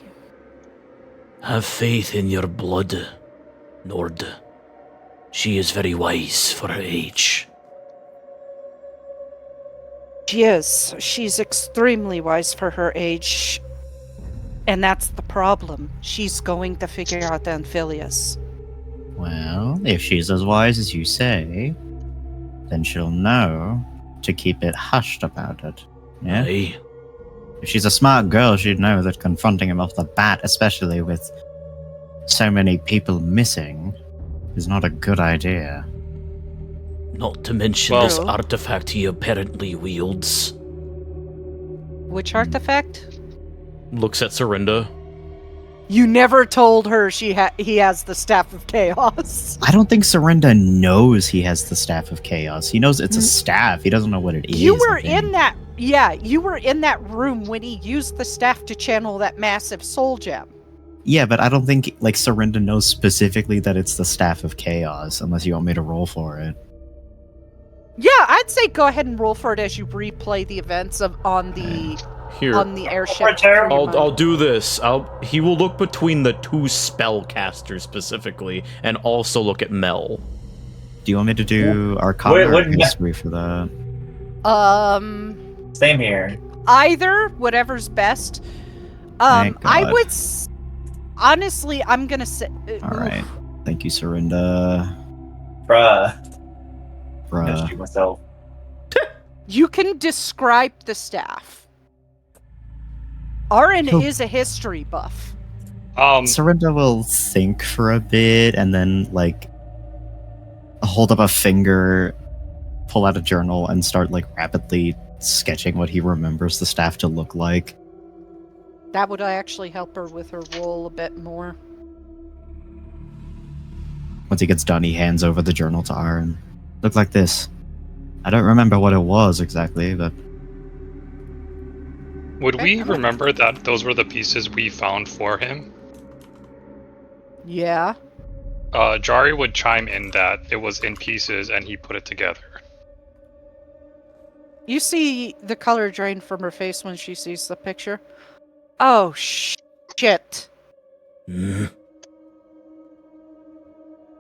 Have faith in your blood, Nord. She is very wise for her age. She is. She's extremely wise for her age. And that's the problem. She's going to figure out the Amphilius. Well, if she's as wise as you say, then she'll know to keep it hushed about it. Yeah? Aye. If she's a smart girl, she'd know that confronting him off the bat, especially with so many people missing, is not a good idea. Not to mention Well- this artifact he apparently wields. Which artifact? Looks at Serinda. You never told her he has the Staff of Chaos. I don't think Serinda knows he has the Staff of Chaos. He knows it's a staff. He doesn't know what it is. You were I think. in that. Yeah, you were in that room when he used the staff to channel that massive soul gem. Yeah, but I don't think like Serinda knows specifically that it's the Staff of Chaos, unless you want me to roll for it. Yeah, I'd say go ahead and roll for it as you replay the events on the Here, airship. I'll do this. He will look between the two spellcasters specifically, and also look at Mel. Do you want me to do Arcana What- or history for that? Same here. Either, whatever's best. Thank I God. would honestly, I'm gonna say. All right. Thank you, Serinda. Bruh. I'm gonna Bruh. shoot myself. You can describe the staff. Arin So- is a history buff. Serinda will think for a bit and then, like, hold up a finger, pull out a journal, and start, like, rapidly sketching what he remembers the staff to look like. That would actually help her with her roll a bit more. Once he gets done, he hands over the journal to Aaron. Look like this. I don't remember what it was exactly, but Would we remember that those were the pieces we found for him? Yeah. Jari would chime in that it was in pieces and he put it together. You see the color drain from her face when she sees the picture. Oh, shit. Mm.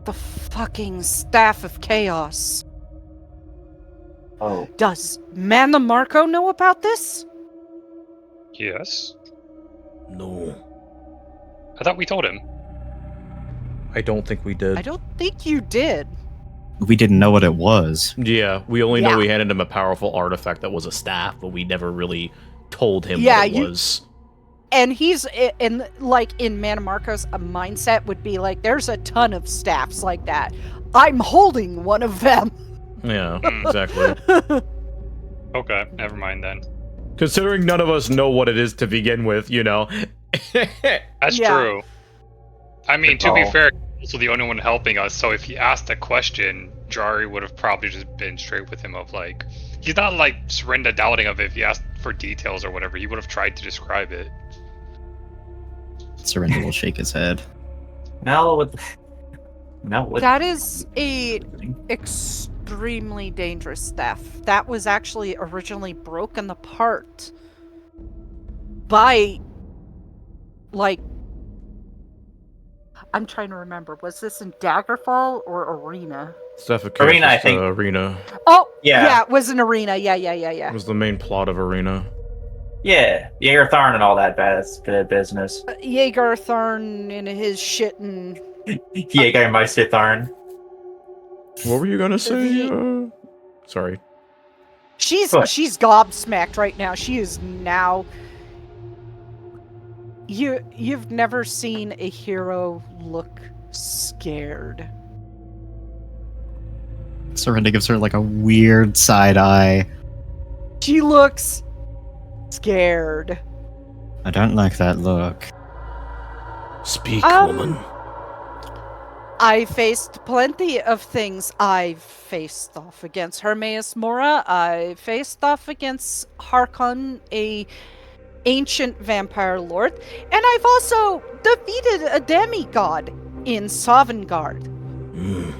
The fucking Staff of Chaos. Oh. Does Mana Marco know about this? Yes. No. I thought we told him. I don't think we did. I don't think you did. we didn't know what it was. Yeah, we only know Yeah. we handed him a powerful artifact that was a staff, but we never really told him Yeah, what it you- was. And he's in Mana Marco's mindset would be like, there's a ton of staffs like that. I'm holding one of them. Yeah, Hmm. exactly. Okay, never mind then. Considering none of us know what it is to begin with, you know. That's Yeah. true. I mean, to be Oh. fair, he's also the only one helping us, so if he asked a question, Jari would have probably just been straight with him of like, he's not like Serinda doubting of it if he asked for details or whatever, he would have tried to describe it. Serinda will shake his head. Mel with That is a extremely dangerous staff. That was actually originally broken apart by, like, I'm trying to remember. Was this in Daggerfall or Arena? Stuff of Arena, I Chaos, think. Arena Oh, Yeah. it was an Arena. Yeah. was the main plot of Arena. Yeah, Jaeger Tharn and all that bad business. Jaeger Tharn and his shit and Jaeger Meister Tharn. What were you gonna say? Sorry. she's What? gobsmacked right now. She is now. You've never seen a hero look scared. Serinda gives her like a weird side eye. She looks scared. I don't like that look. Speak, Um, woman. I faced plenty of things. I've faced off against Hermaeus Mora. I faced off against Harkon, a ancient vampire lord, and I've also defeated a demigod in Sovngarde. Mm.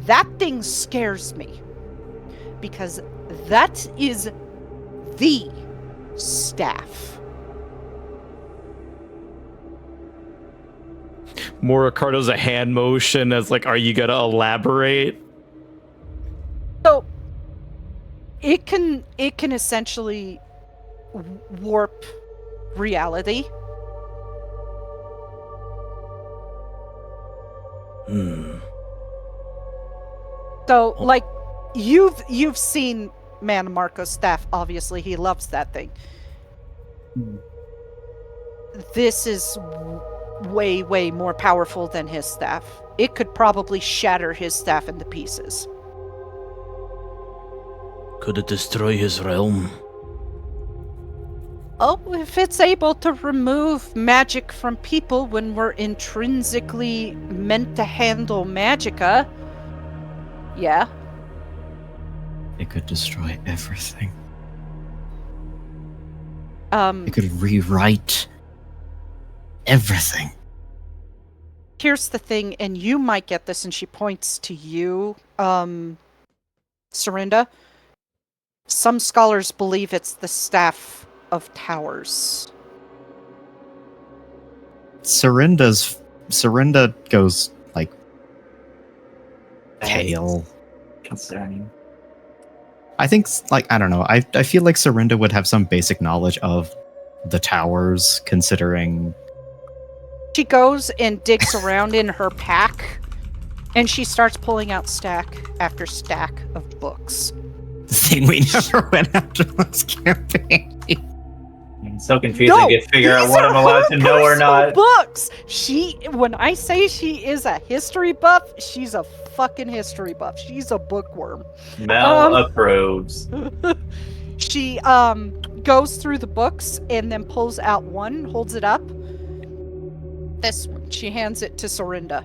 That thing scares me because that is the staff. Mora does a hand motion as like, are you gonna elaborate? So it can essentially warp reality. So like you've seen Man Marco's staff, obviously he loves that thing. This is way more powerful than his staff. It could probably shatter his staff into pieces. Could it destroy his realm? Oh, if it's able to remove magic from people when we're intrinsically meant to handle Magicka, yeah. It could destroy everything. Um, It could rewrite everything. Here's the thing, and you might get this, and she points to you, Serinda. Some scholars believe it's the Staff of Towers. Serinda goes like pale. Concerning. I think, like, I don't know. I feel like Serinda would have some basic knowledge of the towers, considering. She goes and digs around in her pack, and she starts pulling out stack after stack of books. The thing we never went after last campaign. I'm so confused. I can't figure out what I'm allowed to know or not. Books. When I say she is a history buff, she's a fucking history buff. She's a bookworm. Mel approves. She goes through the books and then pulls out one, holds it up. This one. She hands it to Serinda.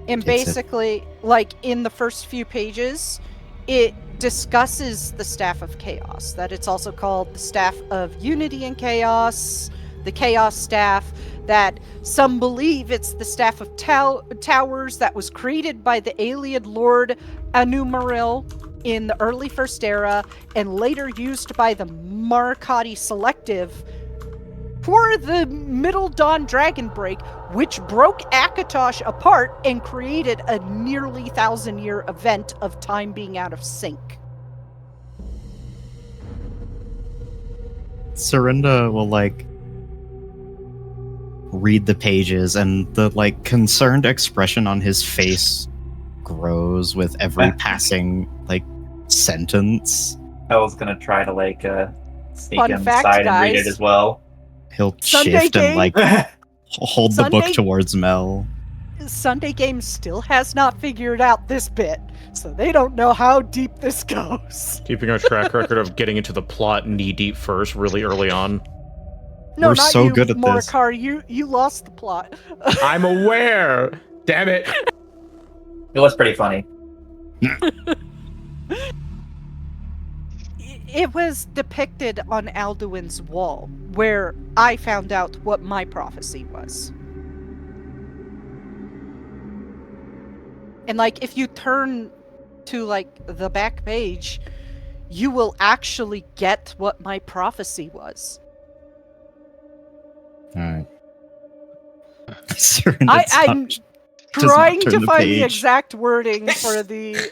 And basically, like in the first few pages, it discusses the Staff of Chaos, that it's also called the Staff of Unity and Chaos, the Chaos Staff, that some believe it's the Staff of Towers that was created by the alien Lord Anumaril in the early First Era, and later used by the Marcotti Selective for the Middle Dawn Dragon Break, which broke Akatosh apart and created a nearly 1,000-year event of time being out of sync. Serinda will, like, read the pages, and the, like, concerned expression on his face grows with every passing, like, sentence. I was gonna try to, like, sneak Fun fact, inside and read guys. it as well. He'll Sunday shift and, game. like, hold the book Sunday- towards Mel. Sunday Game still has not figured out this bit, so they don't know how deep this goes. Keeping our track record of getting into the plot knee deep first, really early on. No, We're not so you, good at this. Morikar. You lost the plot. I'm aware. Damn it. It was pretty funny. It was depicted on Alduin's wall, where I found out what my prophecy was. And, like, if you turn to, like, the back page, you will actually get what my prophecy was. Alright. I'm trying turn to the find the page. exact wording for the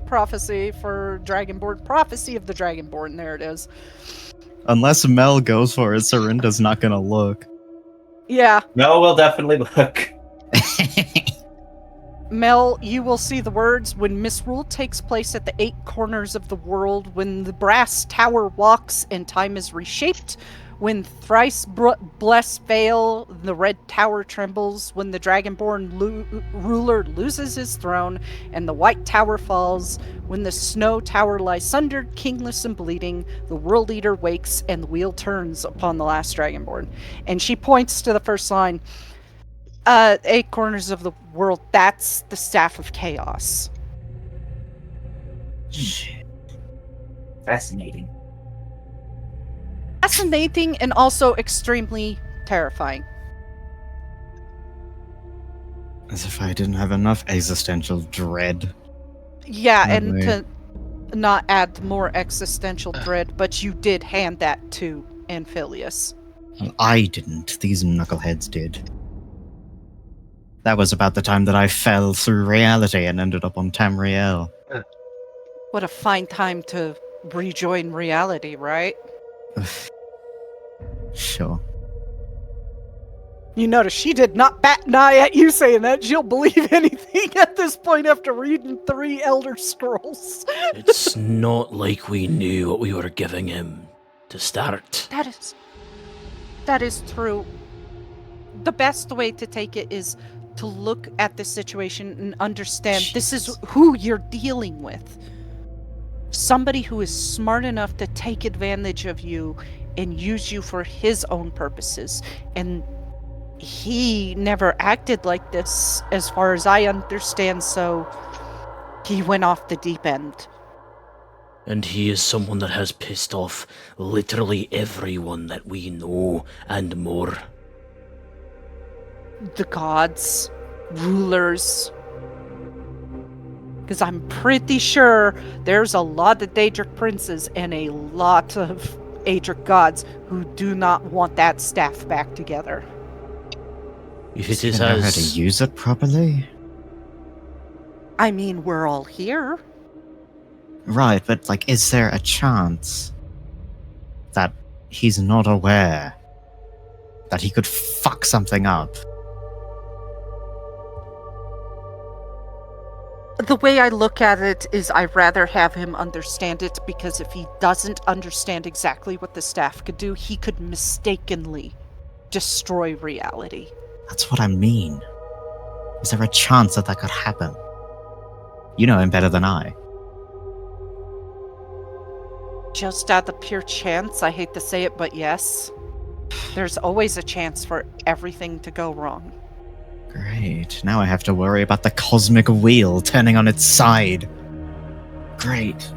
prophecy for Dragonborn. Prophecy of the Dragonborn, there it is. Unless Mel goes for it, Serinda's not gonna look. Yeah. Mel will definitely look. Mel, you will see the words, when misrule takes place at the 8 corners of the world, when the brass tower walks and time is reshaped, when thrice blessed fail, the red tower trembles, when the dragonborn ruler loses his throne, and the white tower falls, when the snow tower lies sundered, kingless and bleeding, the world eater wakes, and the wheel turns upon the last dragonborn. And she points to the first line. 8 corners of the world, that's the Staff of Chaos. Fascinating. Fascinating and also extremely terrifying. As if I didn't have enough existential dread. Yeah, No and way. to not add more existential dread, but you did hand that to Anphilius. Well, I didn't. These knuckleheads did. That was about the time that I fell through reality and ended up on Tamriel. What a fine time to rejoin reality, right? Sure. You notice she did not bat an eye at you saying that. She'll believe anything at this point after reading 3 Elder Scrolls. It's not like we knew what we were giving him to start. That is true. The best way to take it is to look at the situation and understand this is who you're dealing with. Somebody who is smart enough to take advantage of you and use you for his own purposes. And he never acted like this, as far as I understand, so he went off the deep end. And he is someone that has pissed off literally everyone that we know and more. The gods, rulers. Because I'm pretty sure there's a lot of Daedric princes and a lot of Daedric gods who do not want that staff back together. If it You is know how to as... use it properly? I mean, we're all here. Right, but like, is there a chance that he's not aware that he could fuck something up? The way I look at it is I'd rather have him understand it, because if he doesn't understand exactly what the staff could do, he could mistakenly destroy reality. That's what I mean. Is there a chance that that could happen? You know him better than I. Just out of pure chance, I hate to say it, but yes. There's always a chance for everything to go wrong. Great. Now I have to worry about the cosmic wheel turning on its side. Great.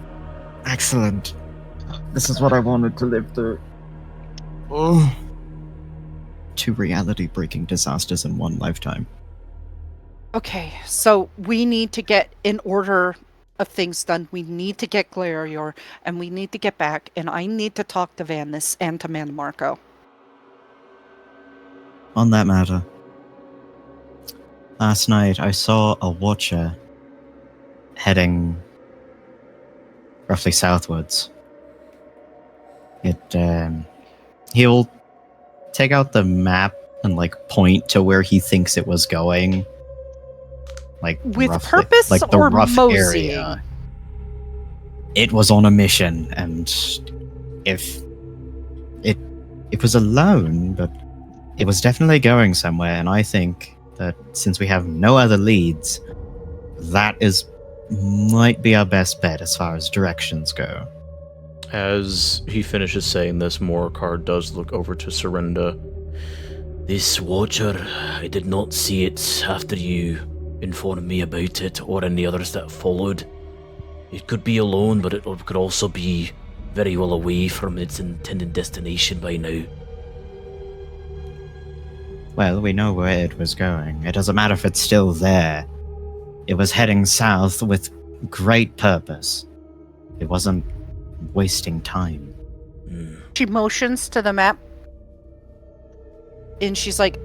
Excellent. This is what I wanted to live through. Oh. 2 reality-breaking disasters in one lifetime. Okay, so we need to get in order of things done. We need to get Glarior, and we need to get back, and I need to talk to Vanis and to Manmarco. On that matter, last night I saw a watcher heading roughly southwards. He'll take out the map and like point to where he thinks it was going. Like With roughly, purpose like the or rough moseying? area. It was on a mission, and if it was alone, but it was definitely going somewhere, and I think that since we have no other leads, that might be our best bet as far as directions go. As he finishes saying this, Morcar does look over to Serinda. This Watcher, I did not see it after you informed me about it, or any others that followed. It could be alone, but it could also be very well away from its intended destination by now. Well, we know where it was going. It doesn't matter if it's still there. It was heading south with great purpose. It wasn't wasting time. She motions to the map, and she's like,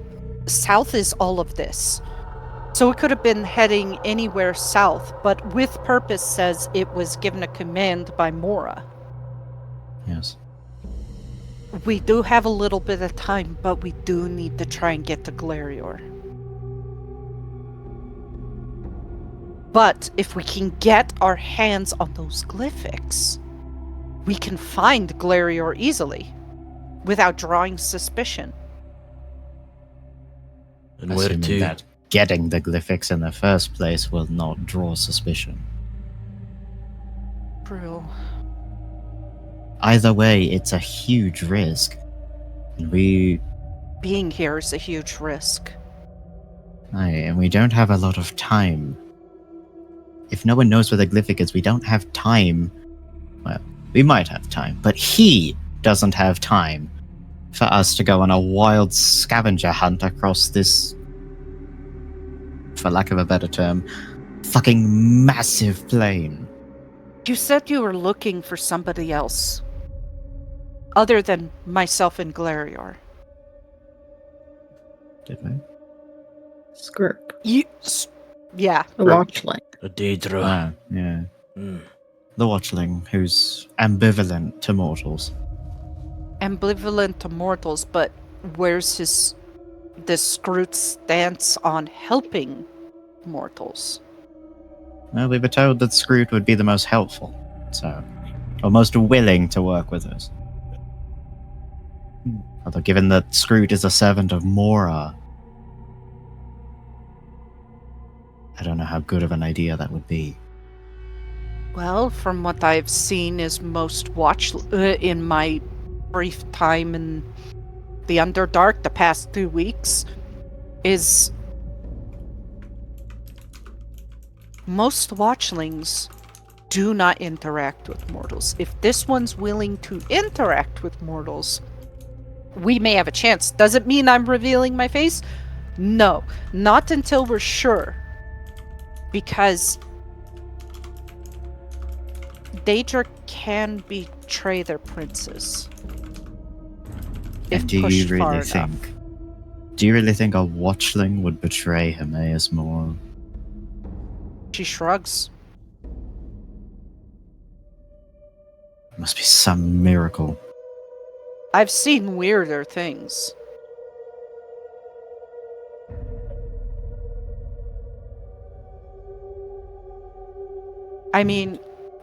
south is all of this. So it could have been heading anywhere south, but with purpose says it was given a command by Mora. Yes. We do have a little bit of time, but we do need to try and get to Glarior. But if we can get our hands on those glyphics, we can find Glarior easily, without drawing suspicion. And where Assuming to? that getting the glyphics in the first place will not draw suspicion. True. Either way, it's a huge risk. And Being here is a huge risk. and we don't have a lot of time. If no one knows where the glyphic is, we don't have time. Well, we might have time, but he doesn't have time for us to go on a wild scavenger hunt across this, for lack of a better term, fucking massive plain. You said you were looking for somebody else. Other than myself and Glarior. Did we? Scrut. Yeah. The Watchling. A Daedra. Ah, yeah. Hmm. The Watchling, who's ambivalent to mortals. Ambivalent to mortals, but where's this Scrut's stance on helping mortals? Well, we were told that Scrut would be the most helpful, so, or most willing to work with us. Although, given that Scrut is a servant of Mora, I don't know how good of an idea that would be. Well, from what I've seen is most in my brief time in the Underdark the past 2 weeks, is most Watchlings do not interact with mortals. If this one's willing to interact with mortals, we may have a chance. Does it mean I'm revealing my face? No, not until we're sure. Because Daedra can betray their princes. If And do you pushed far really enough. think? Do you really think a Watchling would betray Hermaeus Mora? She shrugs. It must be some miracle. I've seen weirder things. I mean,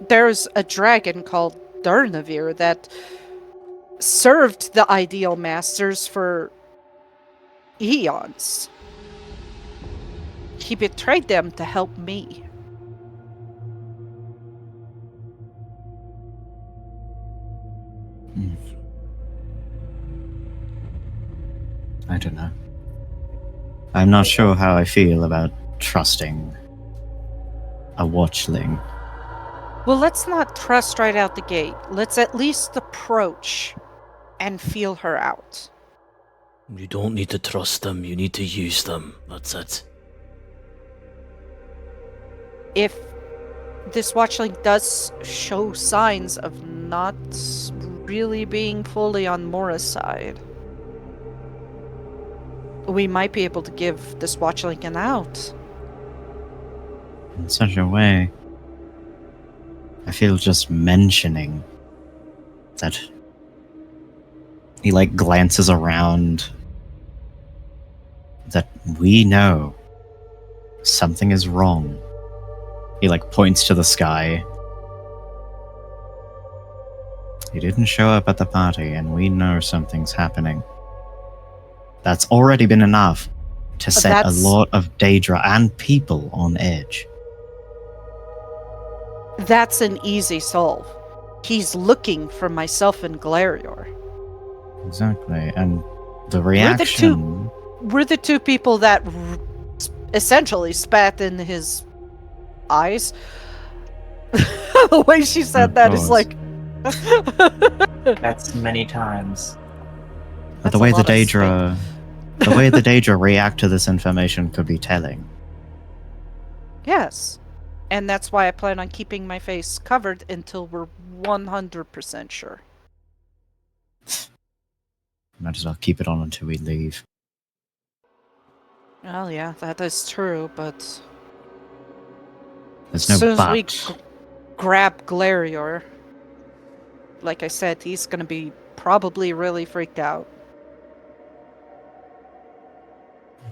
there's a dragon called Durnavir that served the Ideal Masters for eons. He betrayed them to help me. I don't know. I'm not sure how I feel about trusting a Watchling. Well, let's not trust right out the gate. Let's at least approach and feel her out. You don't need to trust them, you need to use them. That's it. If this Watchling does show signs of not really being fully on Mora's side, we might be able to give this Watchling an out. In such a way, I feel just mentioning that he glances around, that we know something is wrong. He points to the sky. He didn't show up at the party, and we know something's happening. That's already been enough to set a lot of Daedra and people on edge. That's an easy solve. He's looking for myself and Glarior. Exactly, and the reaction... We're the two people that essentially spat in his eyes. The way she said that is like... That's many times. But the way the Daedra react to this information could be telling. Yes. And that's why I plan on keeping my face covered until we're 100% sure. Might as well keep it on until we leave. Well, yeah, that is true, but... There's no as soon as but. we grab Glarior, like I said, he's gonna be probably really freaked out.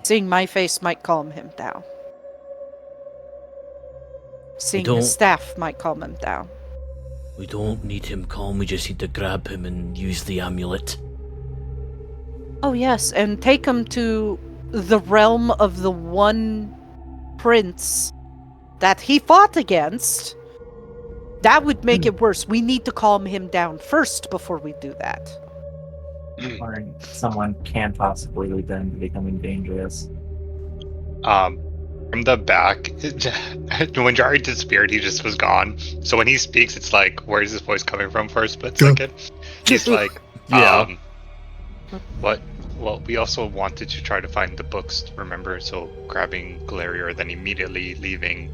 Seeing my face might calm him down. Seeing his staff might calm him down. We don't need him calm, we just need to grab him and use the amulet. Oh yes, and take him to the realm of the one prince that he fought against. That would make it worse. We need to calm him down first before we do that. Or someone can possibly lead them to becoming dangerous. From the back, when Jari disappeared, he just was gone. So when he speaks, it's like, where is his voice coming from for a split second? He's like, Yeah. What? Well, we also wanted to try to find the books, remember? So grabbing Glarior, then immediately leaving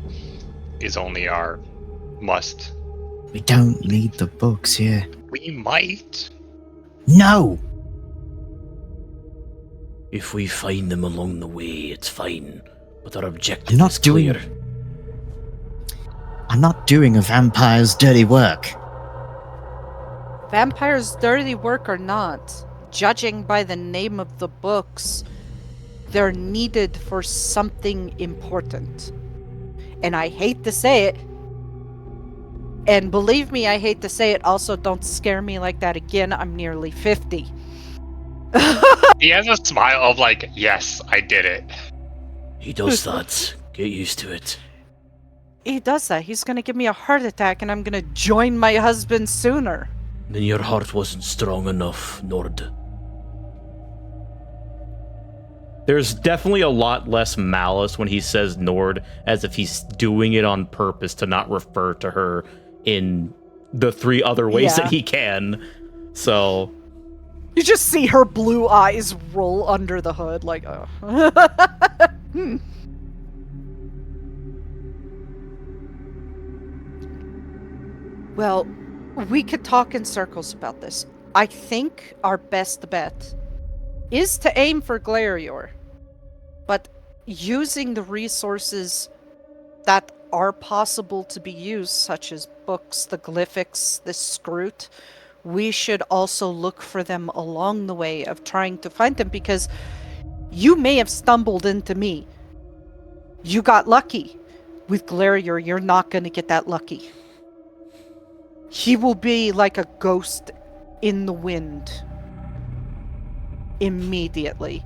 is only our must. We don't need the books here. We might. No! If we find them along the way, it's fine. But our objective I'm not is clear. I'm not doing a vampire's dirty work. Vampires' dirty work or not, judging by the name of the books, they're needed for something important. And I hate to say it, and believe me, I hate to say it, also don't scare me like that again, I'm nearly 50. He has a smile of like, yes, I did it. He does that. Get used to it. He does that, he's gonna give me a heart attack and I'm gonna join my husband sooner. Then your heart wasn't strong enough, Nord. There's definitely a lot less malice when he says Nord, as if he's doing it on purpose to not refer to her in the 3 other ways that he can. So You just see her blue eyes roll under the hood, like, oh. Well, we could talk in circles about this. I think our best bet is to aim for Glarior, but using the resources that are possible to be used, such as books, the glyphics, the Scrut, we should also look for them along the way of trying to find them, because you may have stumbled into me. You got lucky. With Glarior, you're not going to get that lucky. He will be like a ghost in the wind. Immediately.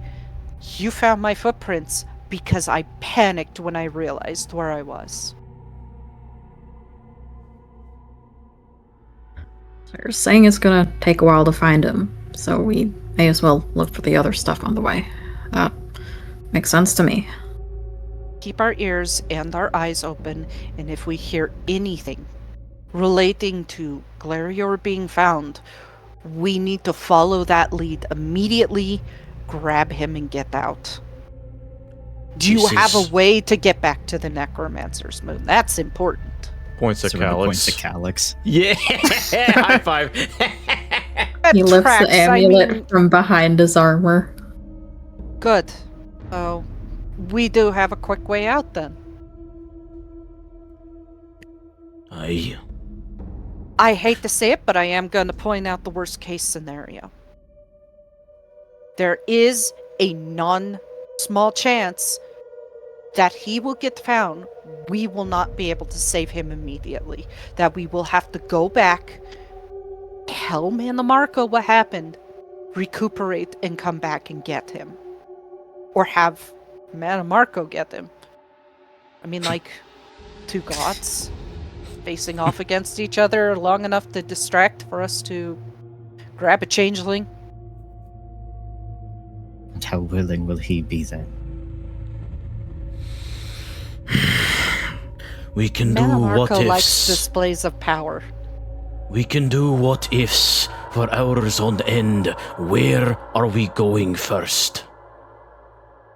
You found my footprints because I panicked when I realized where I was. So you're saying it's gonna take a while to find him, so we may as well look for the other stuff on the way. That makes sense to me. Keep our ears and our eyes open, and if we hear anything relating to Glarior being found, we need to follow that lead immediately, grab him, and get out. Do you have a way to get back to the Necromancer's Moon? That's important. Points at Sort of points to Calyx. Calyx. Yeah, high five. He lifts Tracks, the amulet I mean, from behind his armor. good. Oh, we do have a quick way out then. Aye. I hate to say it, but I am going to point out the worst case scenario. There is a non-small chance that he will get found. We will not be able to save him immediately. That we will have to go back, tell Mannimarco what happened, recuperate, and come back and get him. Or have Mannimarco get him. I mean, like, 2 gods facing off against each other long enough to distract for us to grab a changeling. And how willing will he be then? We can do what Mannimarco likes ifs. displays of power. We can do what ifs for hours on end. Where are we going first?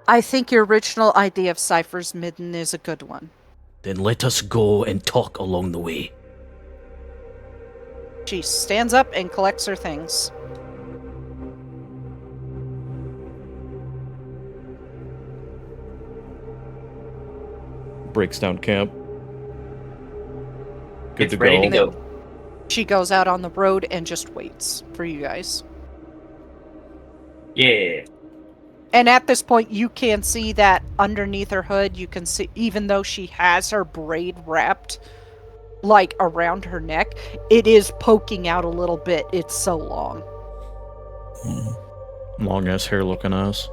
I think your original idea of Cypher's Midden is a good one. Then let us go and talk along the way. She stands up and collects her things. Breaks down camp. Good It's to ready go. to go. She goes out on the road and just waits for you guys. Yeah. And at this point, you can see that underneath her hood, you can see, even though she has her braid wrapped, like, around her neck, it is poking out a little bit. It's so long. Long ass hair looking ass.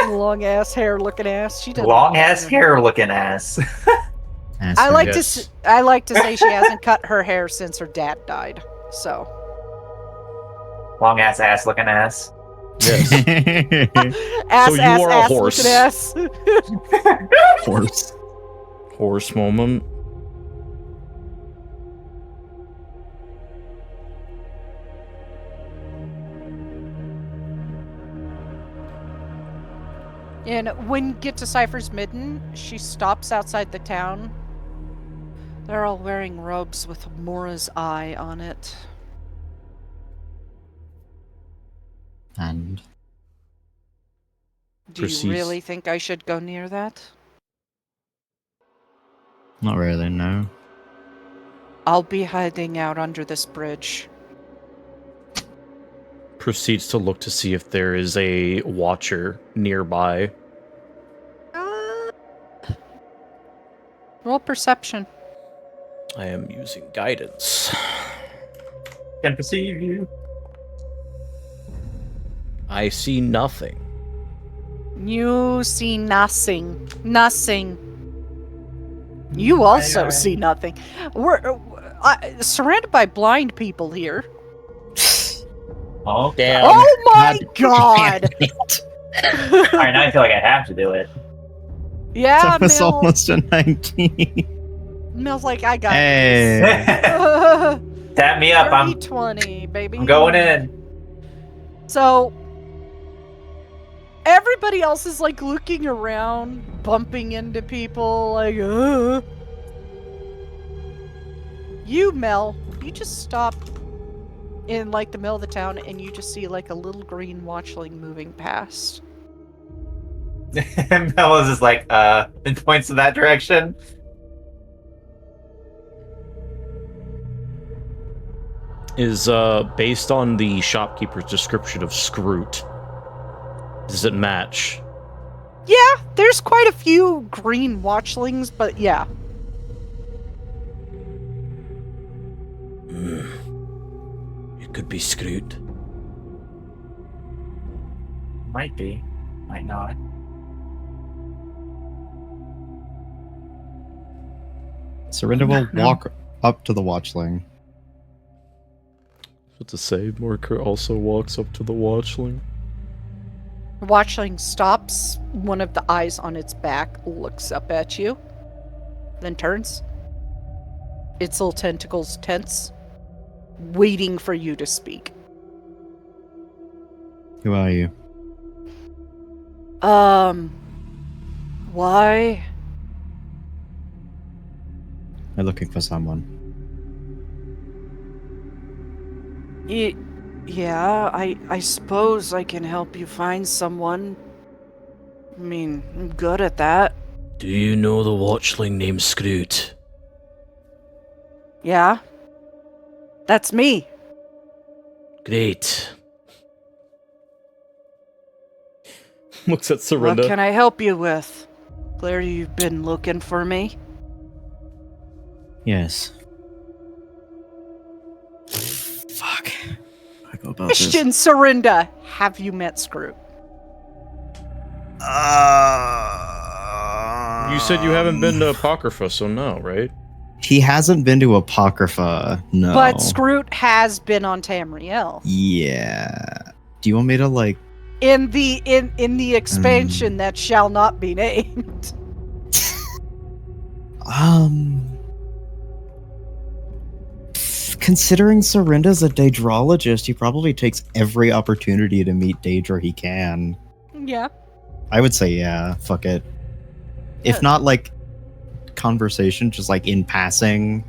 Long ass hair looking ass. She doesn't Long ass hair looking ass. I like Yes. I like to say she hasn't cut her hair since her dad died. So Long ass looking ass. Yes. ass, So you ass, are a ass, horse. looking ass. Horse. Horse moment. And when you get to Cypher's Midden, she stops outside the town. They're all wearing robes with Mora's eye on it. And Do you really think I should go near that? Not really, no. I'll be hiding out under this bridge. Proceeds to look to see if there is a watcher nearby. Roll perception. I am using guidance. Can perceive you. I see nothing. You see nothing. Nothing. You also see nothing. We're surrounded by blind people here. Oh, Damn. Oh my god! Alright, now I feel like I have to do it. Yeah, That was Mel. almost a 19. Mel's like, I got Hey. this. Tap me up. I'm 20, baby. I'm going in. So everybody else is like looking around, bumping into people, like, You, Mel, you just stop in like the middle of the town and you just see like a little green watchling moving past. And Mel is just like, and points in that direction. Is based on the shopkeeper's description of Scrut. Does it match? Yeah, there's quite a few green watchlings, but yeah. It could be Scrut. Might be. Might not. Serinda will No. walk up to the watchling. What to say? Morker also walks up to the watchling. Watchling stops, one of the eyes on its back looks up at you, then turns. Its little tentacles tense, waiting for you to speak. Who are you? Why? I'm looking for someone. Yeah, I suppose I can help you find someone. I mean, I'm good at that. Do you know the watchling named Scrut? Yeah? That's me. Great. Looks at What Serinda. can I help you with? Claire, you've been looking for me? Yes. Fuck. I go about this. Christian Serinda, have you met Scrut? You said you haven't been to Apocrypha, so no, right? He hasn't been to Apocrypha, no. But Scrut has been on Tamriel. Yeah. Do you want me to, like... In the expansion that shall not be named. Considering Serinda's a Daedrologist, he probably takes every opportunity to meet Daedra he can. Yeah. I would say yeah, fuck it. If not, like, conversation, just, like, in passing.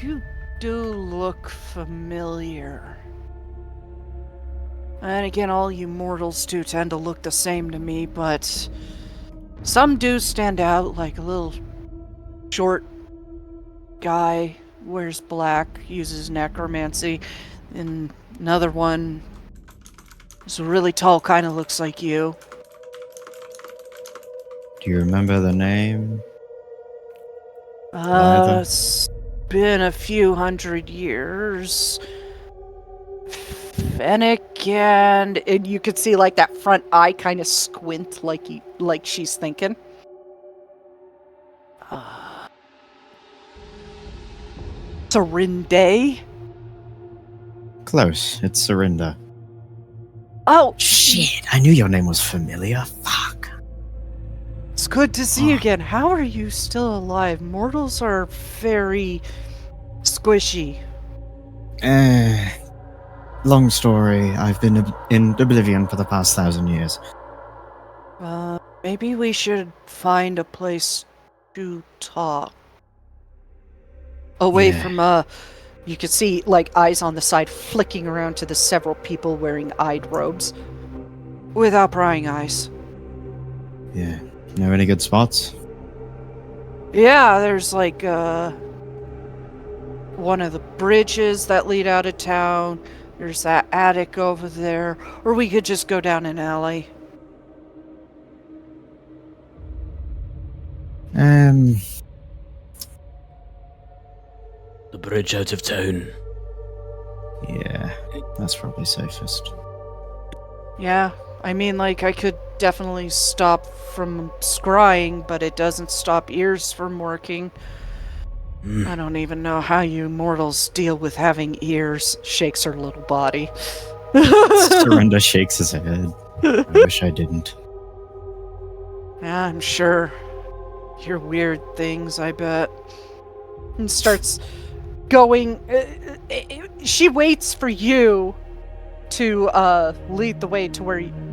You do look familiar. And again, all you mortals do tend to look the same to me, but some do stand out, like a little short guy, wears black, uses necromancy, and another one is really tall, kind of looks like you. Do you remember the name? Either. It's been a few hundred years. Fennec, and you could see like that front eye kind of squint, like she's thinking. Serinda? Close. It's Serinda. Oh, Shit, I knew your name was familiar. Fuck. it's good to see you again. How are you still alive? Mortals are very squishy. Long story. I've been in oblivion for the past 1,000 years. Maybe we should find a place to talk. Away Yeah. from, you could see, like, eyes on the side flicking around to the several people wearing eyed robes. without prying eyes. Yeah. Know any good spots? Yeah, there's like one of the bridges that lead out of town. There's that attic over there. Or we could just go down an alley. Um, The bridge out of town. yeah, that's probably safest. Yeah, I mean, like, I could definitely stop from scrying, but it doesn't stop ears from working. I don't even know how you mortals deal with having ears. Shakes her little body. Surrender shakes his head. I wish I didn't. Yeah, I'm sure. Hear weird things, I bet. And starts going. She waits for you to lead the way to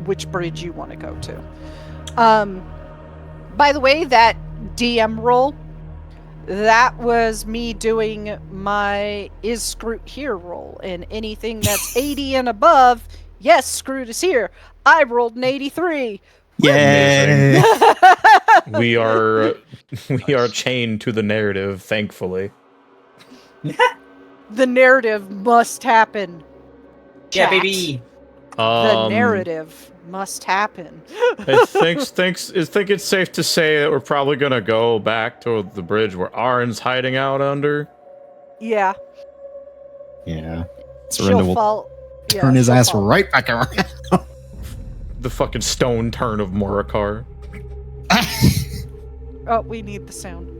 which bridge you want to go to. By the way, that DM roll, that was me doing my is Scrut here roll, and anything that's 80 and above, yes, Scrut is here. I rolled an 83. Yay! We are chained to the narrative, thankfully. The narrative must happen. Yeah, Chat. baby. The narrative must happen. I think it's safe to say that we're probably gonna go back to the bridge where Arn's hiding out under. Yeah. Yeah. Surrender will fall. turn his she'll ass fall. right back around. The fucking stone turn of Morakar. Oh, we need the sound.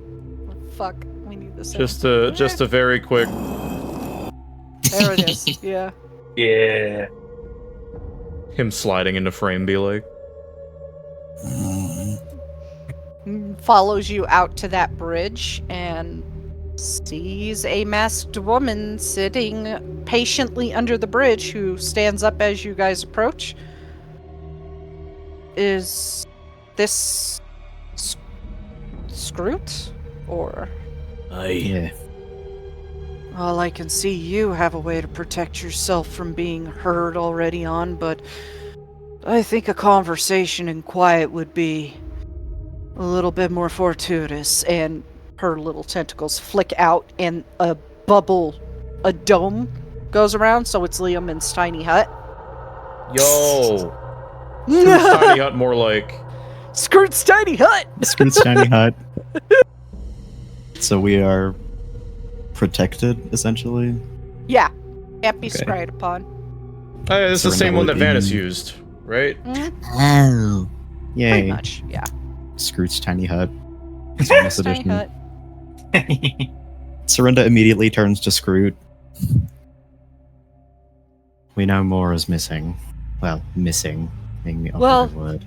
Oh, fuck, we need the sound. Just a very quick. There it is. Yeah. Yeah. Him sliding into frame be like. Follows you out to that bridge and sees a masked woman sitting patiently under the bridge who stands up as you guys approach. Is this Scrut? Or... Aye. Yeah. Well, I can see you have a way to protect yourself from being heard already on, but I think a conversation in quiet would be a little bit more fortuitous. And her little tentacles flick out and a bubble, a dome goes around, so it's Liam and Tiny Hut. Yo! Who's Tiny Hut more like? Scrut's Tiny Hut! Scrut's tiny hut. So we are protected, essentially. Yeah, can't be Okay. scryed upon. Hey, this is the Surrender same one that would be- Vanus used, right? Oh. Pretty Yay. much, yeah. Scrut's tiny hut. It's on this Tiny edition. Hut. Surrender immediately turns to Scrut. We know Mora's missing. Well, missing being the operative word.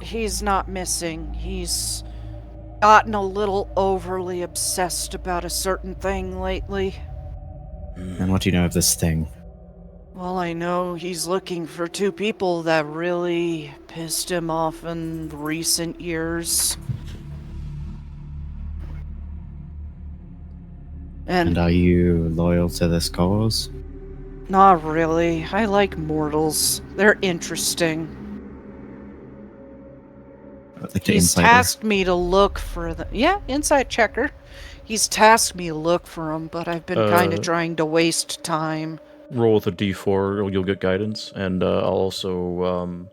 He's not missing. He's gotten a little overly obsessed about a certain thing lately. And what do you know of this thing? Well, I know he's looking for two people that really pissed him off in recent years. And And are you loyal to this cause? not really. I like mortals. They're interesting. Like the He's insider? tasked me to look for them. Yeah, inside checker. He's tasked me to look for them, but I've been kind of trying to waste time. Roll with a d4, or you'll get guidance. And I'll also,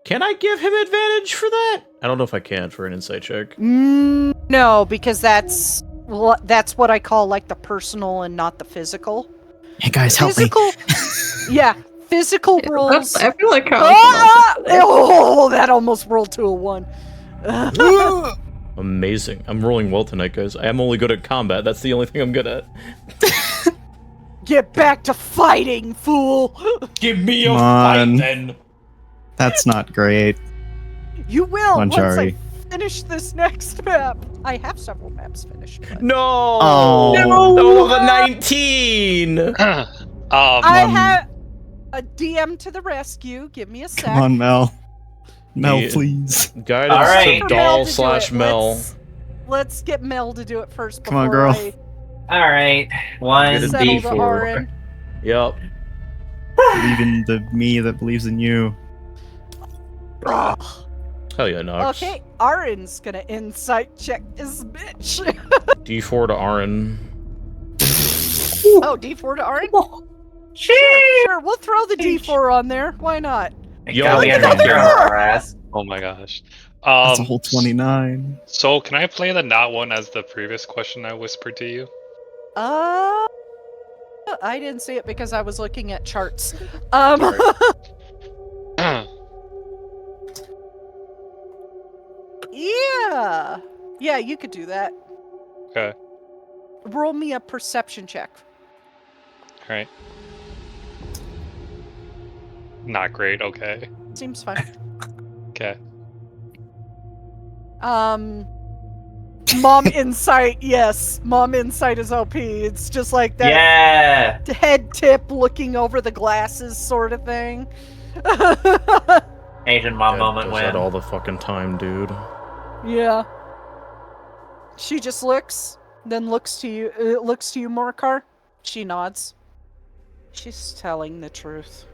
can I give him advantage for that? I don't know if I can for an insight check. No, because that's what I call like the personal and not the physical. Hey guys, help me! Physical, yeah, physical rolls. I feel like That almost rolled to a 1. Amazing. I'm rolling well tonight, guys. I am only good at combat. That's the only thing I'm good at. Get back to fighting, fool! Give me Come on. then. That's not great. You will once Manjari. I finish this next map. I have several maps finished. But... No! Oh. No, the 19! I have a DM to the rescue. Give me a sec. Come on, Mel. Mel, Yeah. please. Guidance All right. to For Mel doll to do slash it. Mel. Let's get Mel to do it first. Come on, before girl. I All right. One Get a settle the D4. RN. Yep. Believe in the me that believes in you. Hell yeah, Nox. Okay, Arin's gonna insight check this bitch. D4 to Arin. Oh, D4 to Arin? Sure, we'll throw the D4 on there. Why not? Yo, God, we look had at an extra that. on our ass. Oh my gosh. That's a whole 29. So can I play the not one as the previous question I whispered to you? I didn't see it because I was looking at charts. Yeah. Yeah, you could do that. Okay. Roll me a perception check. Alright. Not great, okay. Seems fine. Okay. Mom insight, yes. Mom insight is OP. It's just like that Yeah. head tip looking over the glasses sort of thing. Asian mom Dad moment does win. that all the fucking time, dude. Yeah. She just looks, then looks to you, Morcar. She nods. She's telling the truth.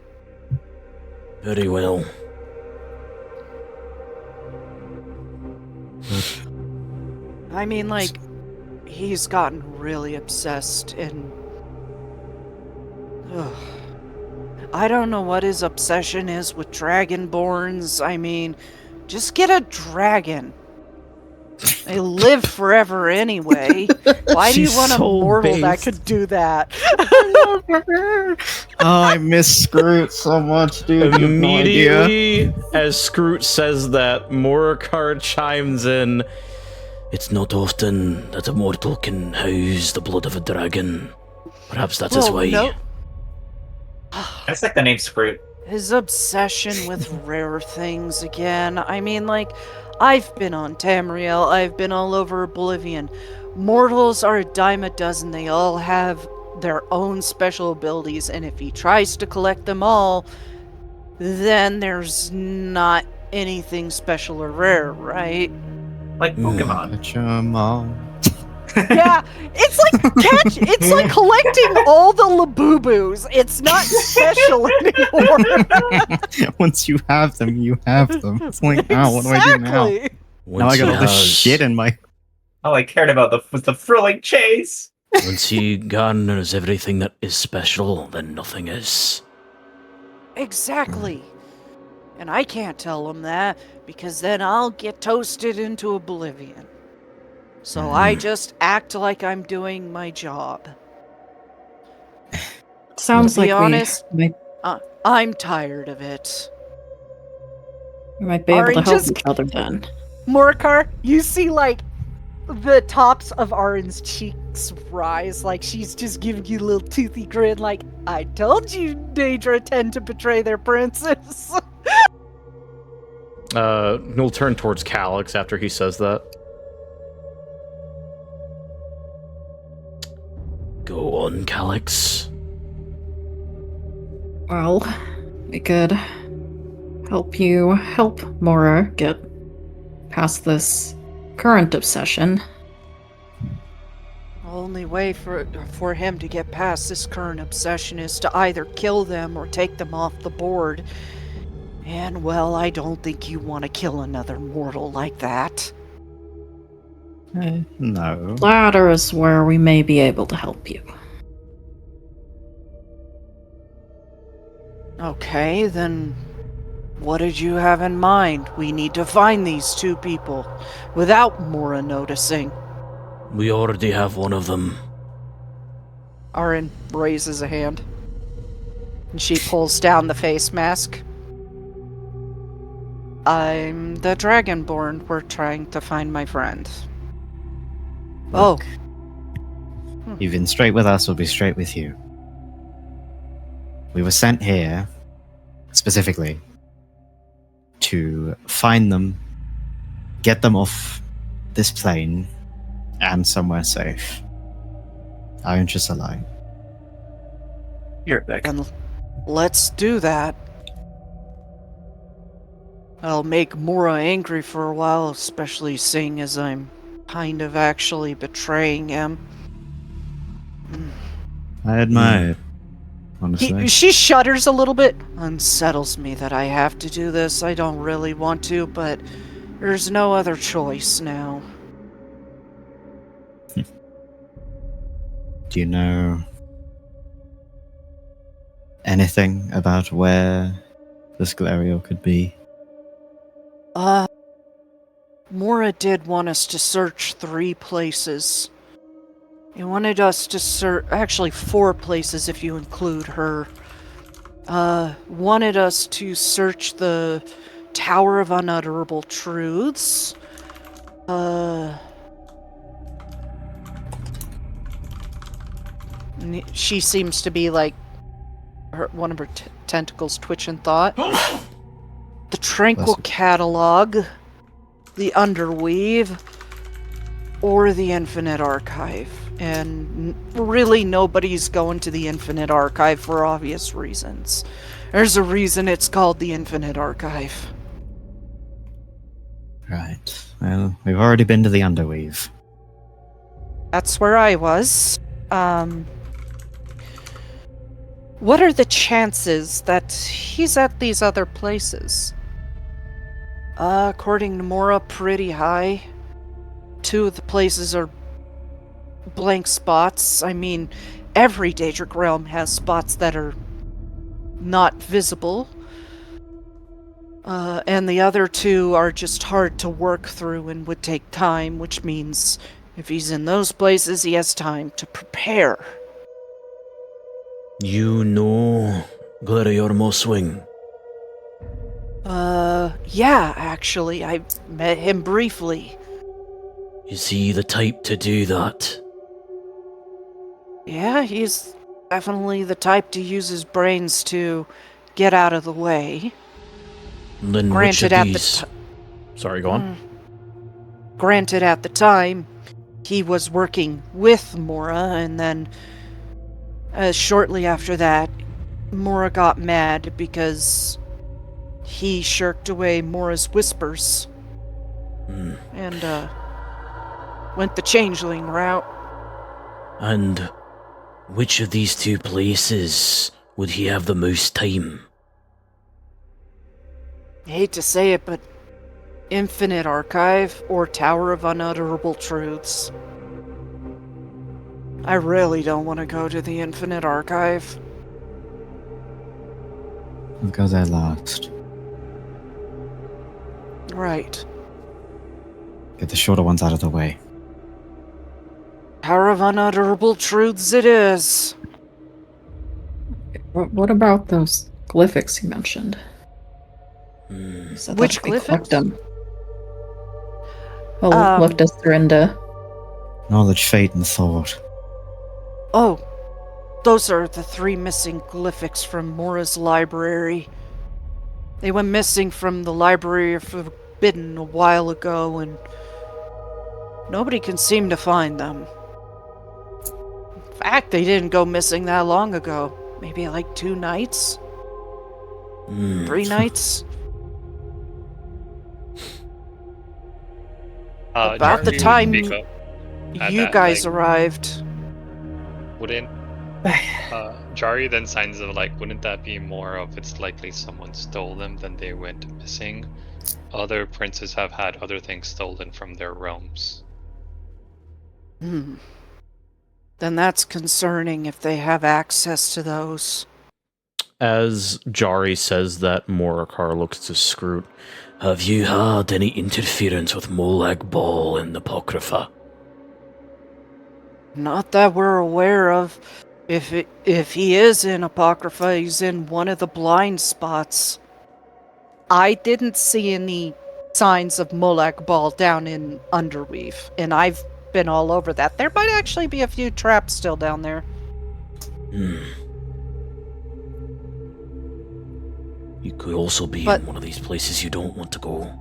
Very well. I mean, like, he's gotten really obsessed and... Ugh. I don't know what his obsession is with dragonborns. I mean, just get a dragon. They live forever anyway. Why do you She's want a so mortal that based. could do that? Oh, I miss Scrut so much, dude. You have no idea. Immediately, as Scrut says that, Morakar chimes in. It's not often that a mortal can house the blood of a dragon. Perhaps that's his Well, way. no. That's like the name Scrut. His obsession with rare things again. I mean, like, I've been on Tamriel, I've been all over Oblivion. Mortals are a dime a dozen. They all have their own special abilities, and if he tries to collect them all, then there's not anything special or rare, right? Like Pokemon. Catch 'em all. Yeah, it's like collecting all the Labubu's. It's not special anymore. Once you have them, you have them. It's like, now what do I do now? Exactly. Now I got all this shit in my... All I cared about was the thrilling chase. Once he garners everything that is special, then nothing is. Exactly. And I can't tell him that, because then I'll get toasted into oblivion. So I just act like I'm doing my job. Sounds To be like honest, we I'm tired of it. might be able to Arin, help just- each other then. Morcar, you see, like, the tops of Arin's cheeks rise, like she's just giving you a little toothy grin, like, I told you Daedra tend to betray their princes. He'll turn towards Calyx after he says that. Go on, Calyx. Well, we could help Mora get past this current obsession. Only way for him to get past this current obsession is to either kill them or take them off the board. And, well, I don't think you want to kill another mortal like that. No. Latter is where we may be able to help you. Okay, then what did you have in mind? We need to find these two people without Mora noticing. We already have one of them. Arin raises a hand. And she pulls down the face mask. I'm the Dragonborn. We're trying to find my friend. Look, Oh, you've been straight with us, we'll be straight with you. We were sent here, specifically, to find them, get them off this plane, and somewhere safe. Our interests align. You're back. then let's do that. I'll make Mora angry for a while, especially seeing as I'm kind of actually betraying him. I admire it. honestly. She shudders a little bit. Unsettles me that I have to do this. I don't really want to, but there's no other choice now. Do you know anything about where this Glarior could be? Mora did want us to search 3 places. He wanted us to search, actually 4 places if you include her. Wanted us to search the Tower of Unutterable Truths. She seems to be like, one of her tentacles twitch in thought. The Tranquil Catalog, the Underweave, or the Infinite Archive. And really nobody's going to the Infinite Archive for obvious reasons. There's a reason it's called the Infinite Archive. Right. Well, we've already been to the Underweave. That's where I was. What are the chances that he's at these other places? According to Mora, pretty high. 2 of the places are blank spots. I mean, every Daedric realm has spots that are not visible. And the other 2 are just hard to work through and would take time, which means if he's in those places, he has time to prepare. You know Glarior Mossing? Yeah, actually, I met him briefly. Is he the type to do that? Yeah, he's definitely the type to use his brains to get out of the way. Then Granted, which of at these... the Sorry, go on. Granted, at the time, he was working with Mora, and then shortly after that, Mora got mad because he shirked away Mora's whispers and went the changeling route. And which of these 2 places would he have the most time? I hate to say it, but Infinite Archive or Tower of Unutterable Truths. I really don't want to go to the Infinite Archive. We'll go there last. Right. Get the shorter ones out of the way. Tower of Unutterable Truths it is. What about those glyphics you mentioned? You said Which that we collect glyphics? them. Well, looked us through into. Knowledge, fate, and thought. Oh, those are the 3 missing glyphics from Mora's library. They went missing from the Library of Forbidden a while ago, and nobody can seem to find them. In fact, they didn't go missing that long ago. Maybe like 2 nights? 3 nights? About the Jari would time speak up at you that, guys like, arrived. Wouldn't Jari then signs of like, wouldn't that be more of it's likely someone stole them than they went missing? Other princes have had other things stolen from their realms. Then that's concerning if they have access to those. As Jari says that, Morakar looks to Scrut. Have you had any interference with Molag Bal in the Apocrypha? Not that we're aware of. If he is in Apocrypha, he's in one of the blind spots. I didn't see any signs of Molag Bal down in Underweave, and I've been all over that. There might actually be a few traps still down there. You could also be in one of these places you don't want to go.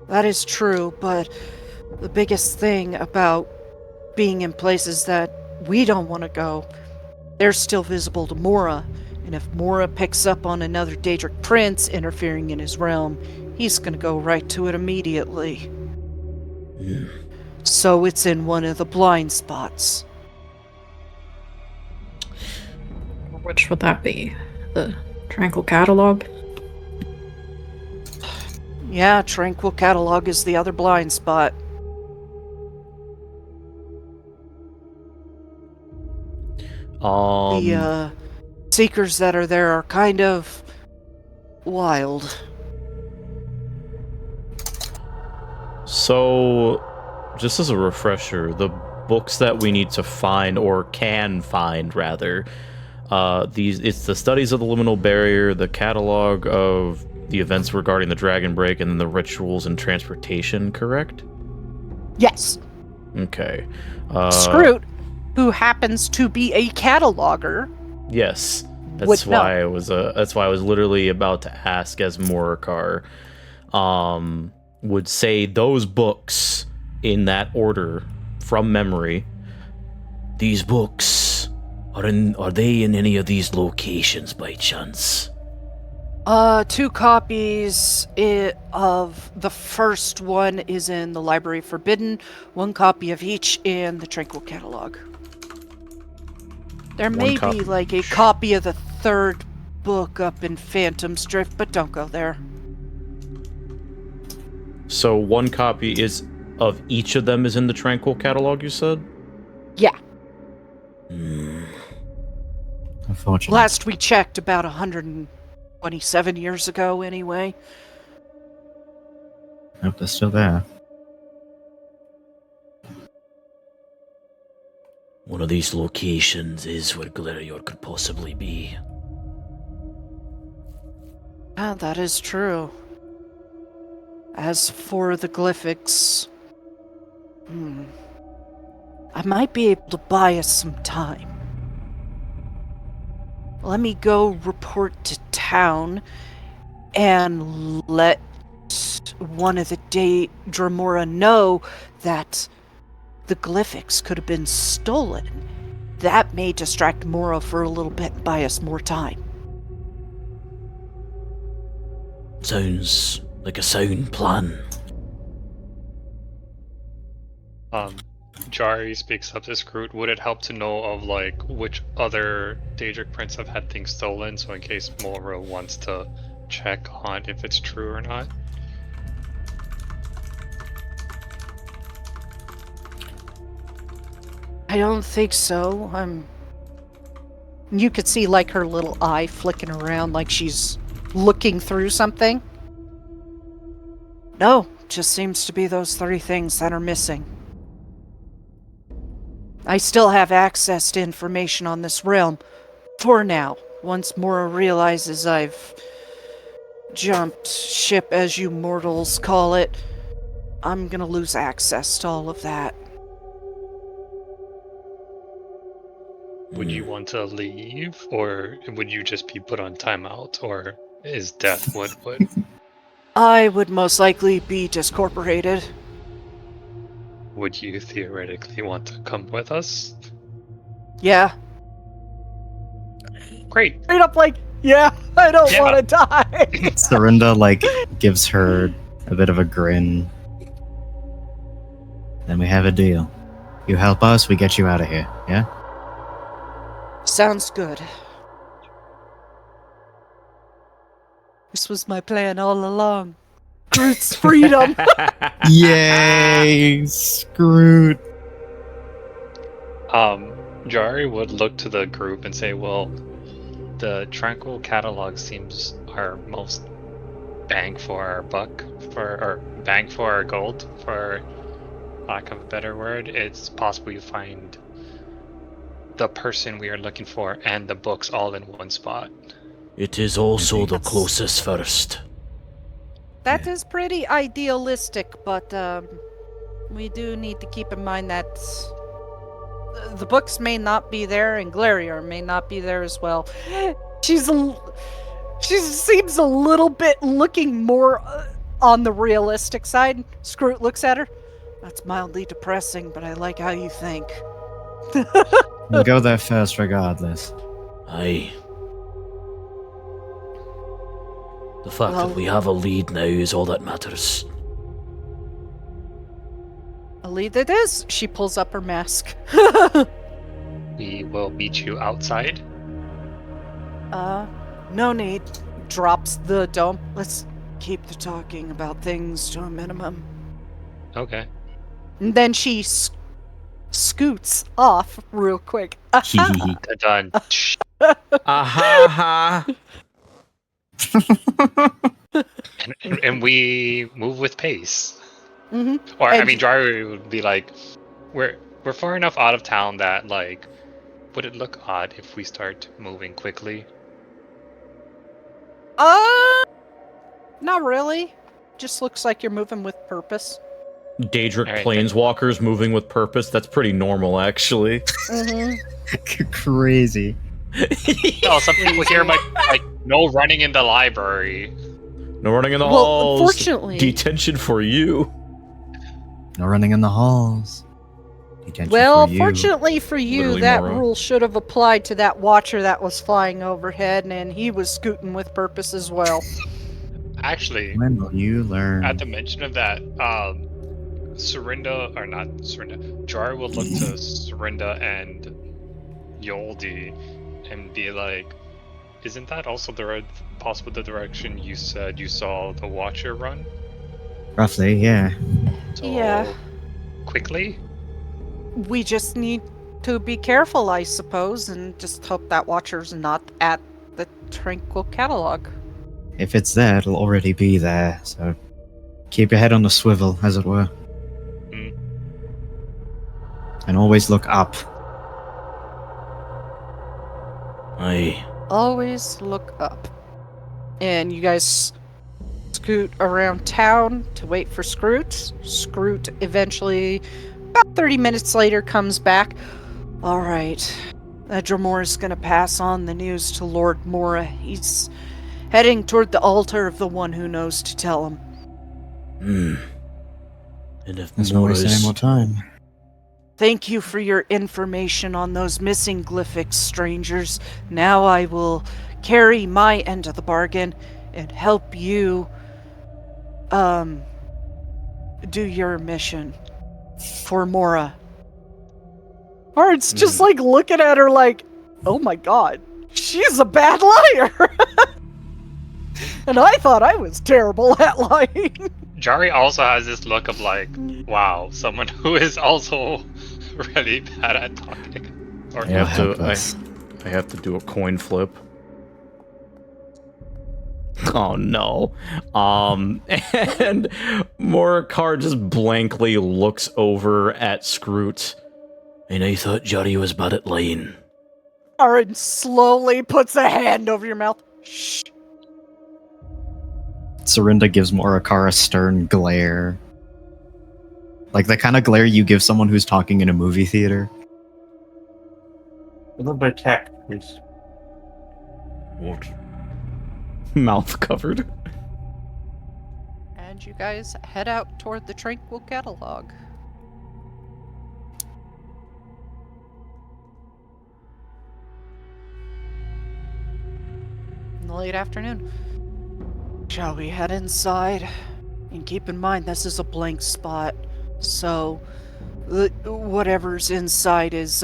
That is true, but the biggest thing about being in places that we don't want to go, they're still visible to Mora. And if Mora picks up on another Daedric prince interfering in his realm, he's going to go right to it immediately. So it's in one of the blind spots. Which would that be? The Tranquil Catalog? Yeah, Tranquil Catalog is the other blind spot. The seekers that are there are kind of wild. So, just as a refresher, the books that we need to find, or can find rather, it's the studies of the liminal barrier, the catalog of the events regarding the dragon break, and then the rituals and transportation, correct? Yes. Okay. Scrut, who happens to be a cataloger. Yes. Would That's know. why I was literally about to ask, as Morakar would say those books in that order from memory. These books are they in any of these locations by chance? 2 copies of the first one is in the Library Forbidden, 1 copy of each in the Tranquil Catalog. There may be like a copy of the 3rd book up in Phantom's Drift, but don't go there. So 1 copy is of each of them is in the Tranquil Catalog, you said? Yeah. Unfortunately. Last we checked, about 127 years ago, anyway. Nope, they're still there. One of these locations is where Glarior could possibly be. Ah, that is true. As for the glyphics, I might be able to buy us some time. Let me go report to town and let one of the Daedra Mora know that the glyphics could have been stolen. That may distract Mora for a little bit and buy us more time. Sounds like a sound plan. Jari speaks up to Scrut. Would it help to know of like which other Daedric prince have had things stolen, so in case Mora wants to check on if it's true or not? I don't think so. You could see like her little eye flicking around like she's looking through something. No, just seems to be those 3 things that are missing. I still have access to information on this realm. For now. Once Mora realizes I've jumped ship, as you mortals call it, I'm gonna lose access to all of that. Would you want to leave, or would you just be put on timeout, or is death what would? I would most likely be discorporated. Would you theoretically want to come with us? Yeah. Great. Straight up like, yeah, I don't Yeah. want to die. Sarinda, gives her a bit of a grin. Then we have a deal. You help us, we get you out of here, yeah? Sounds good. This was my plan all along. Groot's freedom. Yay! Screwed! Jari would look to the group and say, well, the Tranquil Catalog seems our most bang for our buck, or bang for our gold, for lack of a better word. It's possible you find the person we are looking for and the books all in one spot. It is also the closest first. That is pretty idealistic, but we do need to keep in mind that the books may not be there, and Glarior may not be there as well. She seems a little bit looking more on the realistic side. Scrut looks at her. That's mildly depressing, but I like how you think. We'll go there first regardless. Aye. The fact that we have a lead now is all that matters. A lead it is. She pulls up her mask. We will meet you outside. No need. Drops the dome. Let's keep the talking about things to a minimum. Okay. And then she scoots off real quick. Done. Aha! And we move with pace. hmm Or And- I mean, Jari would be like, we're far enough out of town that like, would it look odd if we start moving quickly? Not really. Just looks like you're moving with purpose. Daedric All right, planeswalkers moving with purpose. That's pretty normal, actually. Crazy. No, some people here might like no running in the library. No running in the Well, halls. unfortunately- Detention for you. No running in the halls. Detention Well, for you. fortunately for you, Literally, that Mora. rule should have applied to that watcher that was flying overhead, and he was scooting with purpose as well. Actually, When will you learn? at the mention of that, Serinda, or not Serinda, Jari will look to Serinda and Yoldi and be like, isn't that also possible the direction you said you saw the Watcher run? Roughly, yeah. So, Yeah. Quickly? We just need to be careful, I suppose, and just hope that watcher's not at the Tranquil Catalog. If it's there, it'll already be there, so keep your head on the swivel, as it were. Mm. And always look up. Aye. Always look up. And you guys scoot around town to wait for Scrut. Scrut eventually, about 30 minutes later, comes back. All right. Mora's gonna pass on the news to Lord Mora. He's heading toward the altar of the one who knows to tell him. And if There's no wasting any more time. Thank you for your information on those missing glyphics, strangers. Now I will carry my end of the bargain and help you do your mission for Mora. Or it's just like looking at her like, oh my god, she's a bad liar. And I thought I was terrible at lying. Jari also has this look of like, wow, someone who is also really bad at talking. Or I have to. helpless. I have to do a coin flip. Oh no. And Morakar just blankly looks over at Scrut. And I thought Jari was bad at lying. Aaron slowly puts a hand over your mouth. Shh. Serinda gives Morakar a stern glare. Like the kind of glare you give someone who's talking in a movie theater. A little bit of tech, please. What? Mouth covered. And you guys head out toward the Tranquil Catalog. In the late afternoon. Shall we head inside? And keep in mind, this is a blank spot. So, whatever's inside is,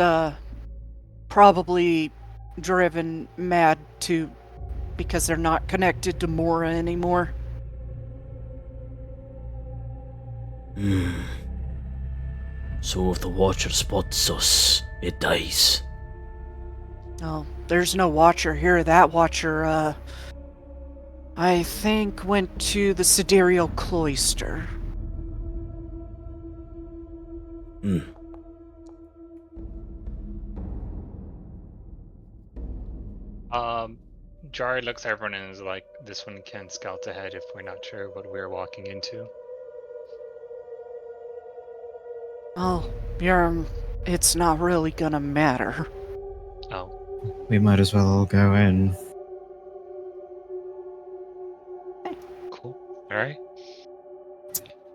probably driven mad to because they're not connected to Mora anymore. So if the Watcher spots us, it dies. Oh, there's no watcher here. That watcher, I think went to the Sidereal Cloister. Jari looks at everyone and is like, this one can scout ahead if we're not sure what we're walking into. Oh, it's not really gonna matter. Oh. We might as well all go in. Cool. Alright.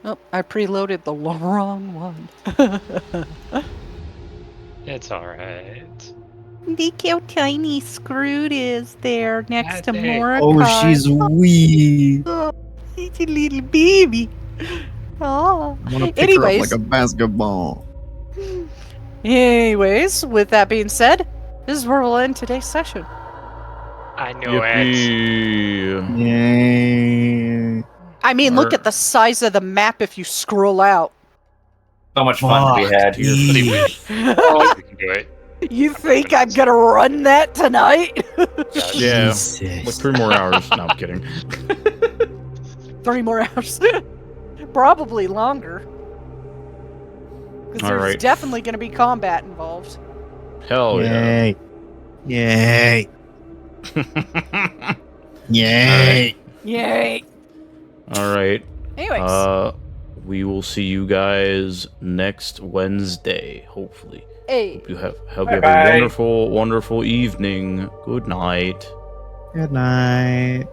Oh, I preloaded the wrong one. It's alright. Look how tiny Scrut is there next to Hey. Mora. Oh, she's wee. Oh, she's a little baby. Oh. I want to pick her Anyways. up like a basketball. Anyways, with that being said, this is where we'll end today's session. I knew it. Yippee. Yay. I mean, look Alright. at the size of the map if you scroll out. So much fun we had. Yeah. Oh, we can do it. You think I'm gonna run that tonight? Yeah. Jesus. Like 3 more hours. No, I'm kidding. 3 more hours. Probably longer. Because there's Alright. definitely gonna be combat involved. Hell yeah. Yay. Yay. Yay. Yay! All right. Anyways, We will see you guys next Wednesday, hopefully. hey. Hope you have a Bye-bye. wonderful, wonderful evening. Good night. Good night.